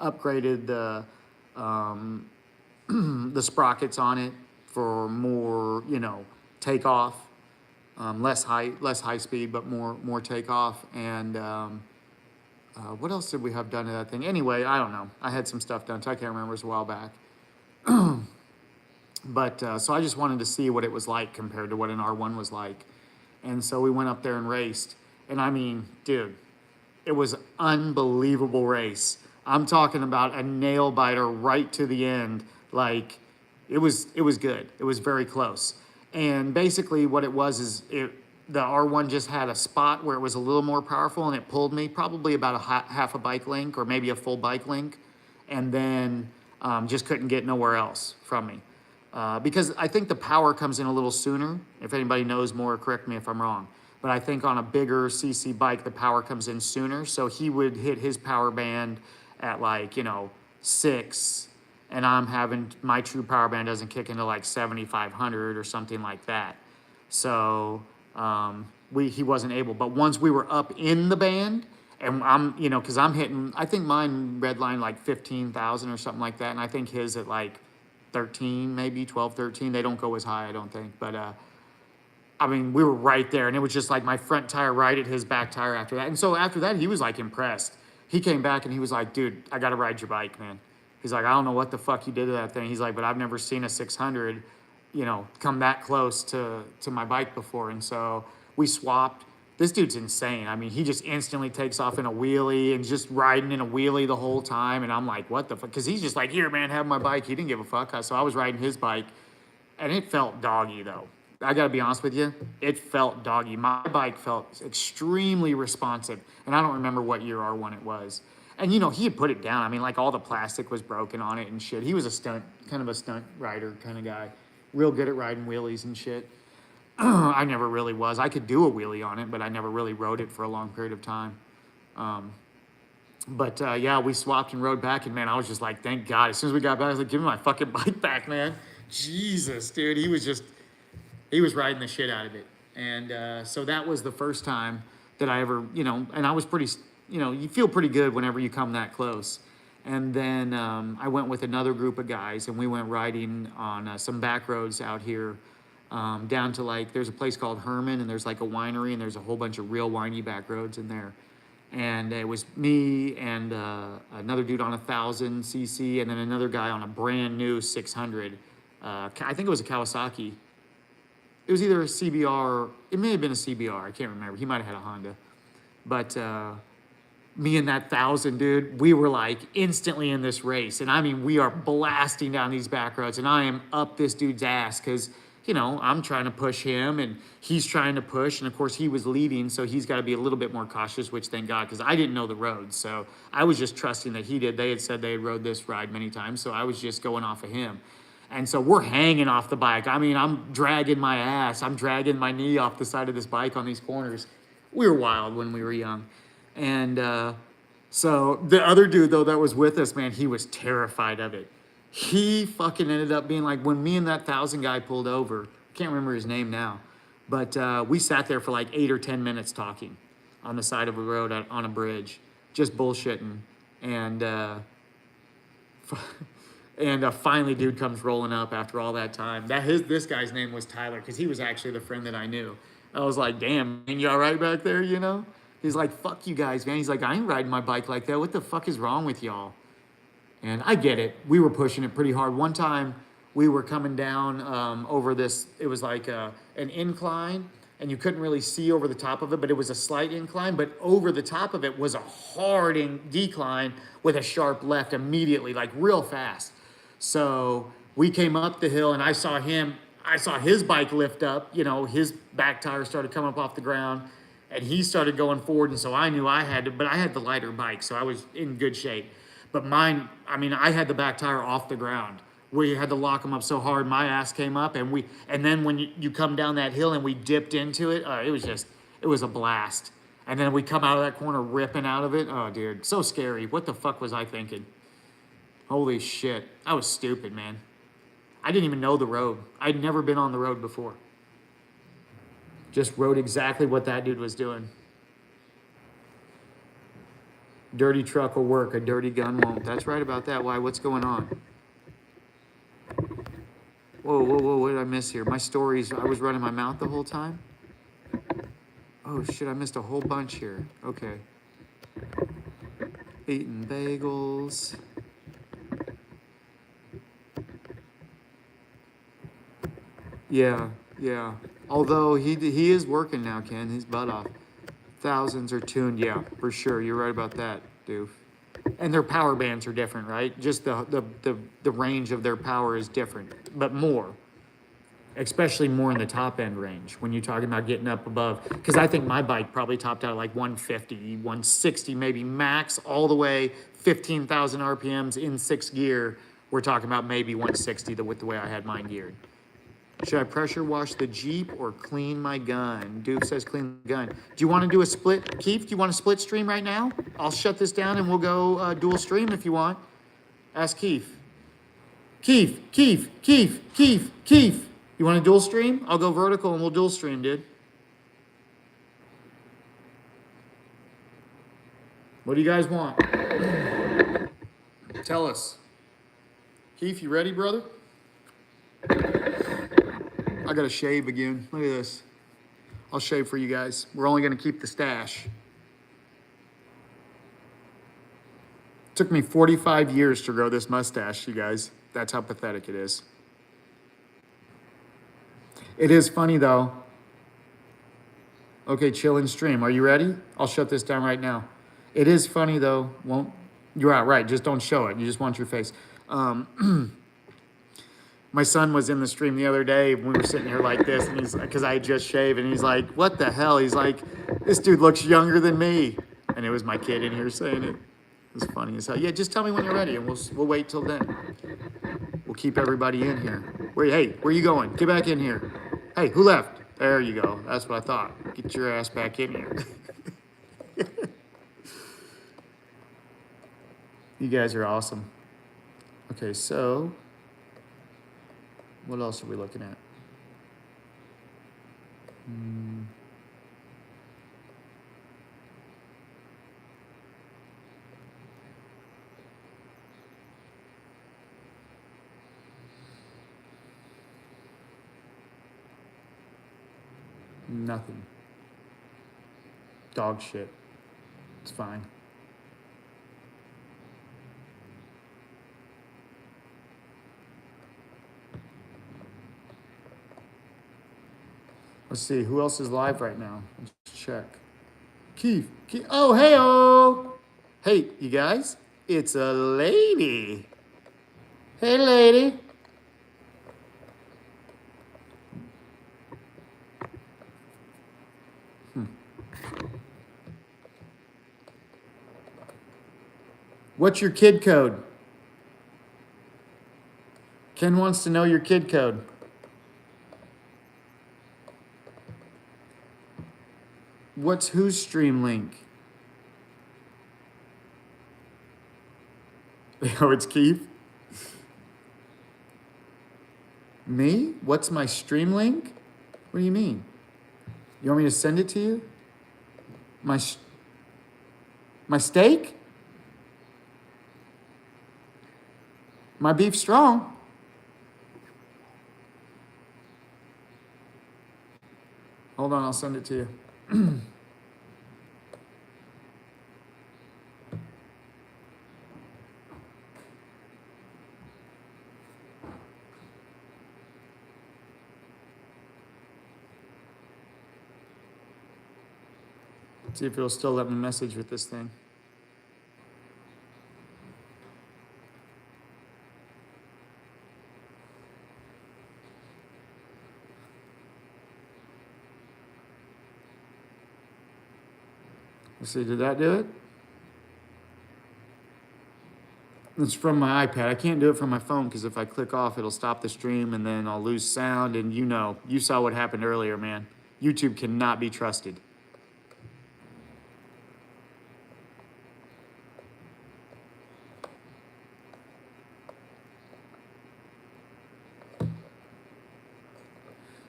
upgraded the the sprockets on it for more, takeoff, less high speed, but more takeoff. And what else did we have done to that thing? Anyway, I don't know. I had some stuff done. So I can't remember. It was a while back. But so I just wanted to see what it was like compared to what an R1 was like. And so we went up there and raced. And I mean, dude, it was unbelievable race. I'm talking about a nail biter right to the end. Like, it was good. It was very close. And basically what it was is the R1 just had a spot where it was a little more powerful, and it pulled me probably about half a bike link, or maybe a full bike link, and then just couldn't get nowhere else from me. Because I think the power comes in a little sooner. If anybody knows more, correct me if I'm wrong. But I think on a bigger CC bike, the power comes in sooner. So he would hit his power band at 6, and I'm having, my true power band doesn't kick into 7,500 or something like that. So he wasn't able. But once we were up in the band, and I'm, because I'm hitting, I think mine redline 15,000 or something like that, and I think his at 13, maybe 12, 13. They don't go as high, I don't think. But I mean, we were right there, and it was just my front tire right at his back tire after that. And so after that, he was impressed. He came back and he was like, dude, I got to ride your bike, man. He's like, I don't know what the fuck you did to that thing. He's like, but I've never seen a 600, come that close to my bike before. And so we swapped. This dude's insane. I mean, he just instantly takes off in a wheelie and just riding in a wheelie the whole time. And I'm like, what the fuck? Because he's just like, here, man, have my bike. He didn't give a fuck. So I was riding his bike, and it felt doggy, though. I gotta be honest with you, it felt doggy. My bike felt extremely responsive, and I don't remember what year R1 it was. And you know, he had put it down. I mean, like all the plastic was broken on it and shit. He was a kind of a stunt rider kind of guy, real good at riding wheelies and shit. I never really was. I could do a wheelie on it, but I never really rode it for a long period of time. But yeah, we swapped and rode back, and man, I was just like, thank God. As soon as we got back, I was like, give me my fucking bike back, man. Jesus, dude, he was riding the shit out of it. And so that was the first time that I ever, you know, and I was pretty, you know, you feel pretty good whenever you come that close. And then I went with another group of guys, and we went riding on some back roads out here down to like, there's a place called Herman, and there's like a winery, and there's a whole bunch of real winey back roads in there. And it was me and another dude on 1,000cc, and then another guy on a brand new 600. I think it was a Kawasaki. It was either a CBR, it may have been a CBR, I can't remember. He might have had a Honda. But me and that 1,000 dude, we were like instantly in this race. And I mean, we are blasting down these back roads, and I am up this dude's ass because, you know, I'm trying to push him and he's trying to push. And of course, he was leading, so he's got to be a little bit more cautious, which thank God, because I didn't know the roads. So I was just trusting that he did. They had said they had rode this ride many times, so I was just going off of him. And so we're hanging off the bike. I mean, I'm dragging my ass. I'm dragging my knee off the side of this bike on these corners. We were wild when we were young. And so the other dude, though, that was with us, man, he was terrified of it. He fucking ended up being like, when me and that 1,000 guy pulled over, can't remember his name now, but we sat there for like 8 or 10 minutes talking on the side of a road on a bridge, just bullshitting. And finally, dude comes rolling up after all that time. This guy's name was Tyler, because he was actually the friend that I knew. I was like, damn, man, you all right back there, you know? He's like, fuck you guys, man. He's like, I ain't riding my bike like that. What the fuck is wrong with y'all? And I get it. We were pushing it pretty hard. One time, we were coming down over this, it was like an incline, and you couldn't really see over the top of it, but it was a slight incline, but over the top of it was a hard decline with a sharp left immediately, like real fast. So we came up the hill, and I saw his bike lift up, you know, his back tire started coming up off the ground, and he started going forward, and so I knew I had to, but I had the lighter bike, so I was in good shape. But mine, I mean, I had the back tire off the ground. We had to lock them up so hard, my ass came up, and then when you come down that hill and we dipped into it, it was a blast. And then we come out of that corner ripping out of it. Oh, dude, so scary. What the fuck was I thinking? Holy shit. I was stupid, man. I didn't even know the road. I'd never been on the road before. Just rode exactly what that dude was doing. Dirty truck will work, a dirty gun won't. That's right about that. Why? What's going on? Whoa, what did I miss here? My stories, I was running my mouth the whole time? Oh shit, I missed a whole bunch here. Okay. Eating bagels. Yeah. Although he is working now, Ken. His butt off. Thousands are tuned, yeah, for sure. You're right about that, doof. And their power bands are different, right? Just the range of their power is different, but more. Especially more in the top end range when you're talking about getting up above. Because I think my bike probably topped out at like 150, 160 maybe max, all the way 15,000 RPMs in 6th gear. We're talking about maybe 160 with the way I had mine geared. Should I pressure wash the Jeep or clean my gun? Duke says clean the gun. Do you want to do a split? Keith, do you want a split stream right now? I'll shut this down and we'll go dual stream if you want. Ask Keith. Keith. You want a dual stream? I'll go vertical and we'll dual stream, dude. What do you guys want? Tell us. Keith, you ready, brother? I gotta shave again. Look at this. I'll shave for you guys. We're only gonna keep the stash. It took me 45 years to grow this mustache, you guys. That's how pathetic it is. It is funny though. Okay, chill and stream. Are you ready? I'll shut this down right now. It is funny though. You're out right. Just don't show it. You just want your face. My son was in the stream the other day. We were sitting here like this, and he's because I had just shaved, and he's like, "What the hell?" He's like, "This dude looks younger than me," and it was my kid in here saying it. It was funny as hell. Yeah, just tell me when you're ready, and we'll wait till then. We'll keep everybody in here. Wait, hey, where you going? Get back in here. Hey, who left? There you go. That's what I thought. Get your ass back in here. You guys are awesome. Okay, so what else are we looking at? Nothing. Dog shit. It's fine. Let's see, who else is live right now? Let's check. Keith. Oh, hey-oh. Hey, you guys, it's a lady. Hey, lady. What's your kid code? Ken wants to know your kid code. What's whose stream link? Oh, it's Keith? Me? What's my stream link? What do you mean? You want me to send it to you? My steak? My beef strong. Hold on, I'll send it to you. See if it'll still let me message with this thing. Let's see, did that do it? It's from my iPad. I can't do it from my phone because if I click off, it'll stop the stream and then I'll lose sound. And you saw what happened earlier, man. YouTube cannot be trusted.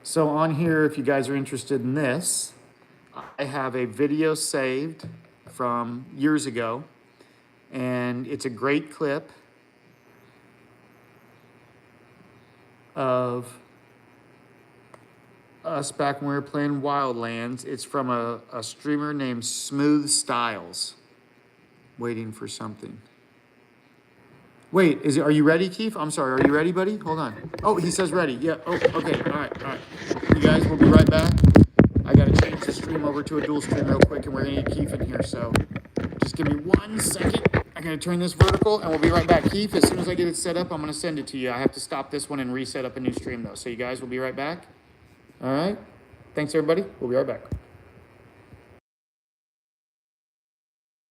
So on here, if you guys are interested in this, I have a video saved from years ago, and it's a great clip of us back when we were playing Wildlands. It's from a streamer named Smooth Styles. Waiting for something. Wait, are you ready, Keith? I'm sorry, are you ready, buddy? Hold on. Oh, he says ready. Yeah, oh, okay, all right. You guys, we'll be right back. I gotta change the stream over to a dual stream real quick, and we're gonna get Keith in here, so just give me 1 second. I gotta turn this vertical, and we'll be right back. Keith, as soon as I get it set up, I'm gonna send it to you. I have to stop this one and reset up a new stream, though, so you guys will be right back. All right? Thanks, everybody. We'll be right back.